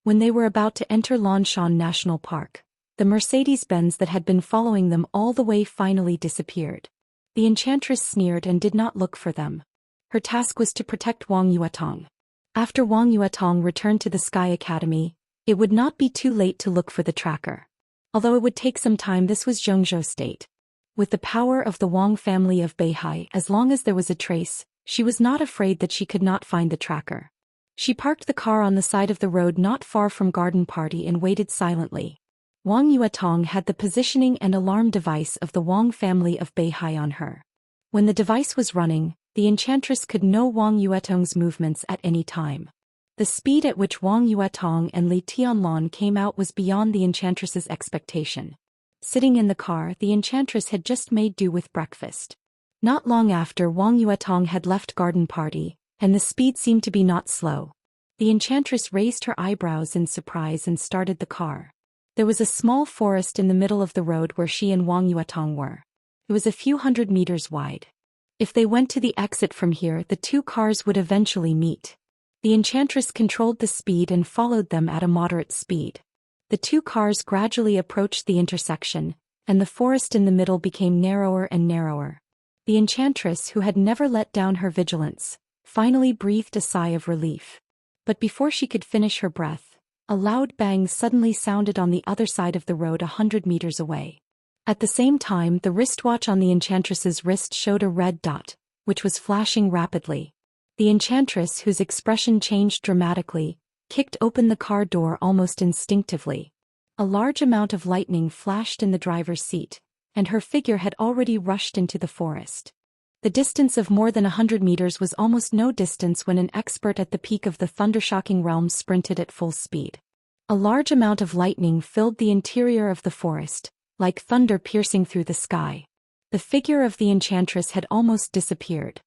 When they were about to enter Lanshan National Park, the Mercedes-Benz that had been following them all the way finally disappeared. The Enchantress sneered and did not look for them. Her task was to protect Wang Yuetong. After Wang Yuetong returned to the Sky Academy, it would not be too late to look for the tracker. Although it would take some time, this was Zhongzhou State. With the power of the Wang family of Beihai, as long as there was a trace, she was not afraid that she could not find the tracker. She parked the car on the side of the road not far from Garden Party and waited silently. Wang Yuetong had the positioning and alarm device of the Wang family of Beihai on her. When the device was running, the Enchantress could know Wang Yuetong's movements at any time. The speed at which Wang Yuetong and Li Tianlan came out was beyond the Enchantress's expectation. Sitting in the car, the Enchantress had just made do with breakfast. Not long after, Wang Yuetong had left Garden Party, and the speed seemed to be not slow. The Enchantress raised her eyebrows in surprise and started the car. There was a small forest in the middle of the road where she and Wang Yuetong were. It was a few hundred meters wide. If they went to the exit from here, the two cars would eventually meet. The Enchantress controlled the speed and followed them at a moderate speed. The two cars gradually approached the intersection, and the forest in the middle became narrower and narrower. The Enchantress, who had never let down her vigilance, finally breathed a sigh of relief. But before she could finish her breath, a loud bang suddenly sounded on the other side of the road 100 meters away. At the same time, the wristwatch on the Enchantress's wrist showed a red dot, which was flashing rapidly. The Enchantress, whose expression changed dramatically, kicked open the car door almost instinctively. A large amount of lightning flashed in the driver's seat, and her figure had already rushed into the forest. The distance of more than 100 meters was almost no distance when an expert at the peak of the thundershocking realm sprinted at full speed. A large amount of lightning filled the interior of the forest, like thunder piercing through the sky. The figure of the Enchantress had almost disappeared.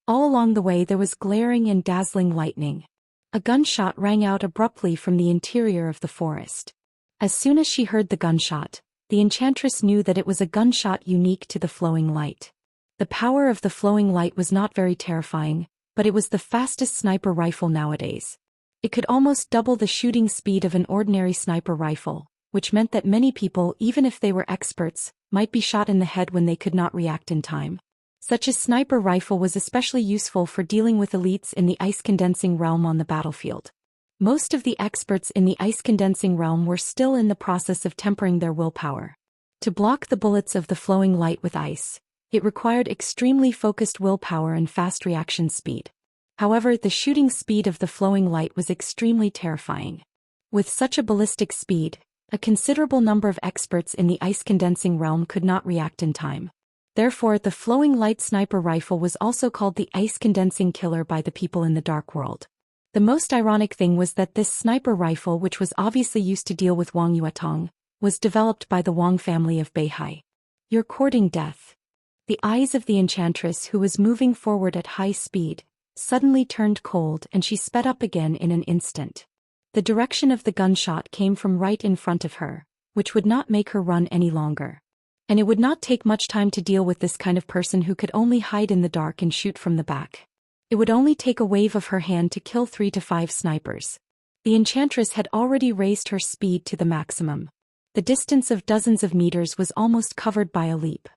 All along the way there was glaring and dazzling lightning. A gunshot rang out abruptly from the interior of the forest. As soon as she heard the gunshot, the Enchantress knew that it was a gunshot unique to the flowing light. The power of the flowing light was not very terrifying, but it was the fastest sniper rifle nowadays. It could almost double the shooting speed of an ordinary sniper rifle, which meant that many people, even if they were experts, might be shot in the head when they could not react in time. Such a sniper rifle was especially useful for dealing with elites in the ice-condensing realm on the battlefield. Most of the experts in the ice-condensing realm were still in the process of tempering their willpower. To block the bullets of the flowing light with ice, it required extremely focused willpower and fast reaction speed. However, the shooting speed of the flowing light was extremely terrifying. With such a ballistic speed, a considerable number of experts in the ice-condensing realm could not react in time. Therefore, the flowing light sniper rifle was also called the ice-condensing killer by the people in the Dark World. The most ironic thing was that this sniper rifle, which was obviously used to deal with Wang Yuetong, was developed by the Wang family of Beihai. You're courting death. The eyes of the Enchantress, who was moving forward at high speed, suddenly turned cold and she sped up again in an instant. The direction of the gunshot came from right in front of her, which would not make her run any longer. And it would not take much time to deal with this kind of person who could only hide in the dark and shoot from the back. It would only take a wave of her hand to kill 3 to 5 snipers. The enchantress had already raised her speed to the maximum. The distance of dozens of meters was almost covered by a leap.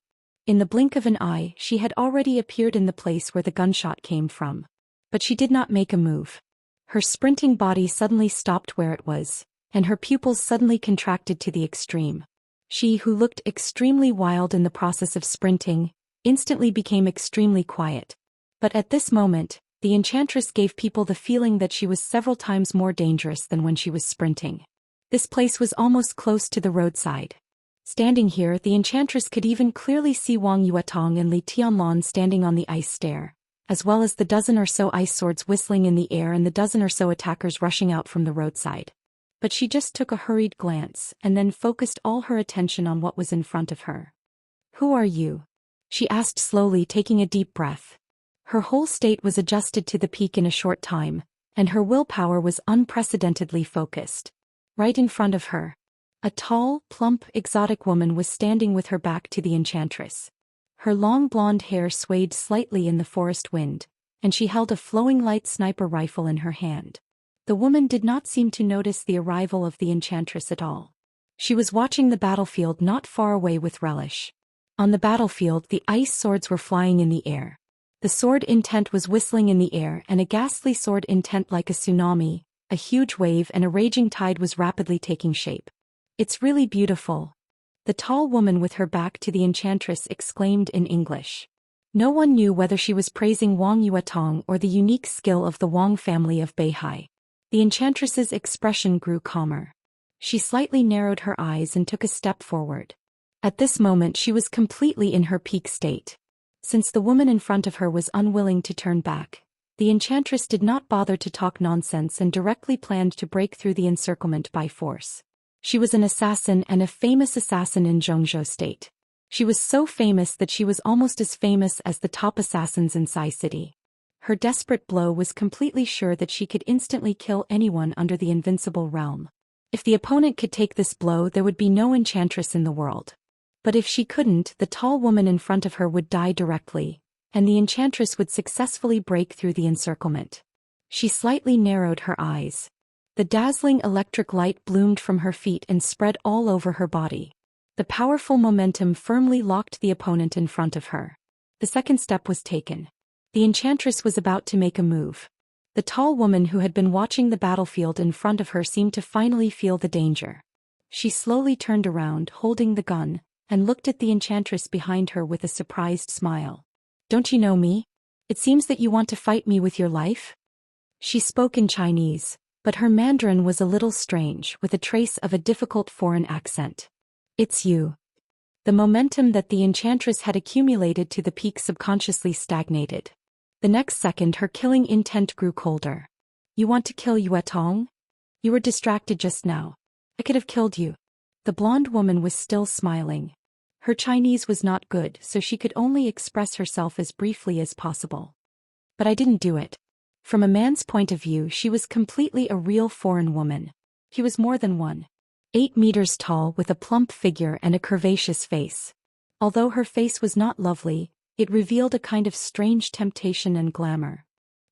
In the blink of an eye, she had already appeared in the place where the gunshot came from. But she did not make a move. Her sprinting body suddenly stopped where it was, and her pupils suddenly contracted to the extreme. She, who looked extremely wild in the process of sprinting, instantly became extremely quiet. But at this moment, the enchantress gave people the feeling that she was several times more dangerous than when she was sprinting. This place was almost close to the roadside. Standing here, the enchantress could even clearly see Wang Yuetong and Li Tianlan standing on the ice stair, as well as the dozen or so ice swords whistling in the air and the dozen or so attackers rushing out from the roadside. But she just took a hurried glance and then focused all her attention on what was in front of her. "Who are you?" she asked slowly, taking a deep breath. Her whole state was adjusted to the peak in a short time, and her willpower was unprecedentedly focused. Right in front of her, a tall, plump, exotic woman was standing with her back to the enchantress. Her long blonde hair swayed slightly in the forest wind, and she held a flowing light sniper rifle in her hand. The woman did not seem to notice the arrival of the enchantress at all. She was watching the battlefield not far away with relish. On the battlefield, the ice swords were flying in the air. The sword intent was whistling in the air, and a ghastly sword intent like a tsunami, a huge wave and a raging tide was rapidly taking shape. "It's really beautiful," the tall woman with her back to the enchantress exclaimed in English. No one knew whether she was praising Wang Yuetong or the unique skill of the Wang family of Beihai. The enchantress's expression grew calmer. She slightly narrowed her eyes and took a step forward. At this moment she was completely in her peak state. Since the woman in front of her was unwilling to turn back, the enchantress did not bother to talk nonsense and directly planned to break through the encirclement by force. She was an assassin and a famous assassin in Zhongzhou state. She was so famous that she was almost as famous as the top assassins in Sai City. Her desperate blow was completely sure that she could instantly kill anyone under the invincible realm. If the opponent could take this blow, there would be no enchantress in the world. But if she couldn't, the tall woman in front of her would die directly, and the enchantress would successfully break through the encirclement. She slightly narrowed her eyes. The dazzling electric light bloomed from her feet and spread all over her body. The powerful momentum firmly locked the opponent in front of her. The second step was taken. The enchantress was about to make a move. The tall woman who had been watching the battlefield in front of her seemed to finally feel the danger. She slowly turned around, holding the gun, and looked at the enchantress behind her with a surprised smile. "Don't you know me? It seems that you want to fight me with your life?" She spoke in Chinese, but her Mandarin was a little strange, with a trace of a difficult foreign accent. "It's you." The momentum that the enchantress had accumulated to the peak subconsciously stagnated. The next second her killing intent grew colder. "You want to kill Yuetong? You were distracted just now. I could have killed you." The blonde woman was still smiling. Her Chinese was not good, so she could only express herself as briefly as possible. "But I didn't do it." From a man's point of view, she was completely a real foreign woman. He was more than 1.8 meters tall with a plump figure and a curvaceous face. Although her face was not lovely, it revealed a kind of strange temptation and glamour.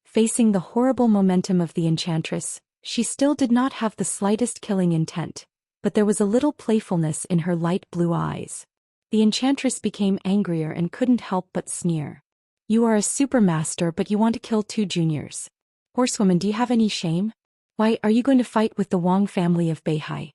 Facing the horrible momentum of the enchantress, she still did not have the slightest killing intent, but there was a little playfulness in her light blue eyes. The enchantress became angrier and couldn't help but sneer. "You are a supermaster, but you want to kill 2 juniors. Horsewoman, do you have any shame? Why, are you going to fight with the Wang family of Beihai?"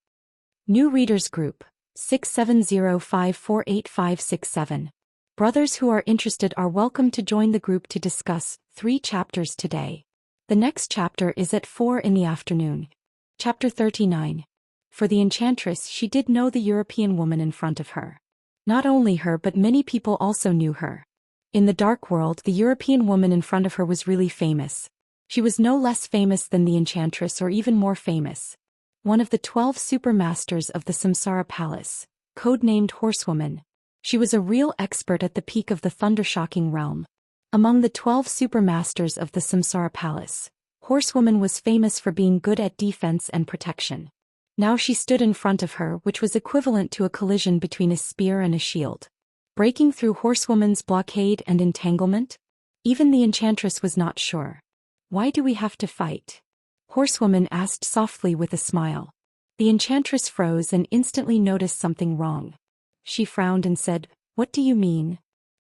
New Readers Group, 670548567. Brothers who are interested are welcome to join the group to discuss 3 chapters today. The next chapter is at 4 in the afternoon. Chapter 39. For the enchantress, she did know the European woman in front of her. Not only her, but many people also knew her. In the dark world, the European woman in front of her was really famous. She was no less famous than the enchantress, or even more famous. One of the 12 supermasters of the Samsara Palace, codenamed Horsewoman. She was a real expert at the peak of the thunder-shocking realm. Among the 12 supermasters of the Samsara Palace, Horsewoman was famous for being good at defense and protection. Now she stood in front of her, which was equivalent to a collision between a spear and a shield. Breaking through Horsewoman's blockade and entanglement? Even the enchantress was not sure. Why do we have to fight? Horsewoman asked softly with a smile. The enchantress froze and instantly noticed something wrong. She frowned and said, "What do you mean?"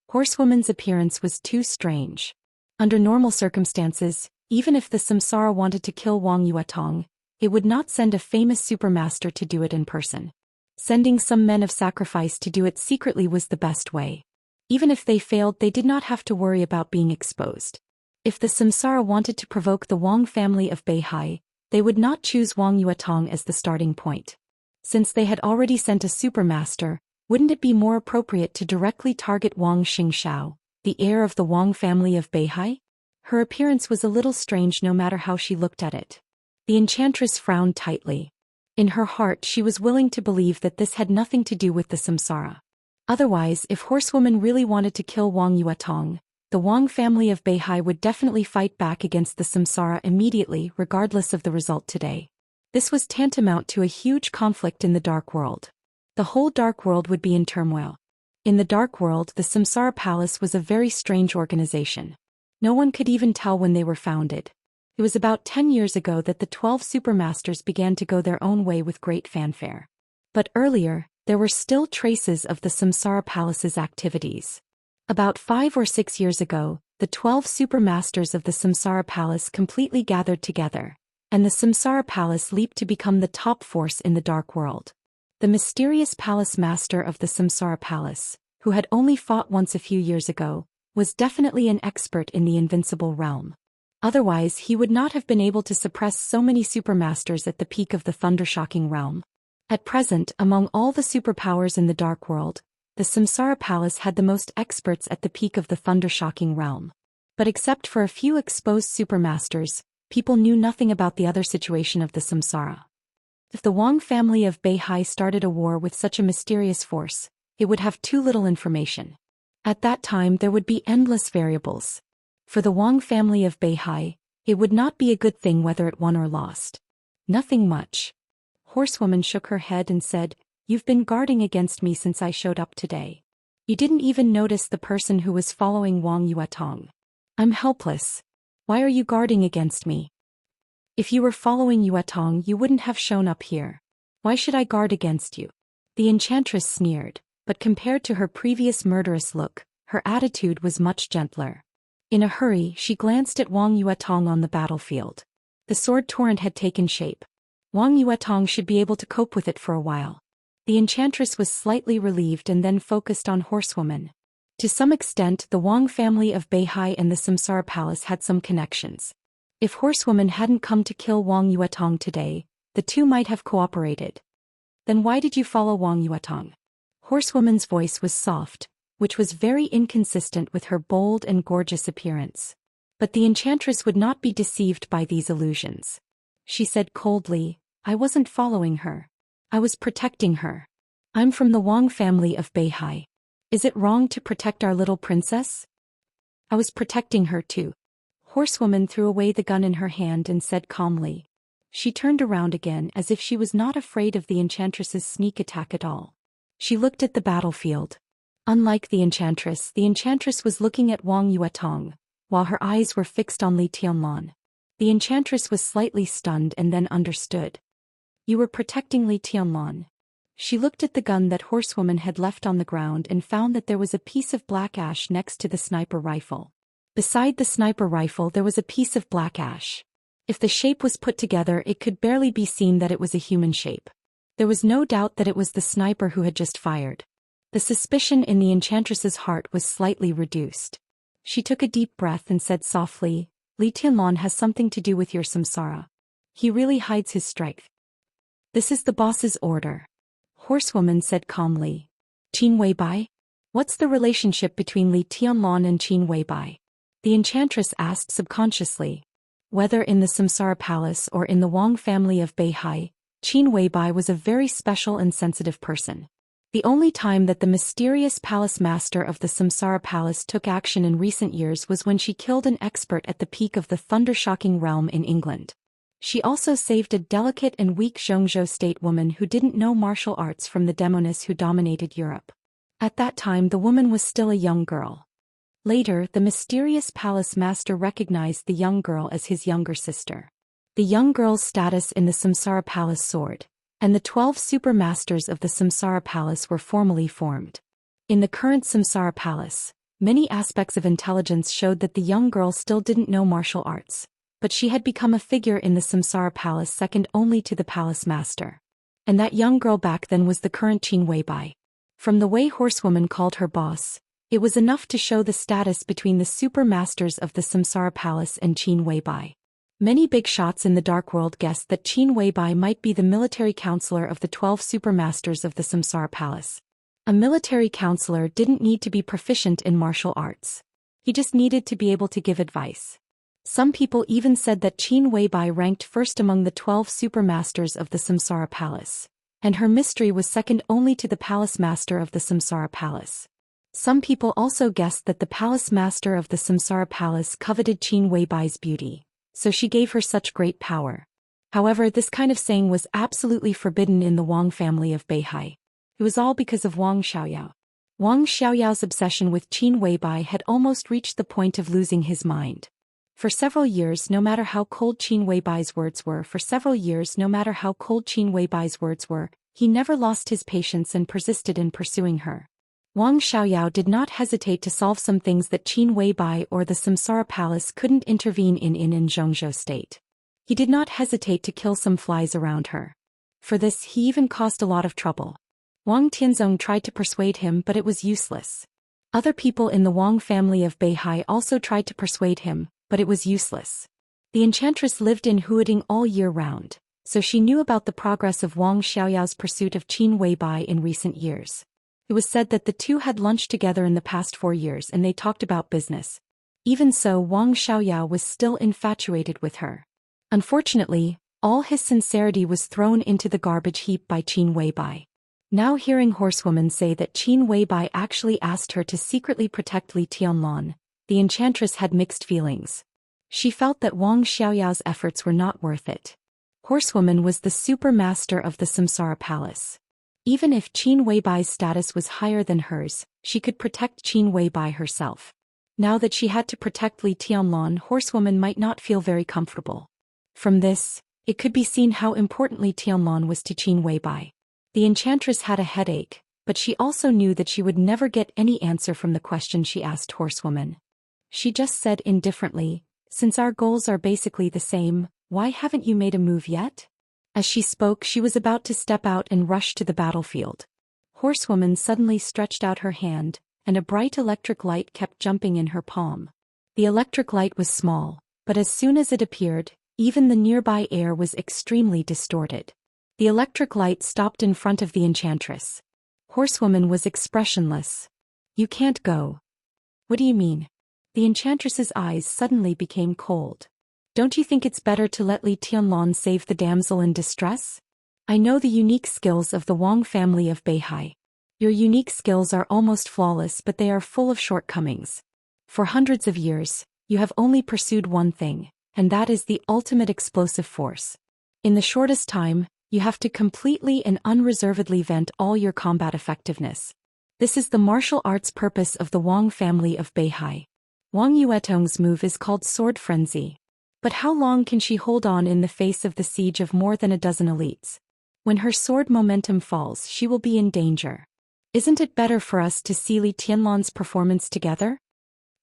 Horsewoman's appearance was too strange. Under normal circumstances, even if the Samsara wanted to kill Wang Yuetong, it would not send a famous supermaster to do it in person. Sending some men of sacrifice to do it secretly was the best way. Even if they failed, they did not have to worry about being exposed. If the Samsara wanted to provoke the Wang family of Beihai, they would not choose Wang Yuetong as the starting point. Since they had already sent a supermaster, wouldn't it be more appropriate to directly target Wang Xingxiao, the heir of the Wang family of Beihai? Her appearance was a little strange no matter how she looked at it. The enchantress frowned tightly. In her heart she was willing to believe that this had nothing to do with the Samsara. Otherwise, if Horsewoman really wanted to kill Wang Yuetong, the Wang family of Beihai would definitely fight back against the Samsara immediately, regardless of the result today. This was tantamount to a huge conflict in the Dark World. The whole Dark World would be in turmoil. In the Dark World, the Samsara Palace was a very strange organization. No one could even tell when they were founded. It was about 10 years ago that the 12 supermasters began to go their own way with great fanfare. But earlier, there were still traces of the Samsara Palace's activities. About 5 or 6 years ago, the 12 supermasters of the Samsara Palace completely gathered together, and the Samsara Palace leaped to become the top force in the Dark World. The mysterious palace master of the Samsara Palace, who had only fought once a few years ago, was definitely an expert in the invincible realm. Otherwise, he would not have been able to suppress so many supermasters at the peak of the thundershocking realm. At present, among all the superpowers in the Dark World, the Samsara Palace had the most experts at the peak of the thundershocking realm. But except for a few exposed supermasters, people knew nothing about the other situation of the Samsara. If the Wang family of Beihai started a war with such a mysterious force, it would have too little information. At that time there would be endless variables. For the Wang family of Beihai, it would not be a good thing whether it won or lost. Nothing much. Horsewoman shook her head and said, "You've been guarding against me since I showed up today. You didn't even notice the person who was following Wang Yuetong. I'm helpless. Why are you guarding against me? If you were following Yuetong, you wouldn't have shown up here. Why should I guard against you?" The enchantress sneered, but compared to her previous murderous look, her attitude was much gentler. In a hurry, she glanced at Wang Yuetong on the battlefield. The sword torrent had taken shape. Wang Yuetong should be able to cope with it for a while. The enchantress was slightly relieved and then focused on Horsewoman. To some extent, the Wang family of Beihai and the Samsara Palace had some connections. If Horsewoman hadn't come to kill Wang Yuetong today, the two might have cooperated. Then why did you follow Wang Yuetong? Horsewoman's voice was soft, which was very inconsistent with her bold and gorgeous appearance. But the enchantress would not be deceived by these illusions. She said coldly, "I wasn't following her. I was protecting her. I'm from the Wang family of Beihai. Is it wrong to protect our little princess?" "I was protecting her too." Horsewoman threw away the gun in her hand and said calmly. She turned around again as if she was not afraid of the enchantress's sneak attack at all. She looked at the battlefield. Unlike the enchantress was looking at Wang Yuetong, while her eyes were fixed on Li Tianlan. The enchantress was slightly stunned and then understood. "You were protecting Li Tianlan." She looked at the gun that Horsewoman had left on the ground and found that there was a piece of black ash next to the sniper rifle. Beside the sniper rifle there was a piece of black ash. If the shape was put together, it could barely be seen that it was a human shape. There was no doubt that it was the sniper who had just fired. The suspicion in the enchantress's heart was slightly reduced. She took a deep breath and said softly, "Li Tianlan has something to do with your samsara. He really hides his strength." "This is the boss's order," Horsewoman said calmly. "Qin Weibai? What's the relationship between Li Tianlan and Qin Weibai?" The enchantress asked subconsciously. Whether in the Samsara Palace or in the Wang family of Beihai, Qin Weibai was a very special and sensitive person. The only time that the mysterious palace master of the Samsara Palace took action in recent years was when she killed an expert at the peak of the thundershocking realm in England. She also saved a delicate and weak Xianxia state woman who didn't know martial arts from the demoness who dominated Europe. At that time the woman was still a young girl. Later, the mysterious palace master recognized the young girl as his younger sister. The young girl's status in the Samsara Palace soared, and the 12 super masters of the Samsara Palace were formally formed. In the current Samsara Palace, many aspects of intelligence showed that the young girl still didn't know martial arts, but she had become a figure in the Samsara Palace second only to the palace master. And that young girl back then was the current Qin Weibai. From the way horsewoman called her boss, it was enough to show the status between the super masters of the Samsara Palace and Qin Weibai. Many big shots in the dark world guessed that Qin Weibai might be the military counselor of the 12 super masters of the Samsara Palace. A military counselor didn't need to be proficient in martial arts. He just needed to be able to give advice. Some people even said that Qin Weibai ranked first among the 12 super masters of the Samsara Palace, and her mystery was second only to the palace master of the Samsara Palace. Some people also guessed that the palace master of the Samsara Palace coveted Qin Weibai's beauty, so she gave her such great power. However, this kind of saying was absolutely forbidden in the Wang family of Beihai. It was all because of Wang Xiaoyao. Wang Xiaoyao's obsession with Qin Weibai had almost reached the point of losing his mind. For several years, no matter how cold Qin Weibai's words were, he never lost his patience and persisted in pursuing her. Wang Xiaoyao did not hesitate to solve some things that Qin Weibai or the Samsara Palace couldn't intervene in Zhongzhou state. He did not hesitate to kill some flies around her. For this he even caused a lot of trouble. Wang Tianzong tried to persuade him, but it was useless. Other people in the Wang family of Beihai also tried to persuade him, but it was useless. The enchantress lived in Huading all year round, so she knew about the progress of Wang Xiaoyao's pursuit of Qin Weibai in recent years. It was said that the two had lunched together in the past 4 years and they talked about business. Even so, Wang Xiaoyao was still infatuated with her. Unfortunately, all his sincerity was thrown into the garbage heap by Qin Weibai. Now hearing horsewoman say that Qin Weibai actually asked her to secretly protect Li Tianlan, the enchantress had mixed feelings. She felt that Wang Xiaoyao's efforts were not worth it. Horsewoman was the super master of the Samsara Palace. Even if Qin Weibai's status was higher than hers, she could protect Qin Weibai herself. Now that she had to protect Li Tianlan, horsewoman might not feel very comfortable. From this, it could be seen how important Li Tianlan was to Qin Weibai. The enchantress had a headache, but she also knew that she would never get any answer from the question she asked horsewoman. She just said indifferently, "Since our goals are basically the same, why haven't you made a move yet?" As she spoke, she was about to step out and rush to the battlefield. Horsewoman suddenly stretched out her hand, and a bright electric light kept jumping in her palm. The electric light was small, but as soon as it appeared, even the nearby air was extremely distorted. The electric light stopped in front of the enchantress. Horsewoman was expressionless. "You can't go." "What do you mean?" The enchantress's eyes suddenly became cold. "Don't you think it's better to let Li Tianlan save the damsel in distress? I know the unique skills of the Wang family of Beihai. Your unique skills are almost flawless, but they are full of shortcomings. For hundreds of years, you have only pursued one thing, and that is the ultimate explosive force. In the shortest time, you have to completely and unreservedly vent all your combat effectiveness. This is the martial arts purpose of the Wang family of Beihai. Wang Yuetong's move is called Sword Frenzy. But how long can she hold on in the face of the siege of more than a dozen elites? When her sword momentum falls, she will be in danger. Isn't it better for us to see Li Tianlan's performance together?"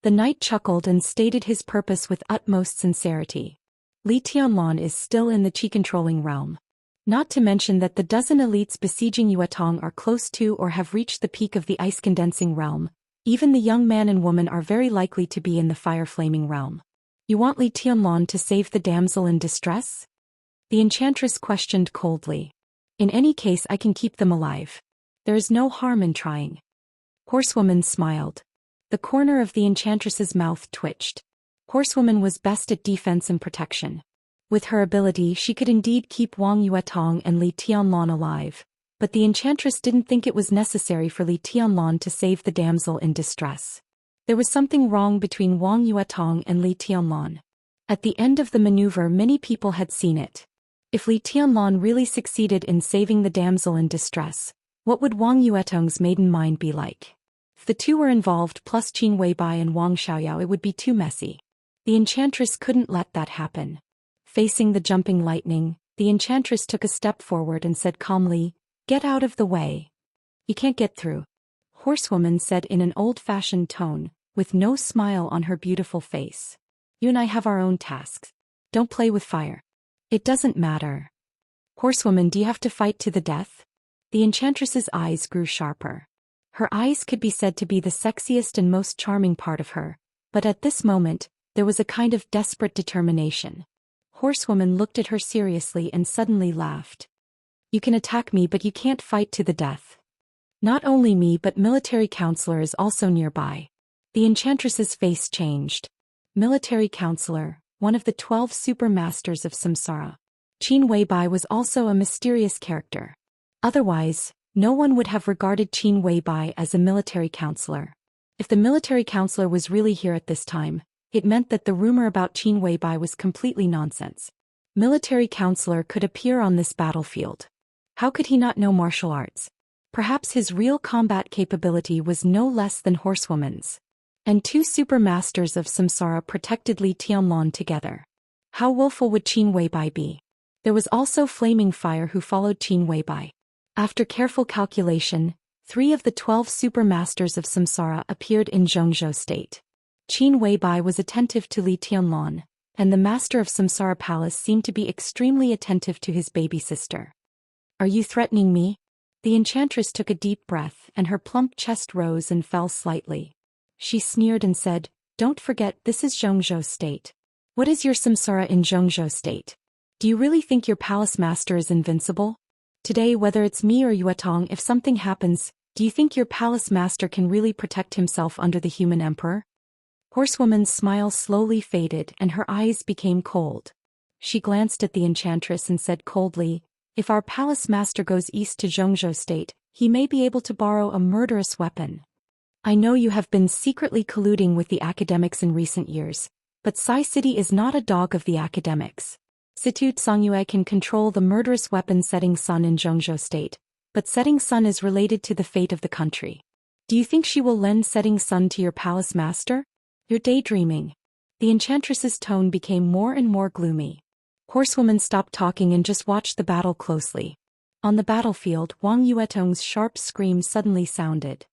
The knight chuckled and stated his purpose with utmost sincerity. Li Tianlan is still in the qi-controlling realm. Not to mention that the dozen elites besieging Yuetong are close to or have reached the peak of the ice-condensing realm. Even the young man and woman are very likely to be in the fire-flaming realm. "You want Li Tianlan to save the damsel in distress?" The enchantress questioned coldly. "In any case, I can keep them alive. There is no harm in trying." Horsewoman smiled. The corner of the enchantress's mouth twitched. Horsewoman was best at defense and protection. With her ability, she could indeed keep Wang Yuetong and Li Tianlan alive, but the enchantress didn't think it was necessary for Li Tianlan to save the damsel in distress. There was something wrong between Wang Yuetong and Li Tianlan. At the end of the maneuver, many people had seen it. If Li Tianlan really succeeded in saving the damsel in distress, what would Wang Yuetong's maiden mind be like? If the two were involved plus Qin Weibai and Wang Xiaoyao, it would be too messy. The enchantress couldn't let that happen. Facing the jumping lightning, the enchantress took a step forward and said calmly, "Get out of the way. You can't get through." Horsewoman said in an old-fashioned tone, with no smile on her beautiful face. "You and I have our own tasks. Don't play with fire." "It doesn't matter." "Horsewoman, do you have to fight to the death?" The enchantress's eyes grew sharper. Her eyes could be said to be the sexiest and most charming part of her, but at this moment, there was a kind of desperate determination. Horsewoman looked at her seriously and suddenly laughed. "You can attack me, but you can't fight to the death. Not only me, but military counselor is also nearby." The enchantress's face changed. Military counselor, one of the 12 super masters of samsara. Qin Weibai was also a mysterious character. Otherwise, no one would have regarded Qin Weibai as a military counselor. If the military counselor was really here at this time, it meant that the rumor about Qin Weibai was completely nonsense. Military counselor could appear on this battlefield. How could he not know martial arts? Perhaps his real combat capability was no less than horsewoman's. And 2 super masters of samsara protected Li Tianlan together. How willful would Qin Weibai be? There was also Flaming Fire who followed Qin Weibai. After careful calculation, 3 of the 12 super masters of samsara appeared in Zhongzhou state. Qin Weibai was attentive to Li Tianlan, and the master of Samsara Palace seemed to be extremely attentive to his baby sister. "Are you threatening me?" The enchantress took a deep breath and her plump chest rose and fell slightly. She sneered and said, "Don't forget, this is Zhongzhou state. What is your samsara in Zhongzhou state? Do you really think your palace master is invincible? Today, whether it's me or Yuetong, if something happens, do you think your palace master can really protect himself under the human emperor?" Horsewoman's smile slowly faded and her eyes became cold. She glanced at the enchantress and said coldly, "If our palace master goes east to Zhongzhou state, he may be able to borrow a murderous weapon. I know you have been secretly colluding with the academics in recent years, but Sai City is not a dog of the academics. Situ Songyue can control the murderous weapon Setting Sun in Zhongzhou state, but Setting Sun is related to the fate of the country. Do you think she will lend Setting Sun to your palace master? You're daydreaming." The enchantress's tone became more and more gloomy. Horsewoman stopped talking and just watched the battle closely. On the battlefield, Wang Yuetong's sharp scream suddenly sounded.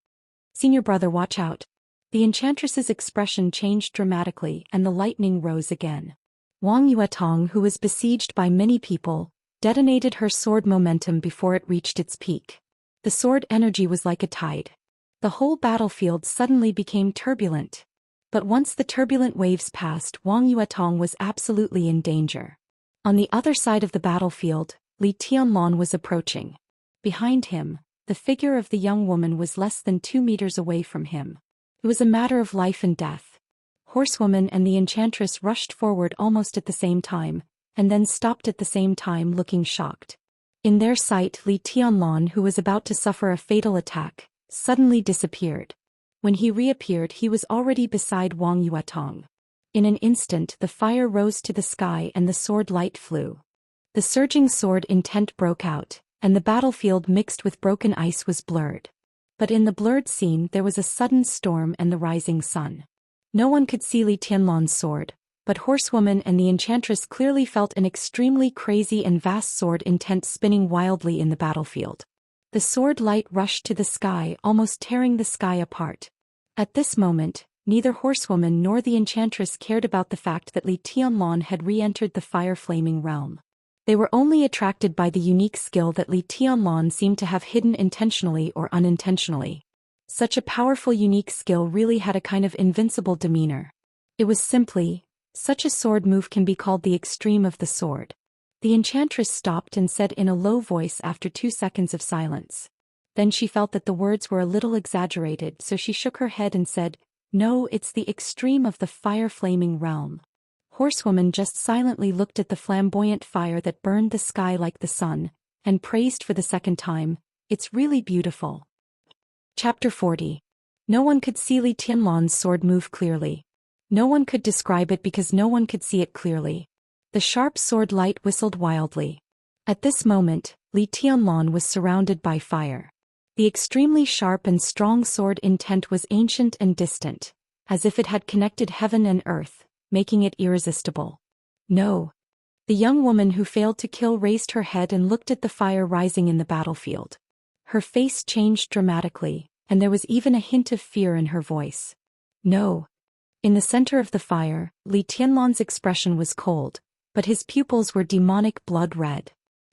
"Senior brother, watch out." The enchantress's expression changed dramatically and the lightning rose again. Wang Yuetong, who was besieged by many people, detonated her sword momentum before it reached its peak. The sword energy was like a tide. The whole battlefield suddenly became turbulent. But once the turbulent waves passed, Wang Yuetong was absolutely in danger. On the other side of the battlefield, Li Tianlan was approaching. Behind him, the figure of the young woman was less than 2 meters away from him. It was a matter of life and death. Horsewoman and the enchantress rushed forward almost at the same time, and then stopped at the same time looking shocked. In their sight, Li Tianlan, who was about to suffer a fatal attack, suddenly disappeared. When he reappeared, he was already beside Wang Yuetong. In an instant, the fire rose to the sky and the sword light flew. The surging sword intent broke out, and the battlefield mixed with broken ice was blurred. But in the blurred scene, there was a sudden storm and the rising sun. No one could see Li Tianlan's sword, but Horsewoman and the enchantress clearly felt an extremely crazy and vast sword intent spinning wildly in the battlefield. The sword light rushed to the sky, almost tearing the sky apart. At this moment, neither Horsewoman nor the enchantress cared about the fact that Li Tianlan had re-entered the fire-flaming realm. They were only attracted by the unique skill that Li Tianlan seemed to have hidden intentionally or unintentionally. Such a powerful unique skill really had a kind of invincible demeanor. It was simply, such a sword move can be called the extreme of the sword. The enchantress stopped and said in a low voice after 2 seconds of silence. Then she felt that the words were a little exaggerated, so she shook her head and said, "No, it's the extreme of the fire-flaming realm." Horsewoman just silently looked at the flamboyant fire that burned the sky like the sun, and praised for the second time, "It's really beautiful." Chapter 40. No one could see Li Tianlan's sword move clearly. No one could describe it because no one could see it clearly. The sharp sword light whistled wildly. At this moment, Li Tianlan was surrounded by fire. The extremely sharp and strong sword intent was ancient and distant, as if it had connected heaven and earth, making it irresistible. No. The young woman who failed to kill raised her head and looked at the fire rising in the battlefield. Her face changed dramatically, and there was even a hint of fear in her voice. No. In the center of the fire, Li Tianlan's expression was cold, but his pupils were demonic blood red.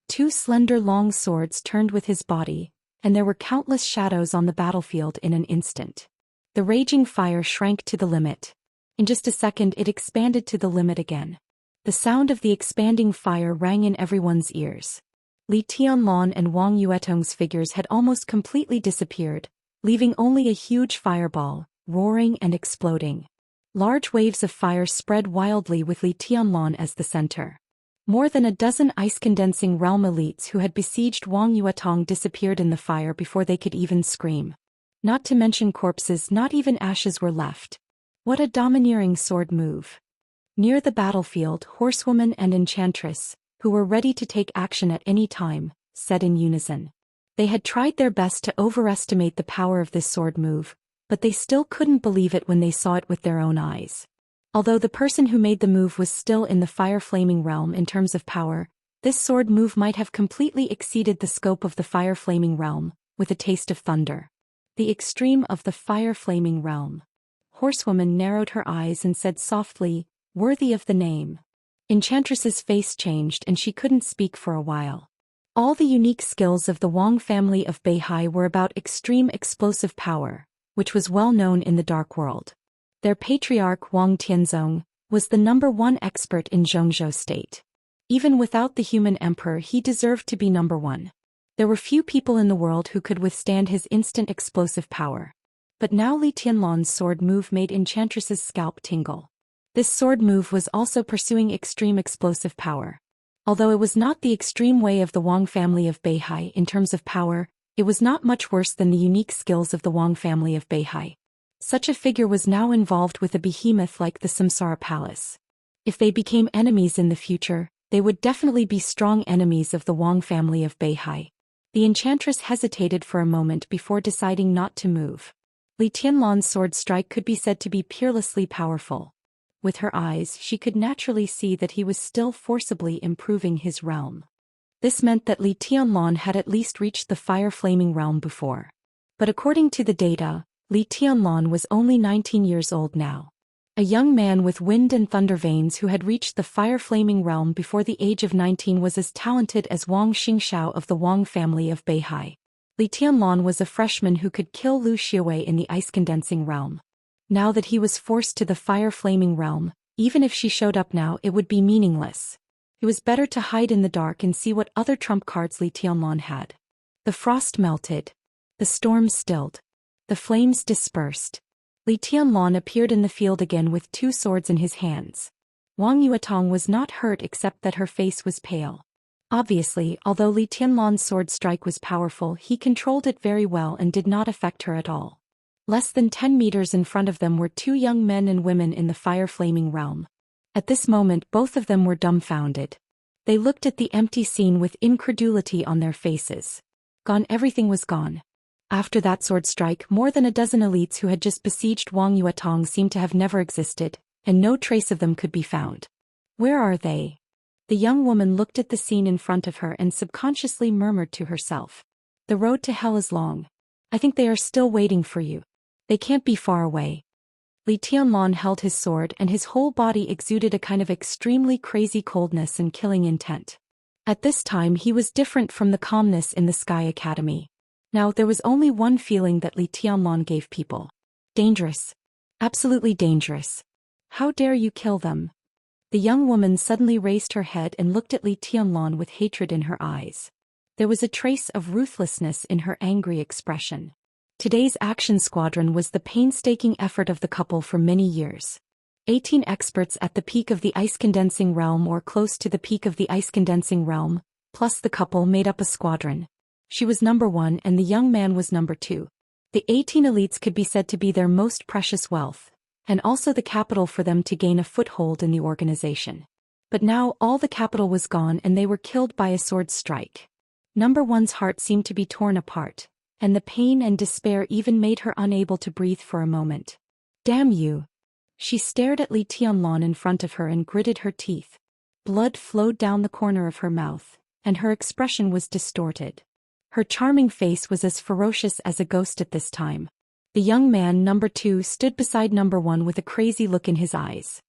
Two slender long swords turned with his body, and there were countless shadows on the battlefield in an instant. The raging fire shrank to the limit. In just a second it expanded to the limit again. The sound of the expanding fire rang in everyone's ears. Li Tianlan and Wang Yuetong's figures had almost completely disappeared, leaving only a huge fireball, roaring and exploding. Large waves of fire spread wildly with Li Tianlan as the center. More than a dozen ice-condensing realm elites who had besieged Wang Yuetong disappeared in the fire before they could even scream. Not to mention corpses, not even ashes were left. What a domineering sword move. Near the battlefield, Horsewoman and Enchantress, who were ready to take action at any time, said in unison. They had tried their best to overestimate the power of this sword move, but they still couldn't believe it when they saw it with their own eyes. Although the person who made the move was still in the fire-flaming realm in terms of power, this sword move might have completely exceeded the scope of the fire-flaming realm, with a taste of thunder. The extreme of the fire-flaming realm. Horsewoman narrowed her eyes and said softly, "Worthy of the name." Enchantress's face changed and she couldn't speak for a while. All the unique skills of the Wang family of Beihai were about extreme explosive power, which was well known in the Dark World. Their patriarch Wang Tianzong was the #1 expert in Zhongzhou state. Even without the human emperor he deserved to be #1. There were few people in the world who could withstand his instant explosive power. But now Li Tianlan's sword move made Enchantress's scalp tingle. This sword move was also pursuing extreme explosive power. Although it was not the extreme way of the Wang family of Beihai in terms of power, it was not much worse than the unique skills of the Wang family of Beihai. Such a figure was now involved with a behemoth like the Samsara Palace. If they became enemies in the future, they would definitely be strong enemies of the Wang family of Beihai. The Enchantress hesitated for a moment before deciding not to move. Li Tianlan's sword strike could be said to be peerlessly powerful. With her eyes she could naturally see that he was still forcibly improving his realm. This meant that Li Tianlan had at least reached the fire-flaming realm before. But according to the data, Li Tianlan was only 19 years old now. A young man with wind and thunder veins who had reached the fire-flaming realm before the age of 19 was as talented as Wang Xingxiao of the Wang family of Beihai. Li Tianlan was a freshman who could kill Lu Xiwei in the ice-condensing realm. Now that he was forced to the fire-flaming realm, even if she showed up now it would be meaningless. It was better to hide in the dark and see what other trump cards Li Tianlan had. The frost melted. The storm stilled. The flames dispersed. Li Tianlan appeared in the field again with two swords in his hands. Wang Yuetong was not hurt except that her face was pale. Obviously, although Li Tianlan's sword strike was powerful, he controlled it very well and did not affect her at all. Less than 10 meters in front of them were two young men and women in the fire-flaming realm. At this moment both of them were dumbfounded. They looked at the empty scene with incredulity on their faces. Gone, everything was gone. After that sword strike, more than a dozen elites who had just besieged Wang Yuetong seemed to have never existed, and no trace of them could be found. Where are they? The young woman looked at the scene in front of her and subconsciously murmured to herself. The road to hell is long. I think they are still waiting for you. They can't be far away. Li Tianlan held his sword and his whole body exuded a kind of extremely crazy coldness and killing intent. At this time he was different from the calmness in the Sky Academy. Now there was only one feeling that Li Tianlan gave people. Dangerous. Absolutely dangerous. How dare you kill them? The young woman suddenly raised her head and looked at Li Tianlan with hatred in her eyes. There was a trace of ruthlessness in her angry expression. Today's action squadron was the painstaking effort of the couple for many years. 18 experts at the peak of the ice-condensing realm or close to the peak of the ice-condensing realm, plus the couple made up a squadron. She was #1 and the young man was #2. The 18 elites could be said to be their most precious wealth, and also the capital for them to gain a foothold in the organization. But now all the capital was gone and they were killed by a sword strike. Number one's heart seemed to be torn apart, and the pain and despair even made her unable to breathe for a moment. Damn you! She stared at Li Tianlan in front of her and gritted her teeth. Blood flowed down the corner of her mouth, and her expression was distorted. Her charming face was as ferocious as a ghost at this time. The young man, number 2, stood beside number 1 with a crazy look in his eyes.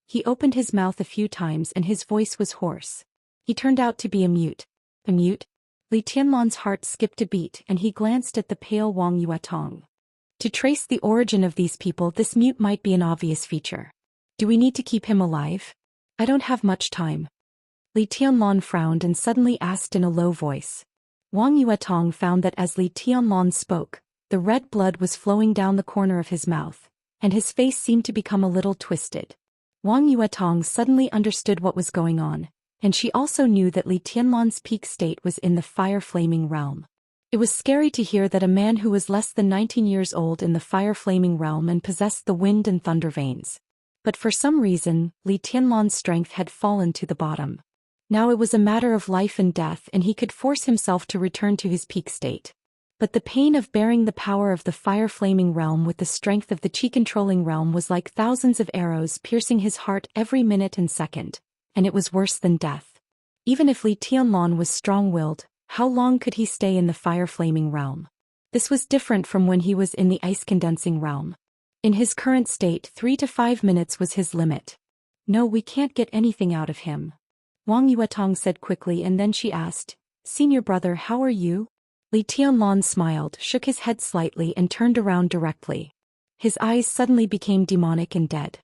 He opened his mouth a few times and his voice was hoarse. He turned out to be a mute. A mute? Li Tianlan's heart skipped a beat and he glanced at the pale Wang Yuetong. To trace the origin of these people, this mute might be an obvious feature. Do we need to keep him alive? I don't have much time. Li Tianlan frowned and suddenly asked in a low voice. Wang Yuetong found that as Li Tianlan spoke, the red blood was flowing down the corner of his mouth, and his face seemed to become a little twisted. Wang Yuetong suddenly understood what was going on, and she also knew that Li Tianlan's peak state was in the fire-flaming realm. It was scary to hear that a man who was less than 19 years old in the fire-flaming realm and possessed the wind and thunder veins. But for some reason, Li Tianlan's strength had fallen to the bottom. Now it was a matter of life and death and he could force himself to return to his peak state. But the pain of bearing the power of the fire-flaming realm with the strength of the chi-controlling realm was like thousands of arrows piercing his heart every minute and second, and it was worse than death. Even if Li Tianlan was strong-willed, how long could he stay in the fire-flaming realm? This was different from when he was in the ice-condensing realm. In his current state, 3 to 5 minutes was his limit. No, we can't get anything out of him. Wang Yuetong said quickly, and then she asked, Senior brother, how are you? Li Tianlan smiled, shook his head slightly and turned around directly. His eyes suddenly became demonic and dead.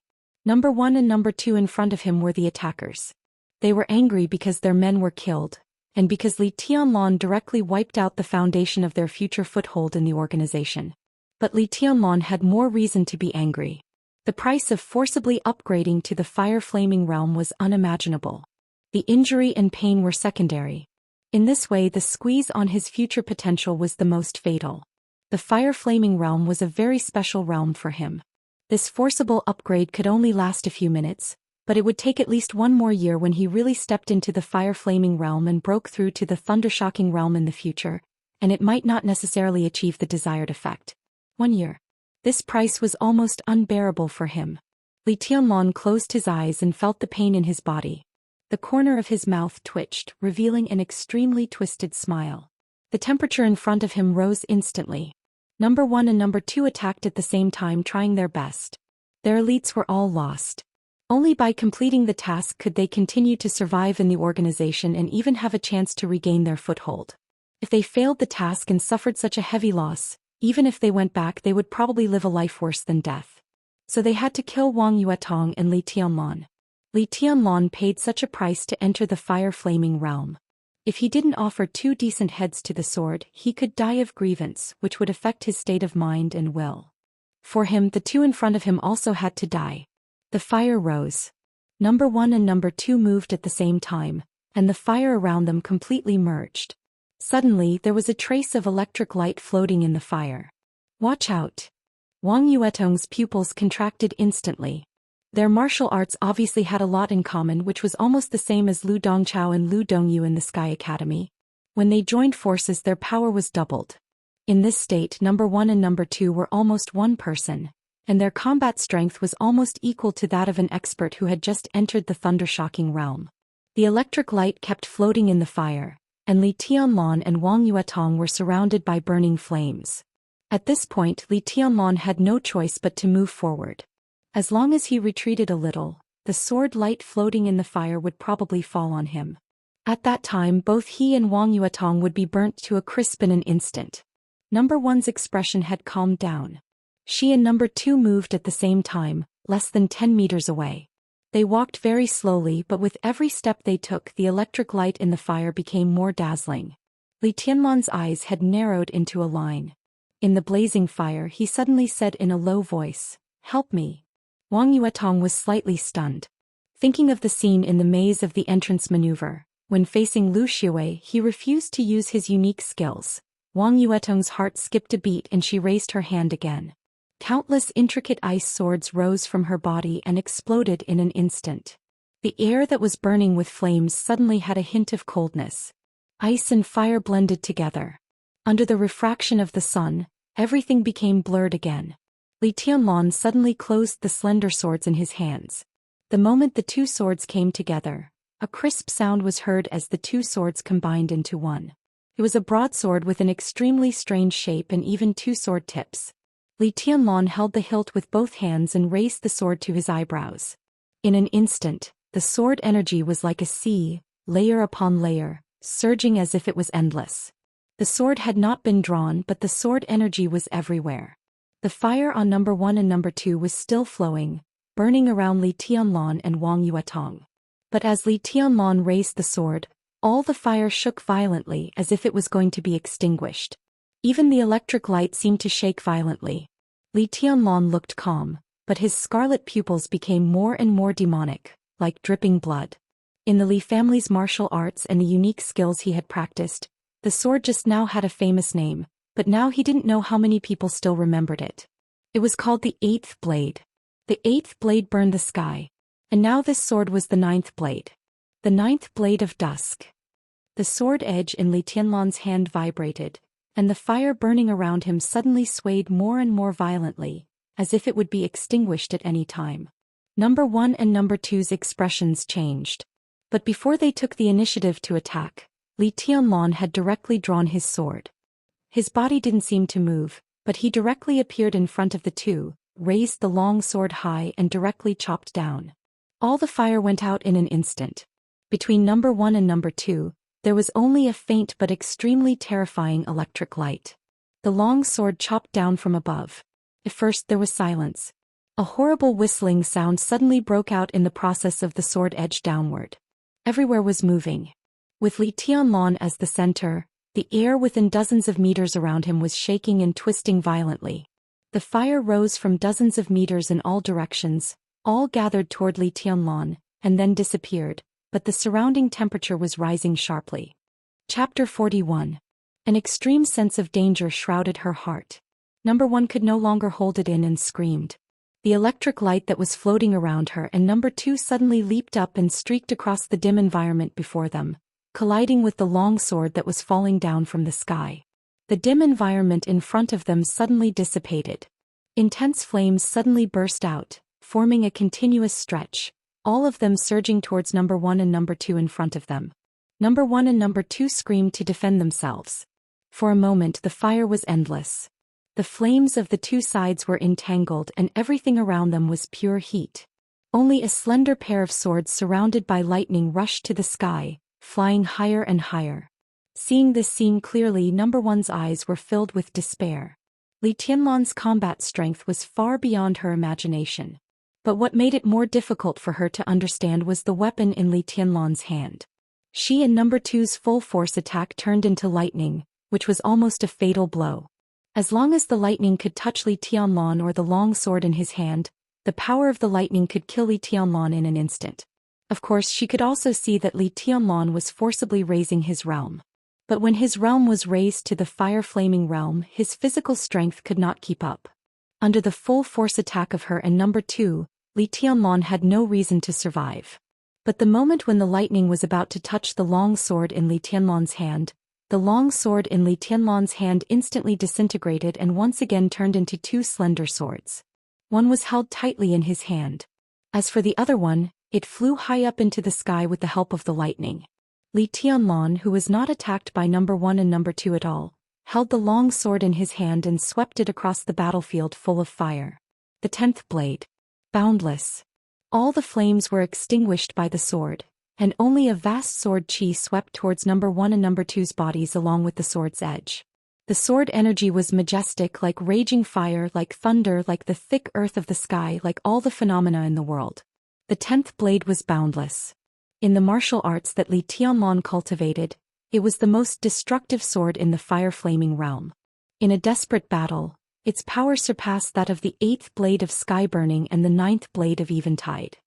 Number 1 and number 2 in front of him were the attackers. They were angry because their men were killed, and because Li Tianlan directly wiped out the foundation of their future foothold in the organization. But Li Tianlan had more reason to be angry. The price of forcibly upgrading to the fire-flaming realm was unimaginable. The injury and pain were secondary. In this way, the squeeze on his future potential was the most fatal. The fire-flaming realm was a very special realm for him. This forcible upgrade could only last a few minutes, but it would take at least 1 more year when he really stepped into the fire-flaming realm and broke through to the thunder-shocking realm in the future, and it might not necessarily achieve the desired effect. 1 year. This price was almost unbearable for him. Li Tianlan closed his eyes and felt the pain in his body. The corner of his mouth twitched, revealing an extremely twisted smile. The temperature in front of him rose instantly. Number 1 and number 2 attacked at the same time, trying their best. Their elites were all lost. Only by completing the task could they continue to survive in the organization and even have a chance to regain their foothold. If they failed the task and suffered such a heavy loss, even if they went back, they would probably live a life worse than death. So they had to kill Wang Yuetong and Li Tianlan. Li Tianlan paid such a price to enter the fire-flaming realm. If he didn't offer 2 decent heads to the sword, he could die of grievance, which would affect his state of mind and will. For him, the 2 in front of him also had to die. The fire rose. Number 1 and number 2 moved at the same time, and the fire around them completely merged. Suddenly, there was a trace of electric light floating in the fire. Watch out! Wang Yuetong's pupils contracted instantly. Their martial arts obviously had a lot in common, which was almost the same as Lu Dongchao and Lu Dongyu in the Sky Academy. When they joined forces, their power was doubled. In this state, number 1 and number 2 were almost one person, and their combat strength was almost equal to that of an expert who had just entered the thunder-shocking realm. The electric light kept floating in the fire, and Li Tianlan and Wang Yuetong were surrounded by burning flames. At this point, Li Tianlan had no choice but to move forward. As long as he retreated a little, the sword light floating in the fire would probably fall on him. At that time, both he and Wang Yuetong would be burnt to a crisp in an instant. Number 1's expression had calmed down. She and number 2 moved at the same time, less than 10 meters away. They walked very slowly, but with every step they took, the electric light in the fire became more dazzling. Li Tianlan's eyes had narrowed into a line. In the blazing fire, he suddenly said in a low voice, "Help me." Wang Yuetong was slightly stunned. Thinking of the scene in the maze of the entrance maneuver, when facing Lu Xiwei, he refused to use his unique skills. Wang Yuetong's heart skipped a beat and she raised her hand again. Countless intricate ice swords rose from her body and exploded in an instant. The air that was burning with flames suddenly had a hint of coldness. Ice and fire blended together. Under the refraction of the sun, everything became blurred again. Li Tianlan suddenly closed the slender swords in his hands. The moment the two swords came together, a crisp sound was heard as the two swords combined into one. It was a broadsword with an extremely strange shape and even two sword tips. Li Tianlan held the hilt with both hands and raised the sword to his eyebrows. In an instant, the sword energy was like a sea, layer upon layer, surging as if it was endless. The sword had not been drawn, but the sword energy was everywhere. The fire on number 1 and number 2 was still flowing, burning around Li Tianlan and Wang Yuetong. But as Li Tianlan raised the sword, all the fire shook violently as if it was going to be extinguished. Even the electric light seemed to shake violently. Li Tianlan looked calm, but his scarlet pupils became more and more demonic, like dripping blood. In the Li family's martial arts and the unique skills he had practiced, the sword just now had a famous name, but now he didn't know how many people still remembered it. It was called the 8th blade. The 8th blade burned the sky. And now this sword was the 9th blade. The 9th blade of dusk. The sword edge in Li Tianlan's hand vibrated, and the fire burning around him suddenly swayed more and more violently, as if it would be extinguished at any time. Number 1 and number 2's expressions changed. But before they took the initiative to attack, Li Tianlan had directly drawn his sword. His body didn't seem to move, but he directly appeared in front of the two, raised the long sword high and directly chopped down. All the fire went out in an instant. Between number 1 and number 2, there was only a faint but extremely terrifying electric light. The long sword chopped down from above. At first there was silence. A horrible whistling sound suddenly broke out in the process of the sword edge downward. Everywhere was moving. With Li Tianlan as the center, the air within dozens of meters around him was shaking and twisting violently. The fire rose from dozens of meters in all directions, all gathered toward Li Tianlan, and then disappeared, but the surrounding temperature was rising sharply. Chapter 41. An extreme sense of danger shrouded her heart. Number 1 could no longer hold it in and screamed. The electric light that was floating around her and number 2 suddenly leaped up and streaked across the dim environment before them, colliding with the long sword that was falling down from the sky. The dim environment in front of them suddenly dissipated. Intense flames suddenly burst out, forming a continuous stretch, all of them surging towards number 1 and number 2 in front of them. Number 1 and number 2 screamed to defend themselves. For a moment the fire was endless. The flames of the two sides were entangled and everything around them was pure heat. Only a slender pair of swords surrounded by lightning rushed to the sky, flying higher and higher. Seeing this scene clearly, number 1's eyes were filled with despair. Li Tianlan's combat strength was far beyond her imagination. But what made it more difficult for her to understand was the weapon in Li Tianlan's hand. She and number 2's full force attack turned into lightning, which was almost a fatal blow. As long as the lightning could touch Li Tianlan or the long sword in his hand, the power of the lightning could kill Li Tianlan in an instant. Of course, she could also see that Li Tianlan was forcibly raising his realm. But when his realm was raised to the fire-flaming realm, his physical strength could not keep up. Under the full force attack of her and number 2, Li Tianlan had no reason to survive. But the moment when the lightning was about to touch the long sword in Li Tianlan's hand, the long sword in Li Tianlan's hand instantly disintegrated and once again turned into two slender swords. One was held tightly in his hand. As for the other one, it flew high up into the sky with the help of the lightning. Li Tianlan, who was not attacked by number 1 and number 2 at all, held the long sword in his hand and swept it across the battlefield full of fire. The 10th blade. Boundless. All the flames were extinguished by the sword, and only a vast sword chi swept towards number 1 and number 2's bodies along with the sword's edge. The sword energy was majestic, like raging fire, like thunder, like the thick earth of the sky, like all the phenomena in the world. The 10th blade was boundless. In the martial arts that Li Tianlan cultivated, it was the most destructive sword in the fire-flaming realm. In a desperate battle, its power surpassed that of the 8th blade of sky burning and the 9th blade of eventide.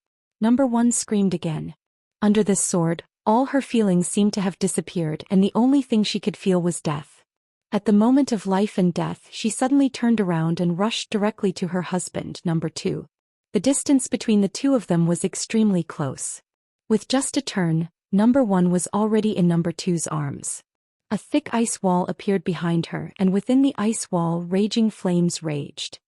Number 1 screamed again. Under this sword, all her feelings seemed to have disappeared and the only thing she could feel was death. At the moment of life and death, she suddenly turned around and rushed directly to her husband, number 2. The distance between the two of them was extremely close. With just a turn, number 1 was already in number 2's arms. A thick ice wall appeared behind her, and within the ice wall raging flames raged.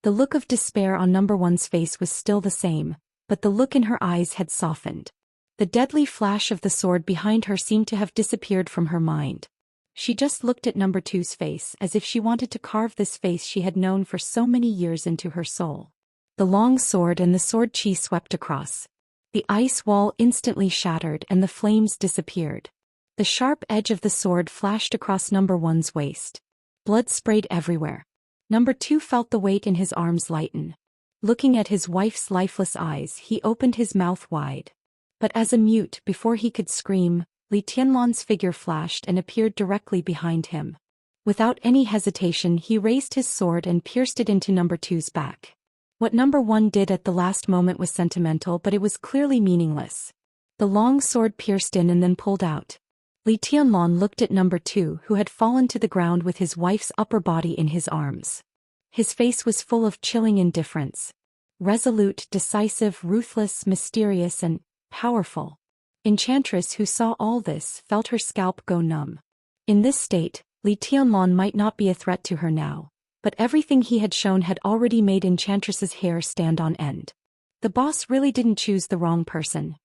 The look of despair on number 1's face was still the same, but the look in her eyes had softened. The deadly flash of the sword behind her seemed to have disappeared from her mind. She just looked at number 2's face as if she wanted to carve this face she had known for so many years into her soul. The long sword and the sword chi swept across. The ice wall instantly shattered and the flames disappeared. The sharp edge of the sword flashed across number 1's waist. Blood sprayed everywhere. Number 2 felt the weight in his arms lighten. Looking at his wife's lifeless eyes, he opened his mouth wide. But as a mute, before he could scream, Li Tianlan's figure flashed and appeared directly behind him. Without any hesitation, he raised his sword and pierced it into number 2's back. What number 1 did at the last moment was sentimental, but it was clearly meaningless. The long sword pierced in and then pulled out. Li Tianlan looked at number 2, who had fallen to the ground with his wife's upper body in his arms. His face was full of chilling indifference. Resolute, decisive, ruthless, mysterious, and powerful. Enchantress, who saw all this, felt her scalp go numb. In this state, Li Tianlan might not be a threat to her now, but everything he had shown had already made Enchantress's hair stand on end. The boss really didn't choose the wrong person.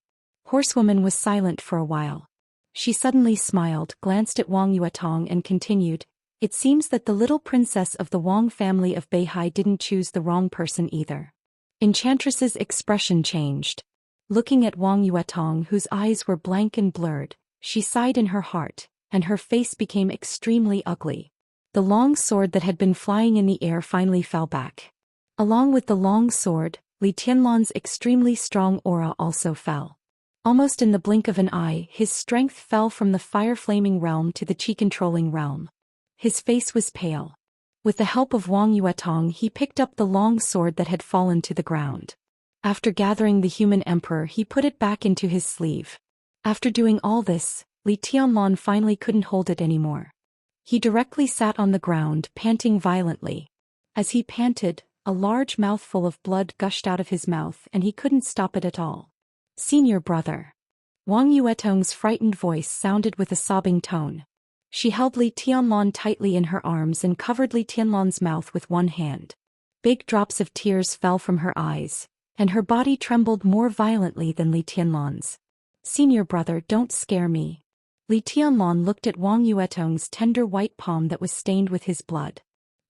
Horsewoman was silent for a while. She suddenly smiled, glanced at Wang Yuetong and continued, "It seems that the little princess of the Wang family of Beihai didn't choose the wrong person either." Enchantress's expression changed. Looking at Wang Yuetong, whose eyes were blank and blurred, she sighed in her heart, and her face became extremely ugly. The long sword that had been flying in the air finally fell back. Along with the long sword, Li Tianlan's extremely strong aura also fell. Almost in the blink of an eye, his strength fell from the fire-flaming realm to the chi-controlling realm. His face was pale. With the help of Wang Yuetong, he picked up the long sword that had fallen to the ground. After gathering the human emperor, he put it back into his sleeve. After doing all this, Li Tianlan finally couldn't hold it anymore. He directly sat on the ground, panting violently. As he panted, a large mouthful of blood gushed out of his mouth, and he couldn't stop it at all. "Senior brother." Wang Yuetong's frightened voice sounded with a sobbing tone. She held Li Tianlan tightly in her arms and covered Li Tianlan's mouth with one hand. Big drops of tears fell from her eyes, and her body trembled more violently than Li Tianlan's. "Senior brother, don't scare me." Li Tianlan looked at Wang Yuetong's tender white palm that was stained with his blood.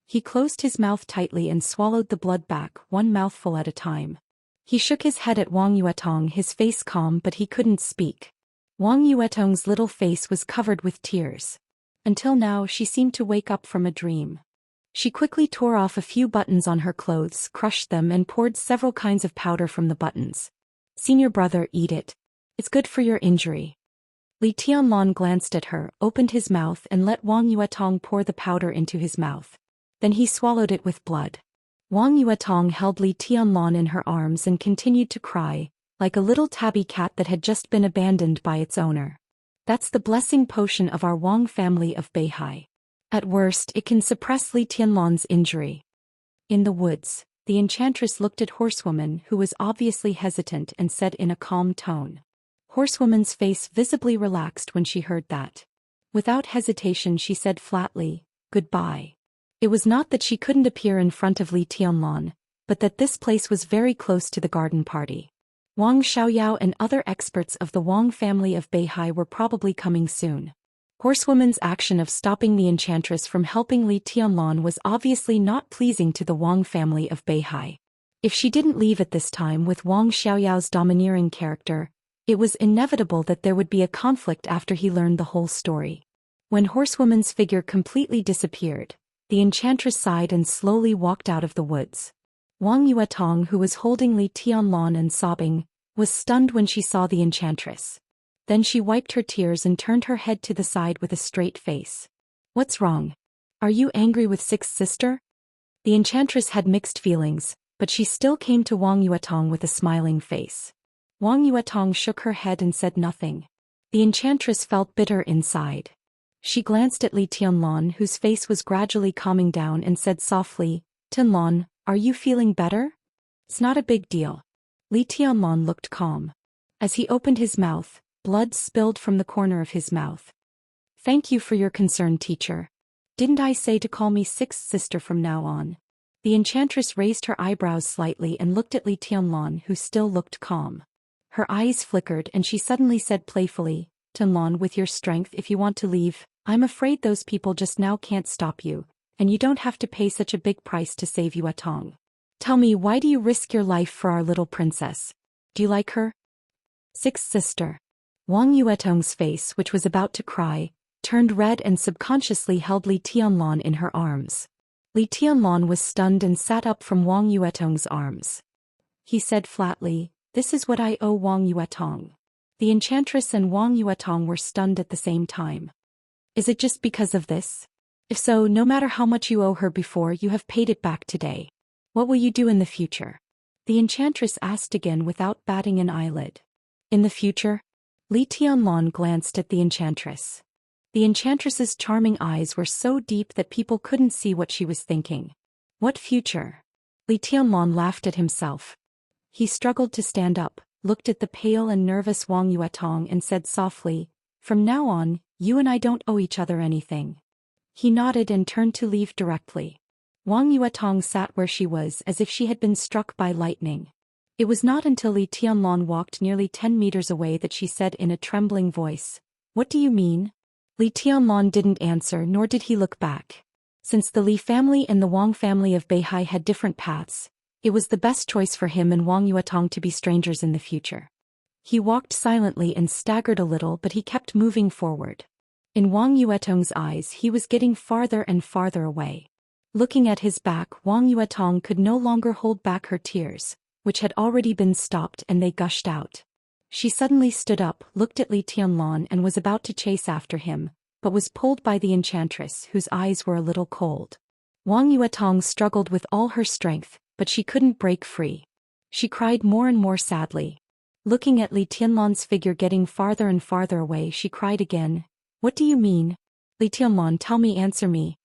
He closed his mouth tightly and swallowed the blood back, one mouthful at a time. He shook his head at Wang Yuetong, his face calm, but he couldn't speak. Wang Yuetong's little face was covered with tears. Until now, she seemed to wake up from a dream. She quickly tore off a few buttons on her clothes, crushed them, and poured several kinds of powder from the buttons. "Senior brother, eat it. It's good for your injury." Li Tianlan glanced at her, opened his mouth, and let Wang Yuetong pour the powder into his mouth. Then he swallowed it with blood. Wang Yuetong held Li Tianlan in her arms and continued to cry, like a little tabby cat that had just been abandoned by its owner. "That's the blessing potion of our Wang family of Beihai. At worst, it can suppress Li Tianlan's injury." In the woods, the enchantress looked at Horsewoman, who was obviously hesitant, and said in a calm tone. Horsewoman's face visibly relaxed when she heard that. Without hesitation, she said flatly, "Goodbye." It was not that she couldn't appear in front of Li Tianlan, but that this place was very close to the garden party. Wang Xiaoyao and other experts of the Wang family of Beihai were probably coming soon. Horsewoman's action of stopping the enchantress from helping Li Tianlan was obviously not pleasing to the Wang family of Beihai. If she didn't leave at this time with Wang Xiaoyao's domineering character, it was inevitable that there would be a conflict after he learned the whole story. When Horsewoman's figure completely disappeared, the enchantress sighed and slowly walked out of the woods. Wang Yuetong, who was holding Li Tianlan and sobbing, was stunned when she saw the enchantress. Then she wiped her tears and turned her head to the side with a straight face. "What's wrong? Are you angry with Sixth Sister?" The enchantress had mixed feelings, but she still came to Wang Yuetong with a smiling face. Wang Yuetong shook her head and said nothing. The enchantress felt bitter inside. She glanced at Li Tianlan, whose face was gradually calming down, and said softly, Tianlan, are you feeling better? It's not a big deal. Li Tianlan looked calm. As he opened his mouth, blood spilled from the corner of his mouth. Thank you for your concern, teacher. Didn't I say to call me sixth sister from now on? The enchantress raised her eyebrows slightly and looked at Li Tianlan, who still looked calm. Her eyes flickered and she suddenly said playfully, Tianlan, with your strength, if you want to leave, I'm afraid those people just now can't stop you, and you don't have to pay such a big price to save Yuetong. Tell me, why do you risk your life for our little princess? Do you like her? Sixth sister. Wang Yuetong's face, which was about to cry, turned red and subconsciously held Li Tianlan in her arms. Li Tianlan was stunned and sat up from Wang Yuetong's arms. He said flatly, this is what I owe Wang Yuetong. The enchantress and Wang Yuetong were stunned at the same time. Is it just because of this? If so, no matter how much you owe her before, you have paid it back today. What will you do in the future? The enchantress asked again without batting an eyelid. In the future? Li Tianlan glanced at the enchantress. The enchantress's charming eyes were so deep that people couldn't see what she was thinking. What future? Li Tianlan laughed at himself. He struggled to stand up, looked at the pale and nervous Wang Yuetong and said softly, from now on, you and I don't owe each other anything. He nodded and turned to leave directly. Wang Yuetong sat where she was as if she had been struck by lightning. It was not until Li Tianlan walked nearly 10 meters away that she said in a trembling voice, what do you mean? Li Tianlan didn't answer, nor did he look back. Since the Li family and the Wang family of Beihai had different paths, it was the best choice for him and Wang Yuetong to be strangers in the future. He walked silently and staggered a little, but he kept moving forward. In Wang Yuetong's eyes, he was getting farther and farther away. Looking at his back, Wang Yuetong could no longer hold back her tears, which had already been stopped, and they gushed out. She suddenly stood up, looked at Li Tianlan and was about to chase after him, but was pulled by the enchantress, whose eyes were a little cold. Wang Yuetong struggled with all her strength, but she couldn't break free. She cried more and more sadly. Looking at Li Tianlan's figure getting farther and farther away, she cried again, what do you mean? Li Tianlan, tell me, answer me,